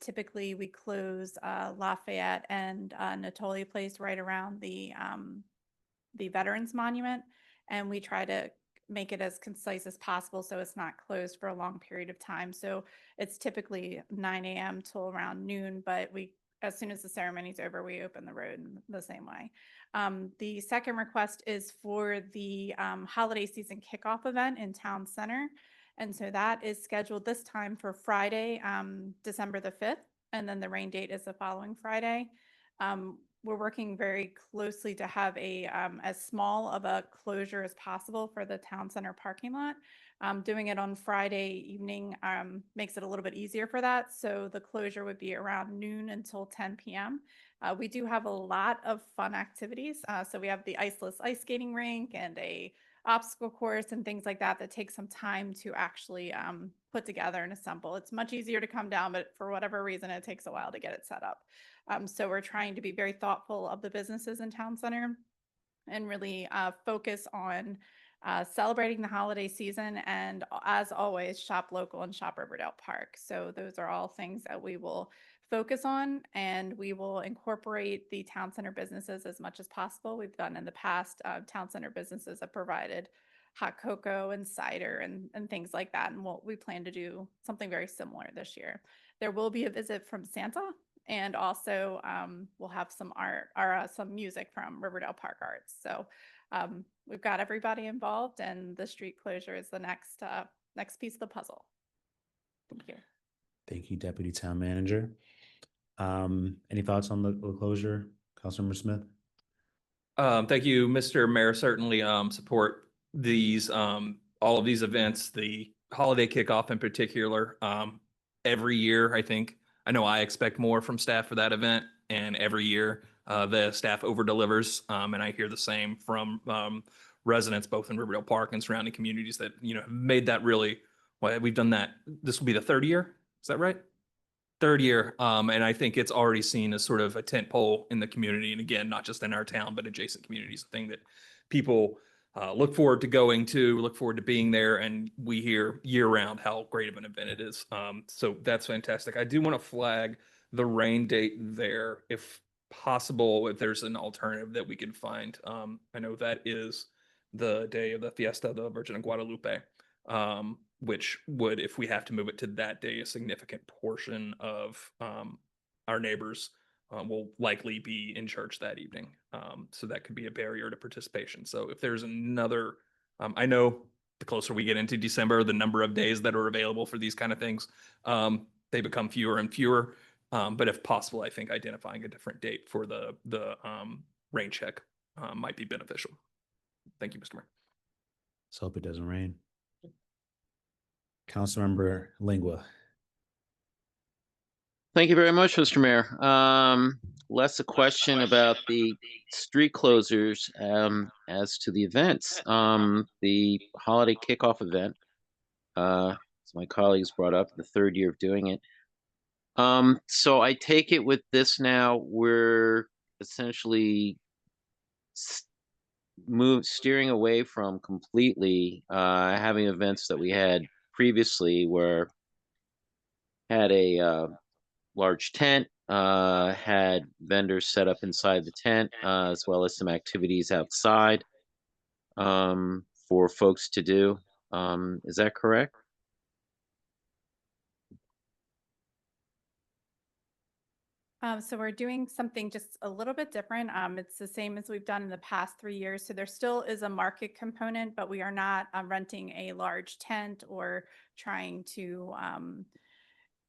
Typically, we close Lafayette and Natoli Place right around the Veterans Monument. And we try to make it as concise as possible so it's not closed for a long period of time. So it's typically 9 a.m. till around noon, but as soon as the ceremony's over, we open the road in the same way. The second request is for the holiday season kickoff event in Town Center. And so that is scheduled this time for Friday, December the 5th, and then the rain date is the following Friday. We're working very closely to have as small of a closure as possible for the Town Center parking lot. Doing it on Friday evening makes it a little bit easier for that. So the closure would be around noon until 10 p.m. We do have a lot of fun activities. So we have the iceless ice skating rink and a obstacle course and things like that take some time to actually put together and assemble. It's much easier to come down, but for whatever reason, it takes a while to get it set up. So we're trying to be very thoughtful of the businesses in Town Center and really focus on celebrating the holiday season, and as always, shop local and shop Riverdale Park. So those are all things that we will focus on, and we will incorporate the Town Center businesses as much as possible. We've done in the past. Town Center businesses have provided hot cocoa and cider and things like that. And we plan to do something very similar this year. There will be a visit from Santa, and also we'll have some art or some music from Riverdale Park Arts. So we've got everybody involved, and the street closure is the next piece of the puzzle. Thank you. Thank you, Deputy Town Manager. Any thoughts on the closure, Councilmember Smith? Thank you, Mr. Mayor. Certainly support these all of these events, the holiday kickoff in particular. Every year, I know I expect more from staff for that event, and every year the staff over delivers. And I hear the same from residents both in Riverdale Park and surrounding communities that have made that really. Well, we've done that. This will be the third year. Is that right? Third year. And I think it's already seen as sort of a tent pole in the community. And again, not just in our town, but adjacent communities, a thing that people look forward to going to, look forward to being there. And we hear year round how great of an event it is. So that's fantastic. I do want to flag the rain date there, if possible, if there's an alternative that we can find. I know that is the day of the Fiesta of the Virgin of Guadalupe. Which would, if we have to move it to that day, a significant portion of our neighbors will likely be in church that evening. So that could be a barrier to participation. So if there's another, I know the closer we get into December, the number of days that are available for these kind of things, they become fewer and fewer. But if possible, I think identifying a different date for the rain check might be beneficial. Thank you, Mr. Mayor. Let's hope it doesn't rain. Councilmember Lingua. Thank you very much, Mr. Mayor. Less a question about the street closures as to the events. The holiday kickoff event, as my colleagues brought up, the third year of doing it. So I take it with this now, we're essentially steering away from completely having events that we had previously, where had a large tent, had vendors set up inside the tent, as well as some activities outside for folks to do. Is that correct? So we're doing something just a little bit different. It's the same as we've done in the past 3 years. So there still is a market component, but we are not renting a large tent or trying to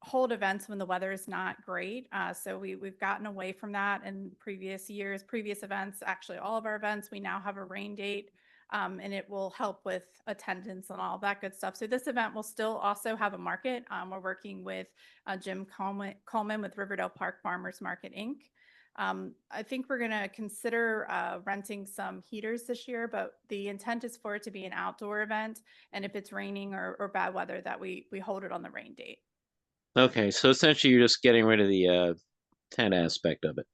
hold events when the weather is not great. So we've gotten away from that in previous years, previous events. Actually, all of our events, we now have a rain date. And it will help with attendance and all that good stuff. So this event will still also have a market. We're working with Jim Coleman with Riverdale Park Farmers Market, Inc. I think we're going to consider renting some heaters this year, but the intent is for it to be an outdoor event. And if it's raining or bad weather, that we hold it on the rain date. Okay, so essentially you're just getting rid of the tent aspect of it.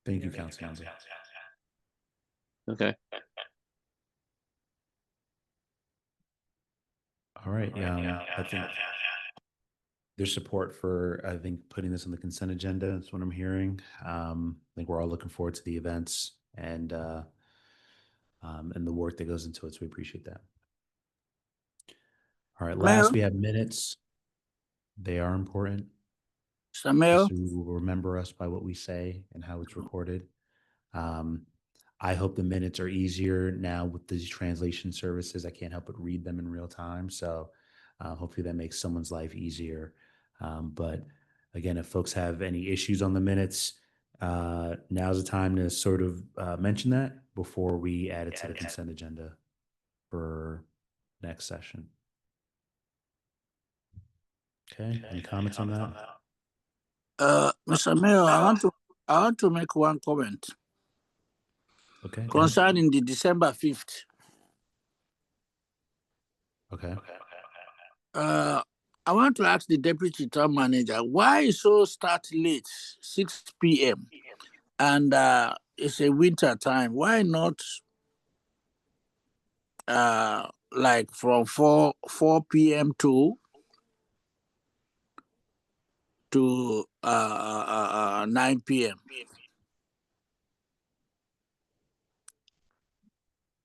Thank you, Councilmember. Okay. All right. I think there's support for, I think, putting this on the consent agenda. That's what I'm hearing. I think we're all looking forward to the events and the work that goes into it. So we appreciate that. All right. Last, we have minutes. They are important. Samuel, To remember us by what we say and how it's recorded. I hope the minutes are easier now with these translation services. I can't help but read them in real time. So hopefully that makes someone's life easier. But again, if folks have any issues on the minutes, now's the time to sort of mention that before we add it to the consent agenda for next session. Okay, any comments on that? Mr. Mayor, I want to make one comment. Okay. Concerning the December 5th. Okay. I want to ask the deputy town manager, why so start late, 6 p.m. and it's a winter time? Why not like from 4 p.m. to 9 p.m.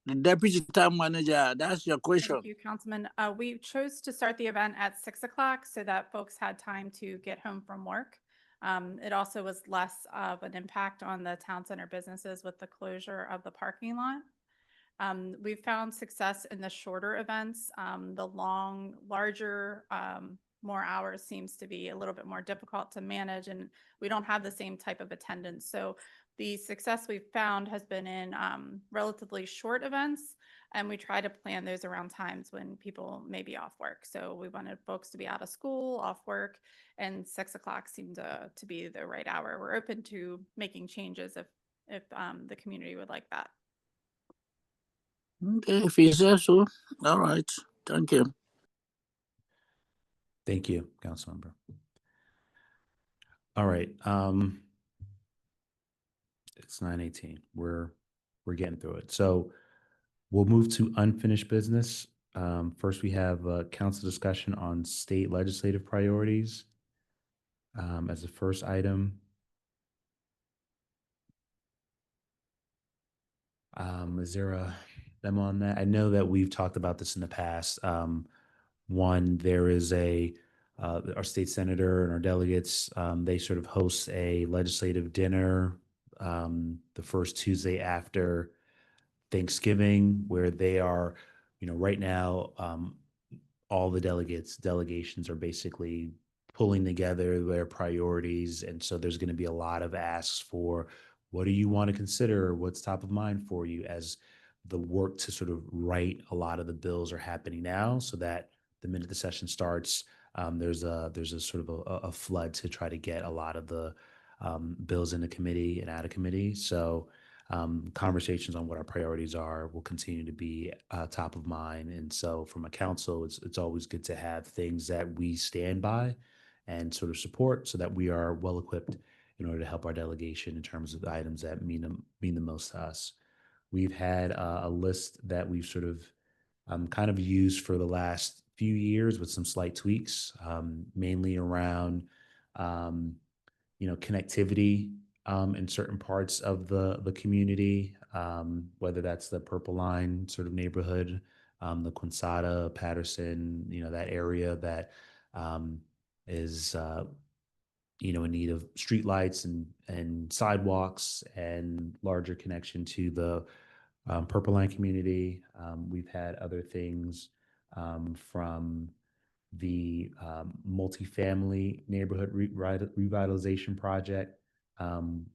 The deputy town manager, that's your question. Thank you, Councilman. We chose to start the event at 6 o'clock so that folks had time to get home from work. It also was less of an impact on the town center businesses with the closure of the parking lot. We've found success in the shorter events. The larger, more hours seems to be a little bit more difficult to manage, and we don't have the same type of attendance. So the success we've found has been in relatively short events, and we try to plan those around times when people may be off work. So we wanted folks to be out of school, off work, and 6 o'clock seemed to be the right hour. We're open to making changes if the community would like that. Okay, if he says so, all right. Thank you. Thank you, Councilmember. All right. It's 9:18. We're getting through it. So we'll move to unfinished business. First, we have a council discussion on state legislative priorities. As the first item. Is there a memo on that? I know that we've talked about this in the past. One, there is our state senator and our delegates, they sort of host a legislative dinner the first Tuesday after Thanksgiving, where they are, right now, all the delegations are basically pulling together their priorities. And so there's going to be a lot of asks for, what do you want to consider? What's top of mind for you, as the work to sort of write a lot of the bills are happening now, so that the minute the session starts, there's a sort of a flood to try to get a lot of the bills into committee and out of committee. So conversations on what our priorities are will continue to be top of mind. And so from a council, it's always good to have things that we stand by and sort of support, so that we are well equipped in order to help our delegation in terms of the items that mean the most to us. We've had a list that we've sort of kind of used for the last few years with some slight tweaks, mainly around connectivity in certain parts of the community, whether that's the Purple Line sort of neighborhood, the Quinsada, Patterson, that area that is in need of streetlights and sidewalks and larger connection to the Purple Line community. We've had other things from the multifamily neighborhood revitalization project. In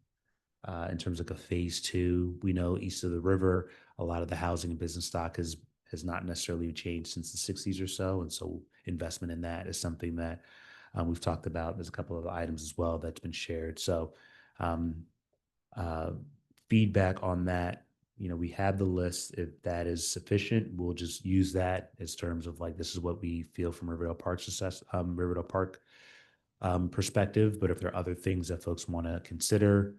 terms of a phase 2, we know east of the river, a lot of the housing and business stock has not necessarily changed since the 60s or so. And so investment in that is something that we've talked about. There's a couple of items as well that's been shared. So feedback on that, we have the list. If that is sufficient, we'll just use that as terms of this is what we feel from Riverdale Park perspective. But if there are other things that folks want to consider,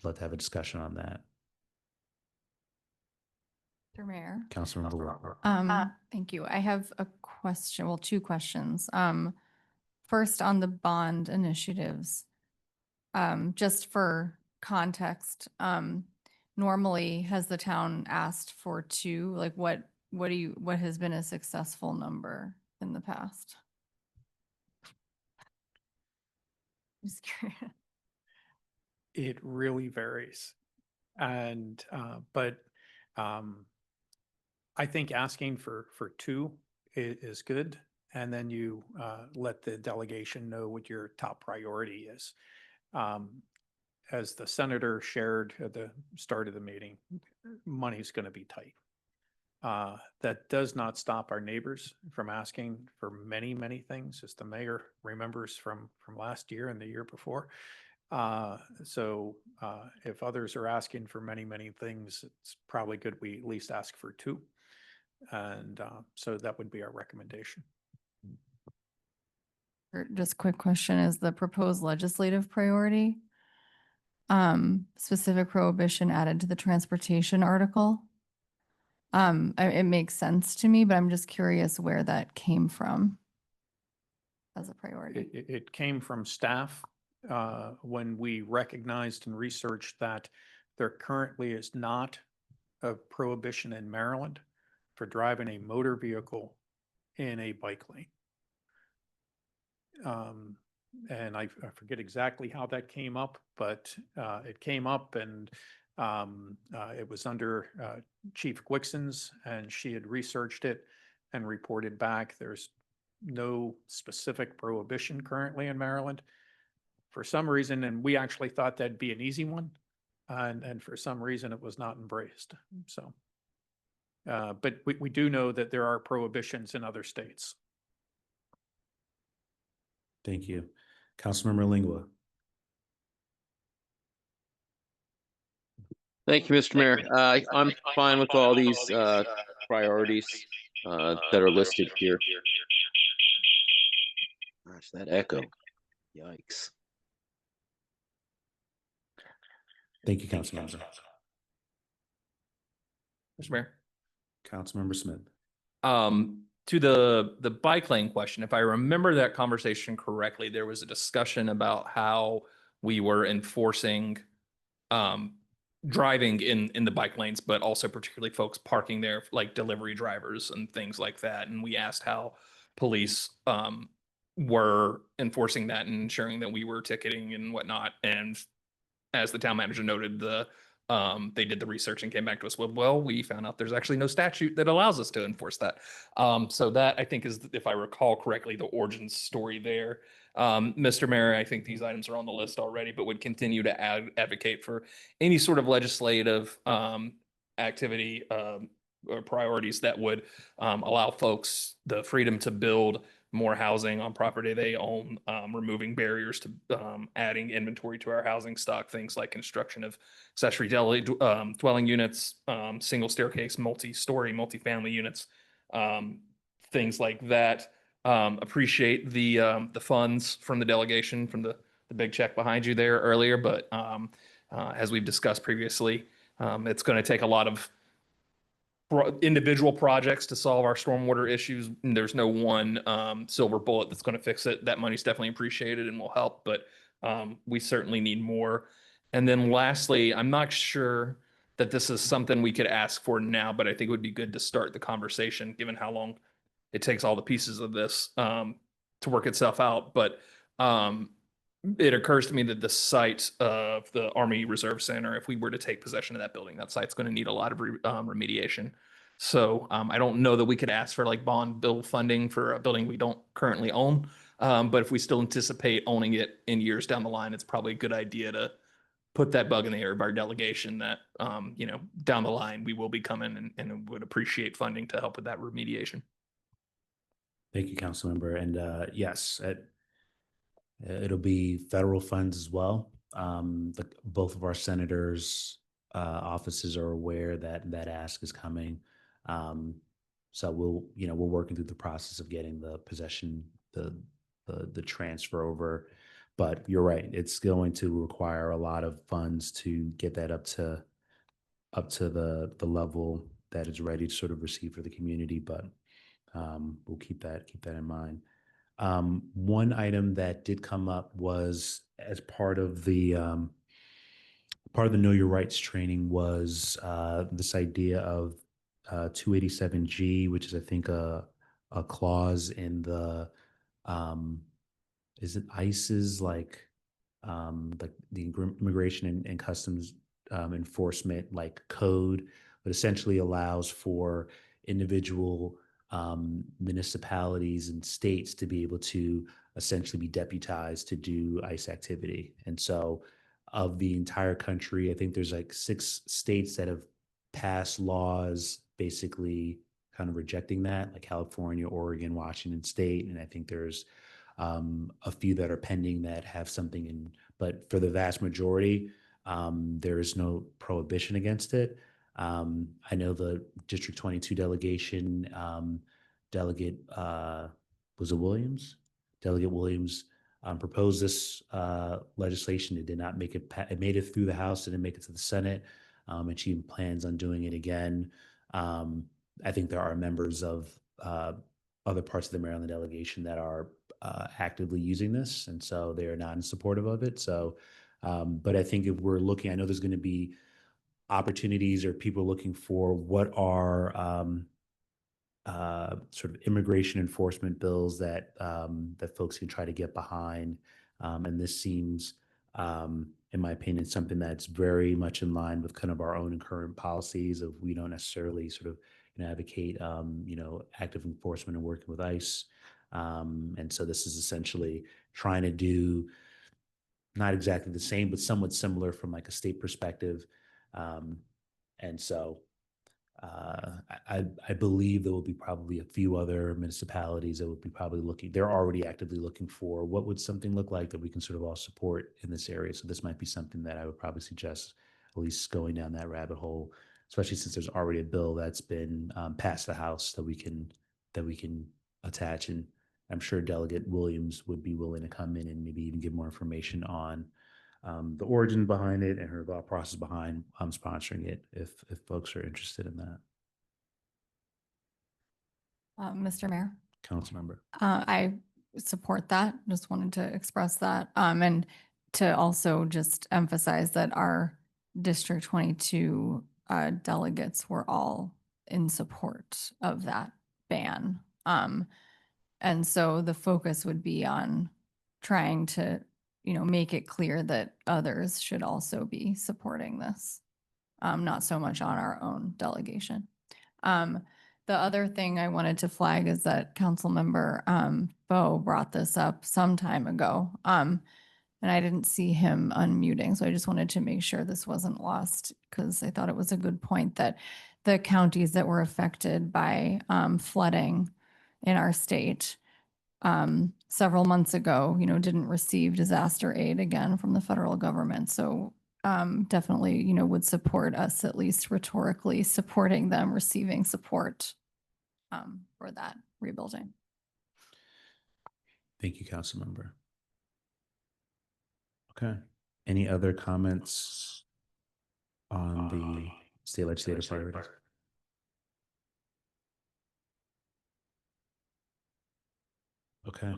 let's have a discussion on that. Mr. Mayor. Councilmember Walker. Thank you. I have a question, well, 2 questions. First, on the bond initiatives, just for context, normally has the town asked for 2? What has been a successful number in the past? Just curious. It really varies. And, but I think asking for 2 is good. And then you let the delegation know what your top priority is. As the senator shared at the start of the meeting, money's going to be tight. That does not stop our neighbors from asking for many, many things, as the mayor remembers from last year and the year before. So if others are asking for many, many things, it's probably good we at least ask for 2. And so that would be our recommendation. Just quick question, is the proposed legislative priority specific prohibition added to the transportation article? It makes sense to me, but I'm just curious where that came from as a priority. It came from staff when we recognized and researched that there currently is not a prohibition in Maryland for driving a motor vehicle in a bike lane. And I forget exactly how that came up, but it came up, and it was under Chief Gwixon's, and she had researched it and reported back. There's no specific prohibition currently in Maryland for some reason, and we actually thought that'd be an easy one, and for some reason it was not embraced. So, but we do know that there are prohibitions in other states. Thank you. Councilmember Lingua. Thank you, Mr. Mayor. I'm fine with all these priorities that are listed here. Gosh, that echo. Yikes. Thank you, Councilmember. Mr. Mayor. Councilmember Smith. To the bike lane question, if I remember that conversation correctly, there was a discussion about how we were enforcing driving in the bike lanes, but also particularly folks parking there, like delivery drivers and things like that. And we asked how police were enforcing that and ensuring that we were ticketing and whatnot. And as the town manager noted, they did the research and came back to us with, well, we found out there's actually no statute that allows us to enforce that. So that, I think, is, if I recall correctly, the origin story there. Mr. Mayor, I think these items are on the list already, but would continue to advocate for any sort of legislative activity or priorities that would allow folks the freedom to build more housing on property they own, removing barriers to adding inventory to our housing stock, things like construction of accessory dwelling units, single staircase, multi-story, multifamily units, things like that. Appreciate the funds from the delegation, from the big check behind you there earlier, but as we've discussed previously, it's going to take a lot of individual projects to solve our stormwater issues. There's no one silver bullet that's going to fix it. That money's definitely appreciated and will help, but we certainly need more. And then lastly, I'm not sure that this is something we could ask for now, but I think it would be good to start the conversation given how long it takes all the pieces of this to work itself out. But it occurs to me that the site of the Army Reserve Center, if we were to take possession of that building, that site's going to need a lot of remediation. So I don't know that we could ask for like bond bill funding for a building we don't currently own. But if we still anticipate owning it in years down the line, it's probably a good idea to put that bug in the air of our delegation that, down the line, we will be coming and would appreciate funding to help with that remediation. Thank you, Councilmember. And yes, it'll be federal funds as well. Both of our senators' offices are aware that that ask is coming. So we're working through the process of getting the possession, the transfer over. But you're right, it's going to require a lot of funds to get that up to the level that is ready to sort of receive for the community. But we'll keep that in mind. One item that did come up was as part of the Know Your Rights training was this idea of 287G, which is I think a clause in the is it ICE's like the Immigration and Customs Enforcement like code, but essentially allows for individual municipalities and states to be able to essentially be deputized to do ICE activity. And so of the entire country, I think there's like 6 states that have passed laws basically kind of rejecting that, like California, Oregon, Washington State. And I think there's a few that are pending that have something in, but for the vast majority, there is no prohibition against it. I know the District 22 delegation, Delegate, was it Williams? Delegate Williams proposed this legislation. It did not make it, it made it through the House, didn't make it to the Senate, and she plans on doing it again. I think there are members of other parts of the Maryland delegation that are actively using this, and so they are not in supportive of it. So, but I think if we're looking, I know there's going to be opportunities or people looking for what are sort of immigration enforcement bills that that folks can try to get behind, and this seems, in my opinion, something that's very much in line with kind of our own current policies of we don't necessarily sort of advocate active enforcement and working with ICE, and so this is essentially trying to do not exactly the same, but somewhat similar from like a state perspective, and so. I believe there will be probably a few other municipalities that would be probably looking, they're already actively looking for what would something look like that we can sort of all support in this area. So this might be something that I would probably suggest at least going down that rabbit hole, especially since there's already a bill that's been passed the House that we can attach. And I'm sure Delegate Williams would be willing to come in and maybe even give more information on the origin behind it and her thought process behind sponsoring it if folks are interested in that. Mr. Mayor? Councilmember. I support that. Just wanted to express that. And to also just emphasize that our District 22 delegates were all in support of that ban. And so the focus would be on trying to make it clear that others should also be supporting this, not so much on our own delegation. The other thing I wanted to flag is that Councilmember Bo brought this up some time ago, and I didn't see him unmuting, so I just wanted to make sure this wasn't lost because I thought it was a good point that the counties that were affected by flooding in our state several months ago, didn't receive disaster aid again from the federal government. So definitely, would support us, at least rhetorically, supporting them receiving support for that rebuilding. Thank you, Councilmember. Okay. Any other comments on the state legislative priorities? Okay.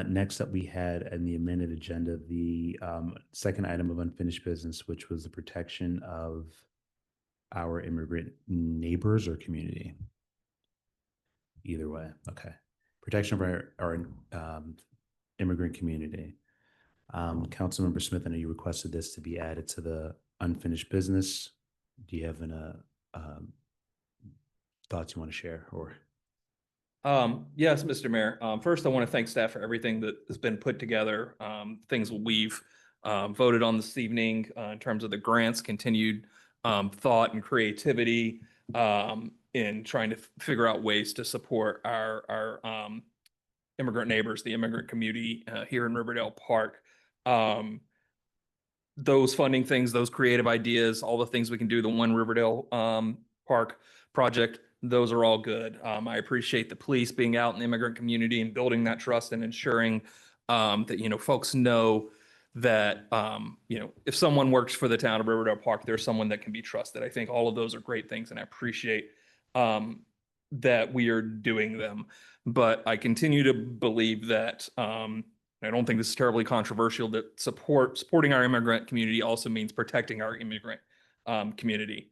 Next up, we had in the amended agenda, the second item of unfinished business, which was the protection of our immigrant neighbors or community. Either way. Okay. Protection of our immigrant community. Councilmember Smith, I know you requested this to be added to the unfinished business. Do you have any thoughts you want to share or? Yes, Mr. Mayor. First, I want to thank staff for everything that has been put together. Things we've voted on this evening in terms of the grants, continued thought and creativity in trying to figure out ways to support our immigrant neighbors, the immigrant community here in Riverdale Park. Those funding things, those creative ideas, all the things we can do, the One Riverdale Park project, those are all good. I appreciate the police being out in the immigrant community and building that trust and ensuring that, folks know that, if someone works for the town of Riverdale Park, there's someone that can be trusted. I think all of those are great things and I appreciate that we are doing them. But I continue to believe that, I don't think this is terribly controversial, that supporting our immigrant community also means protecting our immigrant community.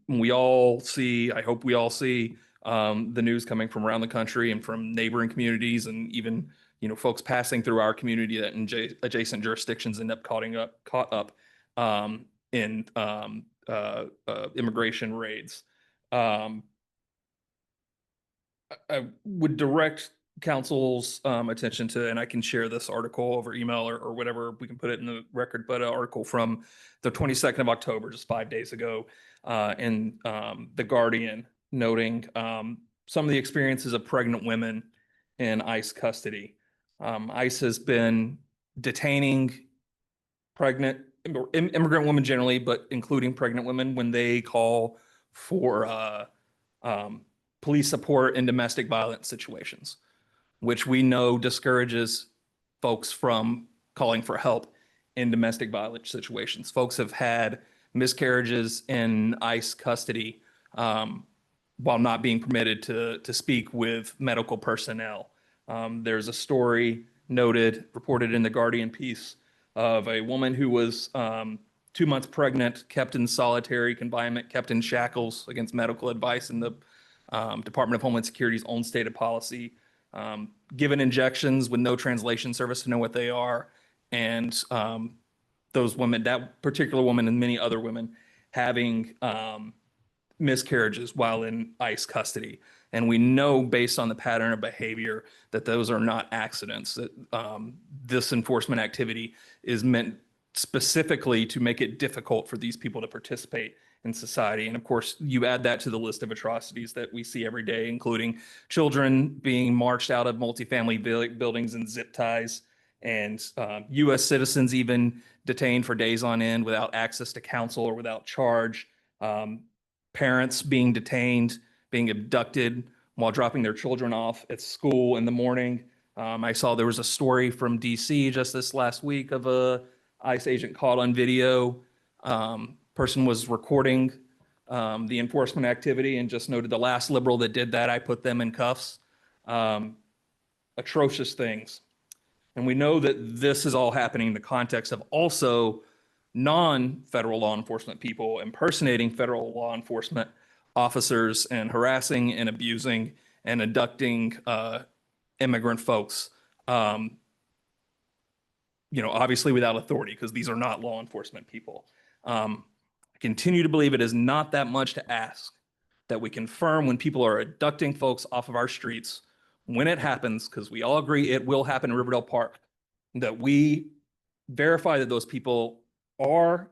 We all see, I hope we all see the news coming from around the country and from neighboring communities and even, folks passing through our community that in adjacent jurisdictions end up caught up in immigration raids. I would direct council's attention to, and I can share this article over email or whatever, we can put it in the record, but an article from the 22nd of October, just 5 days ago, in The Guardian, noting some of the experiences of pregnant women in ICE custody. ICE has been detaining pregnant immigrant women generally, but including pregnant women when they call for police support in domestic violence situations, which we know discourages folks from calling for help in domestic violence situations. Folks have had miscarriages in ICE custody while not being permitted to speak with medical personnel. There's a story noted, reported in the Guardian piece of a woman who was 2 months pregnant, kept in solitary confinement, kept in shackles against medical advice in the Department of Homeland Security's own stated policy, given injections with no translation service to know what they are. And those women, that particular woman and many other women having miscarriages while in ICE custody. And we know based on the pattern of behavior that those are not accidents, that this enforcement activity is meant specifically to make it difficult for these people to participate in society. And of course, you add that to the list of atrocities that we see every day, including children being marched out of multifamily buildings in zip ties, and U.S. citizens even detained for days on end without access to counsel or without charge. Parents being detained, being abducted while dropping their children off at school in the morning. I saw there was a story from DC just this last week of a ICE agent caught on video. Person was recording the enforcement activity and just noted, the last liberal that did that, I put them in cuffs. Atrocious things. And we know that this is all happening in the context of also non-federal law enforcement people impersonating federal law enforcement officers and harassing and abusing and abducting immigrant folks, obviously without authority, because these are not law enforcement people. I continue to believe it is not that much to ask that we confirm when people are abducting folks off of our streets, when it happens, because we all agree it will happen in Riverdale Park, that we verify that those people are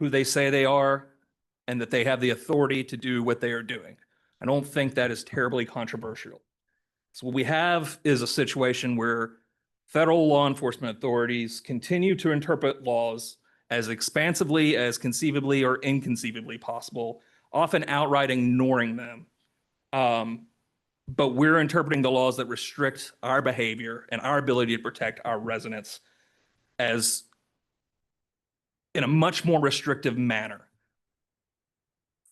who they say they are and that they have the authority to do what they are doing. I don't think that is terribly controversial. So what we have is a situation where federal law enforcement authorities continue to interpret laws as expansively as conceivably or inconceivably possible, often outright ignoring them. But we're interpreting the laws that restrict our behavior and our ability to protect our residents as in a much more restrictive manner,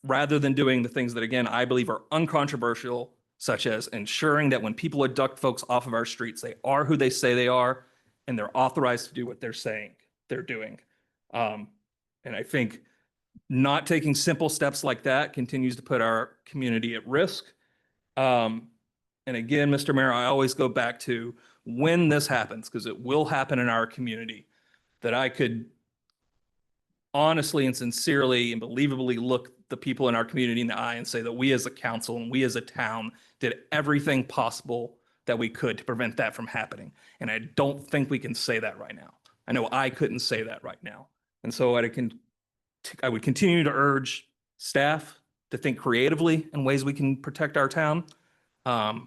rather than doing the things that, again, I believe are uncontroversial, such as ensuring that when people abduct folks off of our streets, they are who they say they are, and they're authorized to do what they're saying they're doing. And I think not taking simple steps like that continues to put our community at risk. And again, Mr. Mayor, I always go back to when this happens, because it will happen in our community, that I could honestly and sincerely and believably look the people in our community in the eye and say that we as a council and we as a town did everything possible that we could to prevent that from happening. And I don't think we can say that right now. I know I couldn't say that right now. And so I would continue to urge staff to think creatively in ways we can protect our town. I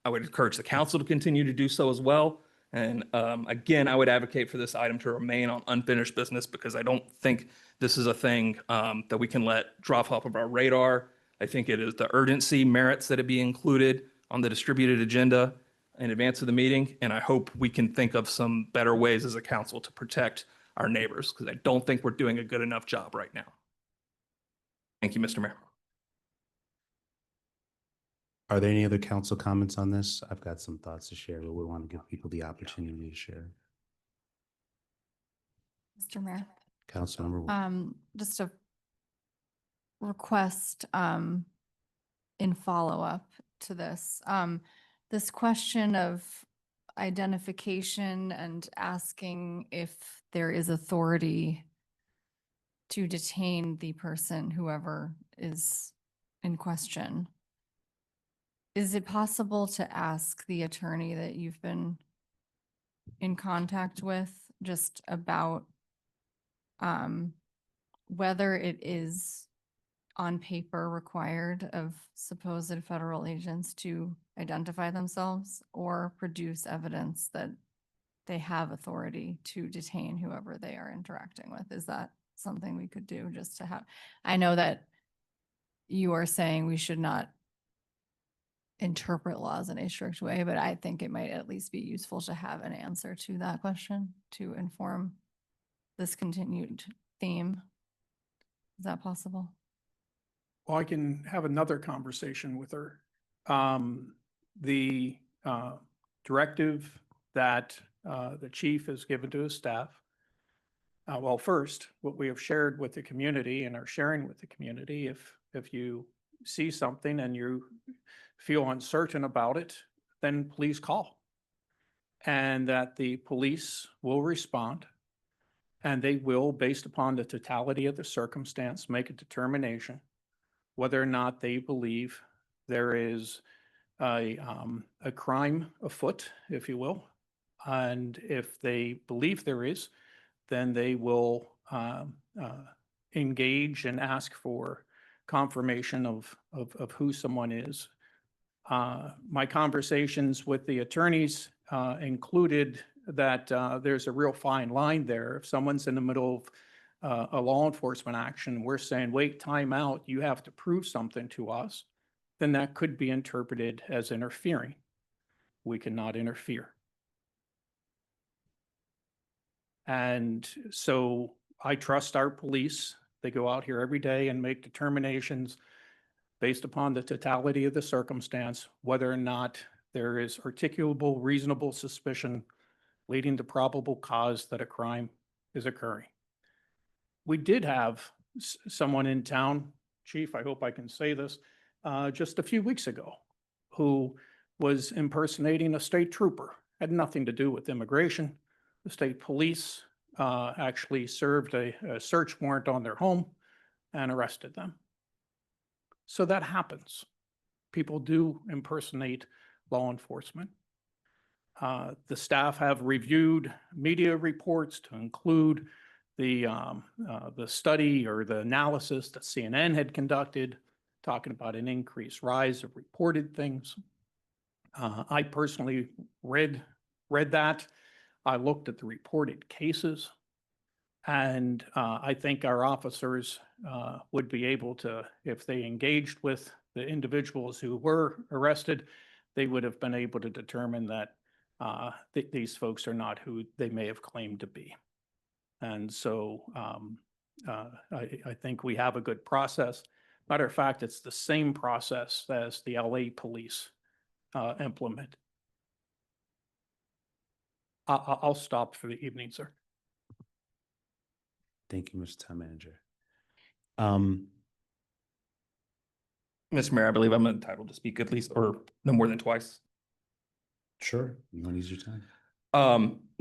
would encourage the council to continue to do so as well. And again, I would advocate for this item to remain on unfinished business, because I don't think this is a thing that we can let drop off of our radar. I think it is the urgency merits that it be included on the distributed agenda in advance of the meeting. And I hope we can think of some better ways as a council to protect our neighbors, because I don't think we're doing a good enough job right now. Thank you, Mr. Mayor. Are there any other council comments on this? I've got some thoughts to share, but we want to give people the opportunity to share. Mr. Mayor. Councilmember Wood. Just a request in follow-up to this. This question of identification and asking if there is authority to detain the person, whoever is in question. Is it possible to ask the attorney that you've been in contact with just about whether it is on paper required of supposed federal agents to identify themselves or produce evidence that they have authority to detain whoever they are interacting with? Is that something we could do just to have? I know that you are saying we should not interpret laws in a strict way, but I think it might at least be useful to have an answer to that question to inform this continued theme. Is that possible? Well, I can have another conversation with her. The directive that the chief has given to his staff. Well, first, what we have shared with the community and are sharing with the community, if you see something and you feel uncertain about it, then please call. And that the police will respond, and they will, based upon the totality of the circumstance, make a determination whether or not they believe there is a crime afoot, if you will. And if they believe there is, then they will engage and ask for confirmation of who someone is. My conversations with the attorneys included that there's a real fine line there. If someone's in the middle of a law enforcement action, we're saying, wait, time out, you have to prove something to us, then that could be interpreted as interfering. We cannot interfere. And so I trust our police. They go out here every day and make determinations based upon the totality of the circumstance, whether or not there is articulable, reasonable suspicion leading to probable cause that a crime is occurring. We did have someone in town, Chief, I hope I can say this, just a few weeks ago, who was impersonating a state trooper. Had nothing to do with immigration. The state police actually served a search warrant on their home and arrested them. So that happens. People do impersonate law enforcement. The staff have reviewed media reports to include the study or the analysis that CNN had conducted, talking about an increased rise of reported things. I personally read that. I looked at the reported cases, and I think our officers would be able to, if they engaged with the individuals who were arrested, they would have been able to determine that these folks are not who they may have claimed to be. And so I think we have a good process. Matter of fact, it's the same process as the LA police implement. I'll stop for the evening, sir. Thank you, Mr. Town Manager. Mr. Mayor, I believe I'm entitled to speak at least, or no more than twice. Sure, you want to use your time?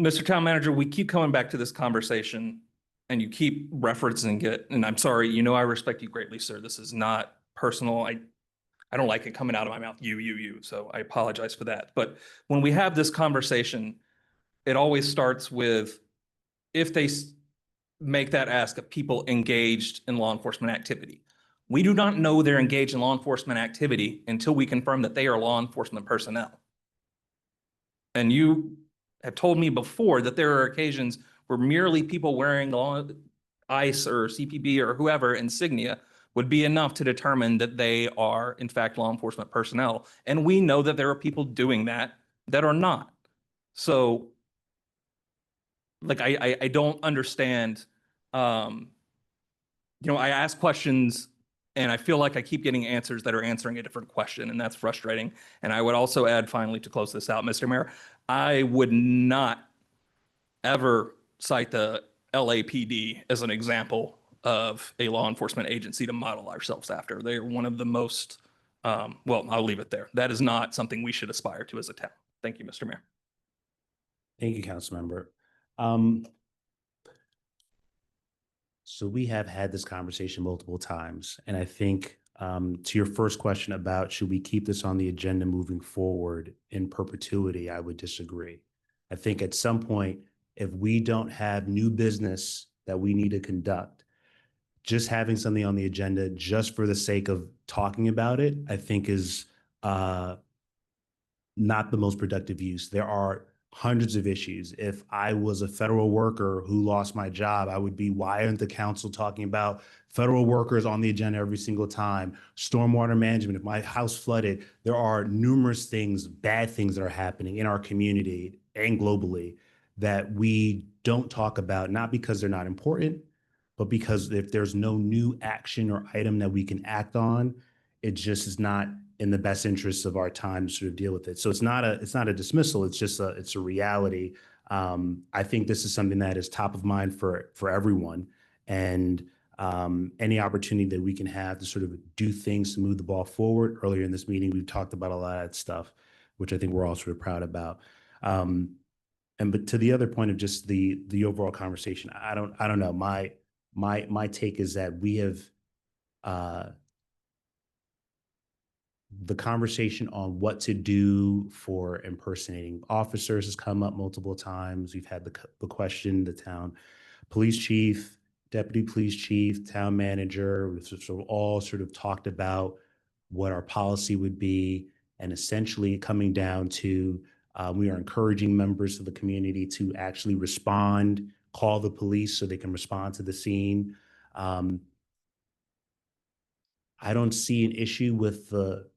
Mr. Town Manager, we keep coming back to this conversation and you keep referencing it. And I'm sorry, you know, I respect you greatly, sir. This is not personal. I don't like it coming out of my mouth, you. So I apologize for that. But when we have this conversation, it always starts with if they make that ask of people engaged in law enforcement activity. We do not know they're engaged in law enforcement activity until we confirm that they are law enforcement personnel. And you have told me before that there are occasions where merely people wearing ICE or CPB or whoever insignia would be enough to determine that they are in fact law enforcement personnel. And we know that there are people doing that are not. So like, I don't understand, you know, I ask questions and I feel like I keep getting answers that are answering a different question, and that's frustrating. And I would also add, finally, to close this out, Mr. Mayor, I would not ever cite the LAPD as an example of a law enforcement agency to model ourselves after. They're one of the most, well, I'll leave it there. That is not something we should aspire to as a town. Thank you, Mr. Mayor. Thank you, Councilmember. So we have had this conversation multiple times, and I think to your first question about should we keep this on the agenda moving forward in perpetuity, I would disagree. I think at some point, if we don't have new business that we need to conduct, just having something on the agenda just for the sake of talking about it, I think is not the most productive use. There are hundreds of issues. If I was a federal worker who lost my job, I would be, why aren't the council talking about federal workers on the agenda every single time? Stormwater management, if my house flooded, there are numerous things, bad things that are happening in our community and globally that we don't talk about, not because they're not important, but because if there's no new action or item that we can act on, it just is not in the best interests of our time to sort of deal with it. So it's not a dismissal. It's just it's a reality. I think this is something that is top of mind for everyone, and any opportunity that we can have to sort of do things to move the ball forward. Earlier in this meeting, we've talked about a lot of that stuff, which I think we're all sort of proud about. But to the other point of just the overall conversation, I don't know. My take is that we have the conversation on what to do for impersonating officers has come up multiple times. We've had the question, the town police chief, deputy police chief, town manager, we've sort of all sort of talked about what our policy would be, and essentially coming down to we are encouraging members of the community to actually respond, call the police so they can respond to the scene. I don't see an issue with the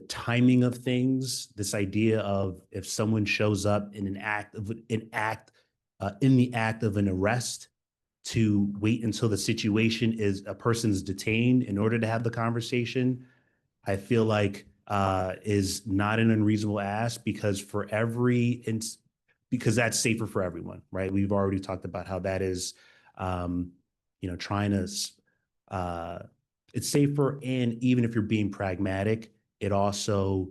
timing of things. This idea of if someone shows up in the act of an arrest, to wait until the situation is a person's detained in order to have the conversation, I feel like is not an unreasonable ask, because because that's safer for everyone, right? We've already talked about how that is, trying to. It's safer, and even if you're being pragmatic, it also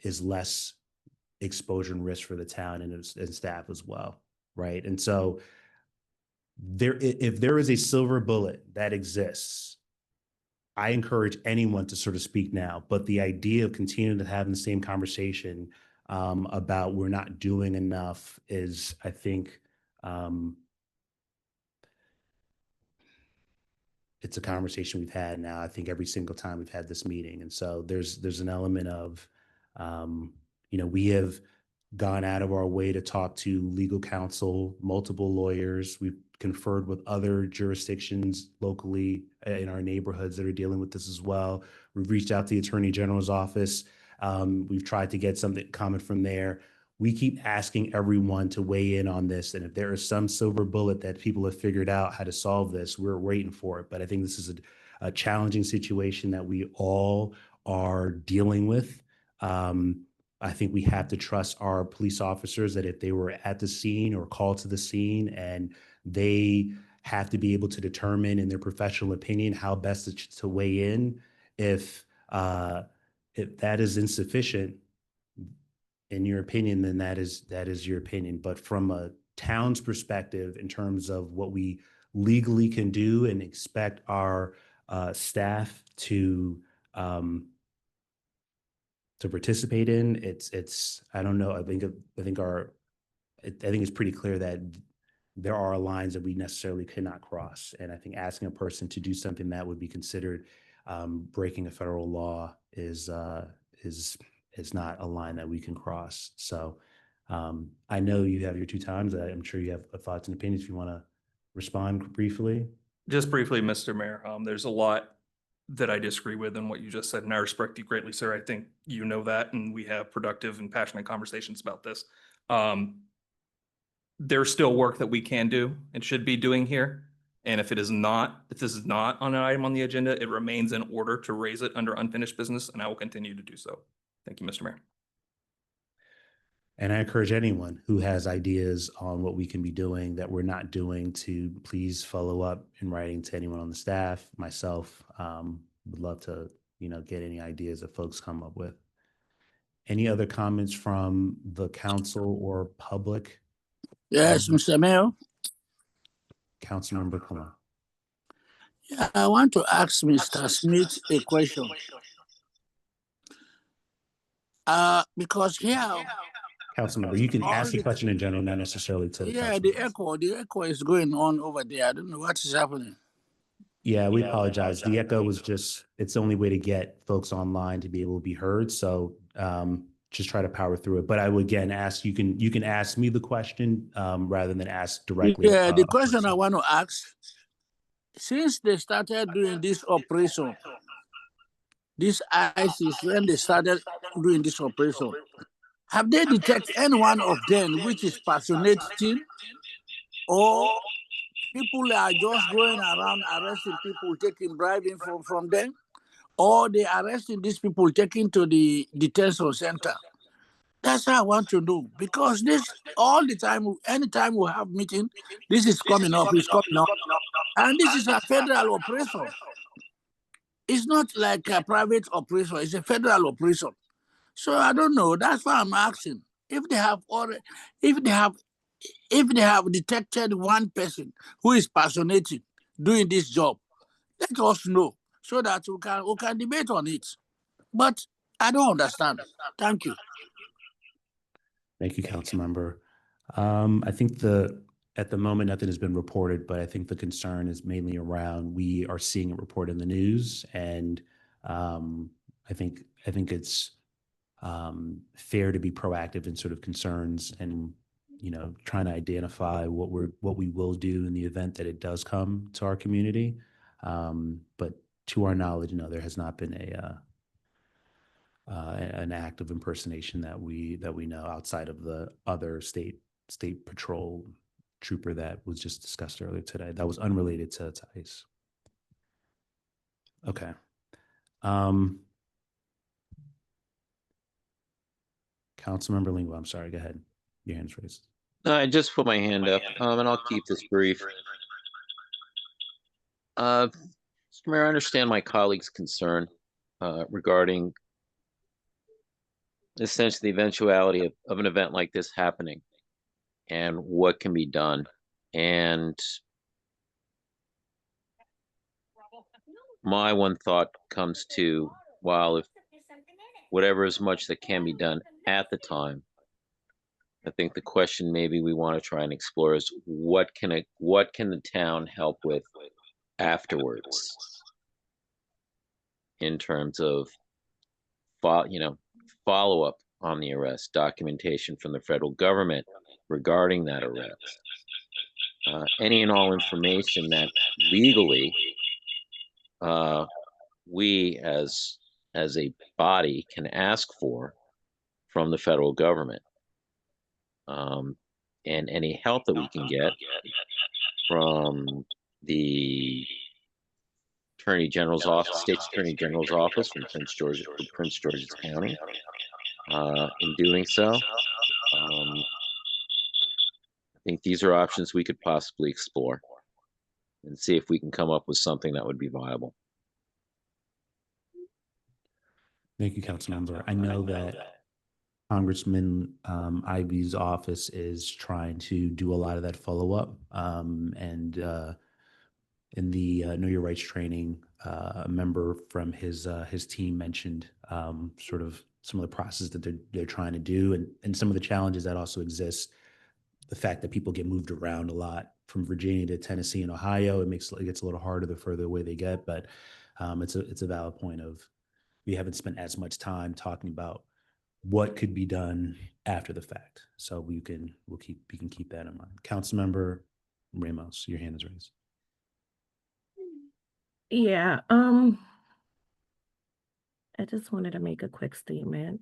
is less exposure and risk for the town and staff as well, right? And so if there is a silver bullet that exists, I encourage anyone to sort of speak now. But the idea of continuing to have the same conversation about we're not doing enough is, I think, it's a conversation we've had now, I think, every single time we've had this meeting. And so there's an element of, we have gone out of our way to talk to legal counsel, multiple lawyers. We've conferred with other jurisdictions locally in our neighborhoods that are dealing with this as well. We've reached out to the Attorney General's office. We've tried to get something comment from there. We keep asking everyone to weigh in on this. And if there is some silver bullet that people have figured out how to solve this, we're waiting for it. But I think this is a challenging situation that we all are dealing with. I think we have to trust our police officers that if they were at the scene or called to the scene, and they have to be able to determine in their professional opinion how best to weigh in. If that is insufficient, in your opinion, then that is your opinion. But from a town's perspective, in terms of what we legally can do and expect our staff to participate in, it's I don't know. I think it's pretty clear that there are lines that we necessarily cannot cross. And I think asking a person to do something that would be considered breaking a federal law is not a line that we can cross. So I know you have your 2 times. I'm sure you have thoughts and opinions. If you want to respond briefly. Just briefly, Mr. Mayor, there's a lot that I disagree with in what you just said, and I respect you greatly, sir. I think you know that, and we have productive and passionate conversations about this. There's still work that we can do and should be doing here. And if this is not on an item on the agenda, it remains in order to raise it under unfinished business, and I will continue to do so. Thank you, Mr. Mayor. And I encourage anyone who has ideas on what we can be doing that we're not doing to please follow up in writing to anyone on the staff, myself. Would love to, get any ideas that folks come up with. Any other comments from the council or public? Yes, Mr. Mayor. Councilmember Khan. Yeah, I want to ask Mr. Smith a question. Because here, Councilmember, you can ask the question in general, not necessarily to the council. the echo is going on over there. I don't know what is happening. Yeah, we apologize. The echo was it's the only way to get folks online to be able to be heard. So just try to power through it. But I would again ask, you can ask me the question rather than ask directly. Yeah, the question I want to ask, since they started doing this operation, this ISIS, when they started doing this operation, have they detected any one of them which is personating, or people are just going around arresting people, taking bribing from them? or they arresting these people, taking to the detention center? That's what I want to know, because this all the time, anytime we have meeting, this is coming up, it's coming up, and this is a federal operation. It's not like a private operation; it's a federal operation. So I don't know. That's why I'm asking if they have already, if they have detected one person who is passionate doing this job, let us know so that we can debate on it. But I don't understand. Thank you. Thank you, Councilmember. I think at the moment, nothing has been reported, but I think the concern is mainly around, we are seeing it reported in the news, and I think it's fair to be proactive in sort of concerns and, you know, trying to identify what we will do in the event that it does come to our community. But to our knowledge, no, there has not been an act of impersonation that we know, outside of the other state patrol trooper that was just discussed earlier today. That was unrelated to ICE. Okay. Councilmember Lingo, I'm sorry, go ahead. Your hand's raised. I just put my hand up, and I'll keep this brief. Mr. Mayor, I understand my colleague's concern regarding essentially the eventuality of an event like this happening and what can be done. And my one thought comes to, while if whatever is much that can be done at the time, I think the question maybe we want to try and explore is what can the town help with afterwards in terms of follow-up on the arrest, documentation from the federal government regarding that arrest, any and all information that legally we as a body can ask for from the federal government, and any help that we can get from the Attorney General's office, State's Attorney General's office from Prince George's County. In doing so, I think these are options we could possibly explore and see if we can come up with something that would be viable. Thank you, Councilmember. I know that Congressman Ivy's office is trying to do a lot of that follow-up, and in the Know Your Rights training, a member from his team mentioned sort of some of the process that they're trying to do, and some of the challenges that also exist. The fact that people get moved around a lot from Virginia to Tennessee and Ohio, it gets a little harder the further away they get. But it's a valid point of, we haven't spent as much time talking about what could be done after the fact. So we can keep that in mind. Councilmember Ramos, your hand is raised. Yeah, I just wanted to make a quick statement.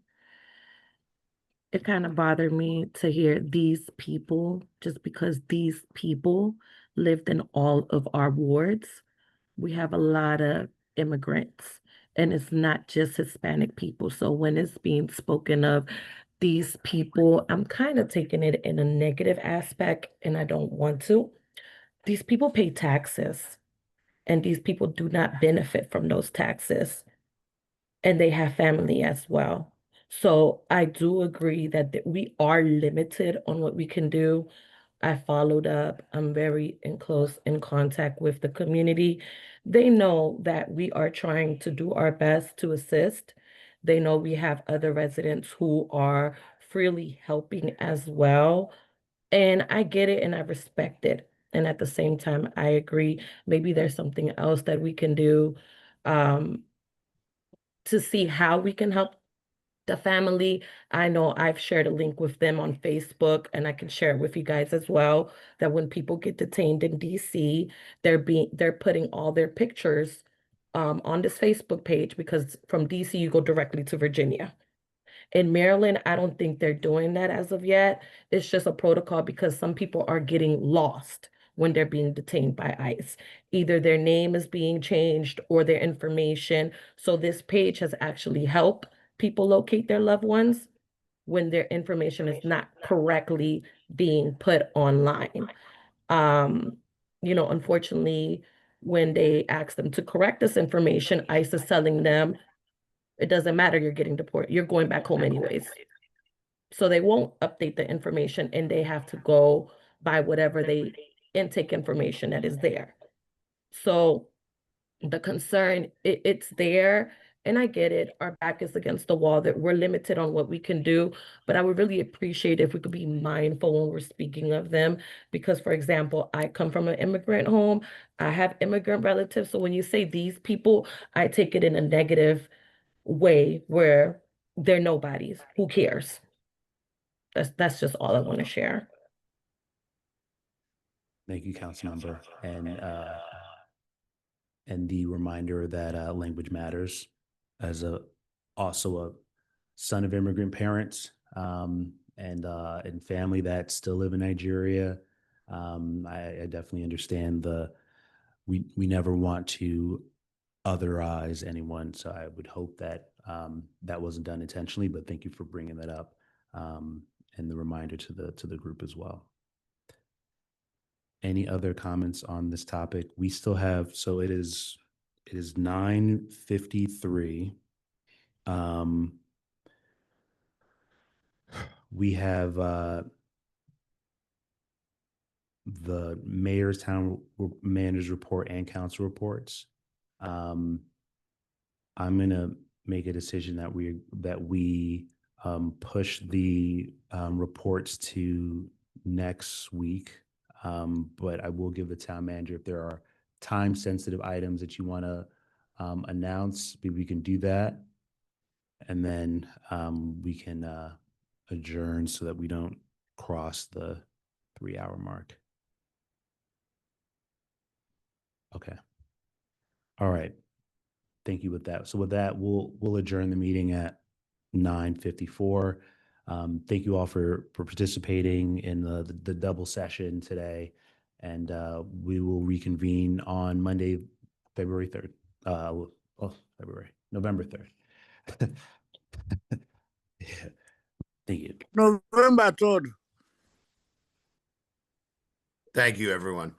It kind of bothered me to hear these people, just because these people lived in all of our wards. We have a lot of immigrants, and it's not just Hispanic people. So when it's being spoken of, these people, I'm kind of taking it in a negative aspect, and I don't want to. These people pay taxes, and these people do not benefit from those taxes, and they have family as well. So I do agree that we are limited on what we can do. I followed up. I'm very in contact with the community. They know that we are trying to do our best to assist. They know we have other residents who are freely helping as well. And I get it and I respect it. And at the same time, I agree, maybe there's something else that we can do to see how we can help the family. I know I've shared a link with them on Facebook, and I can share it with you guys as well, that when people get detained in DC, they're putting all their pictures on this Facebook page, because from DC you go directly to Virginia. In Maryland, I don't think they're doing that as of yet. It's just a protocol because some people are getting lost. when they're being detained by ICE. Either their name is being changed or their information. So this page has actually helped people locate their loved ones when their information is not correctly being put online. Unfortunately, when they ask them to correct this information, ICE is telling them, it doesn't matter, you're getting deported, you're going back home anyways. So they won't update the information and they have to go by whatever they intake information that is there. So the concern, it's there, and I get it. Our back is against the wall, that we're limited on what we can do, but I would really appreciate if we could be mindful when we're speaking of them. Because, for example, I come from an immigrant home. I have immigrant relatives. So when you say these people, I take it in a negative way where they're nobodies. Who cares? That's just all I want to share. Thank you, Councilmember. And the reminder that language matters. As also a son of immigrant parents, and family that still live in Nigeria, I definitely understand we never want to otherize anyone. So I would hope that that wasn't done intentionally, but thank you for bringing that up, and the reminder to the group as well. Any other comments on this topic? We still have, so it is 9:53. We have the mayor's town manager's report and council reports. I'm gonna make a decision that we push the reports to next week. But I will give the town manager, if there are time-sensitive items that you want to announce, maybe we can do that. And then we can adjourn so that we don't cross the 3-hour mark. Okay. All right. Thank you with that. So with that, we'll adjourn the meeting at 9:54. Thank you all for participating in the double session today, and we will reconvene on Monday, February 3rd. November 3rd. Yeah. Thank you. November 3rd. Thank you, everyone.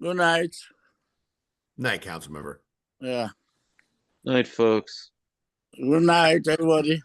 Good night. Night, Councilmember. Yeah. Night, folks. Good night, everybody.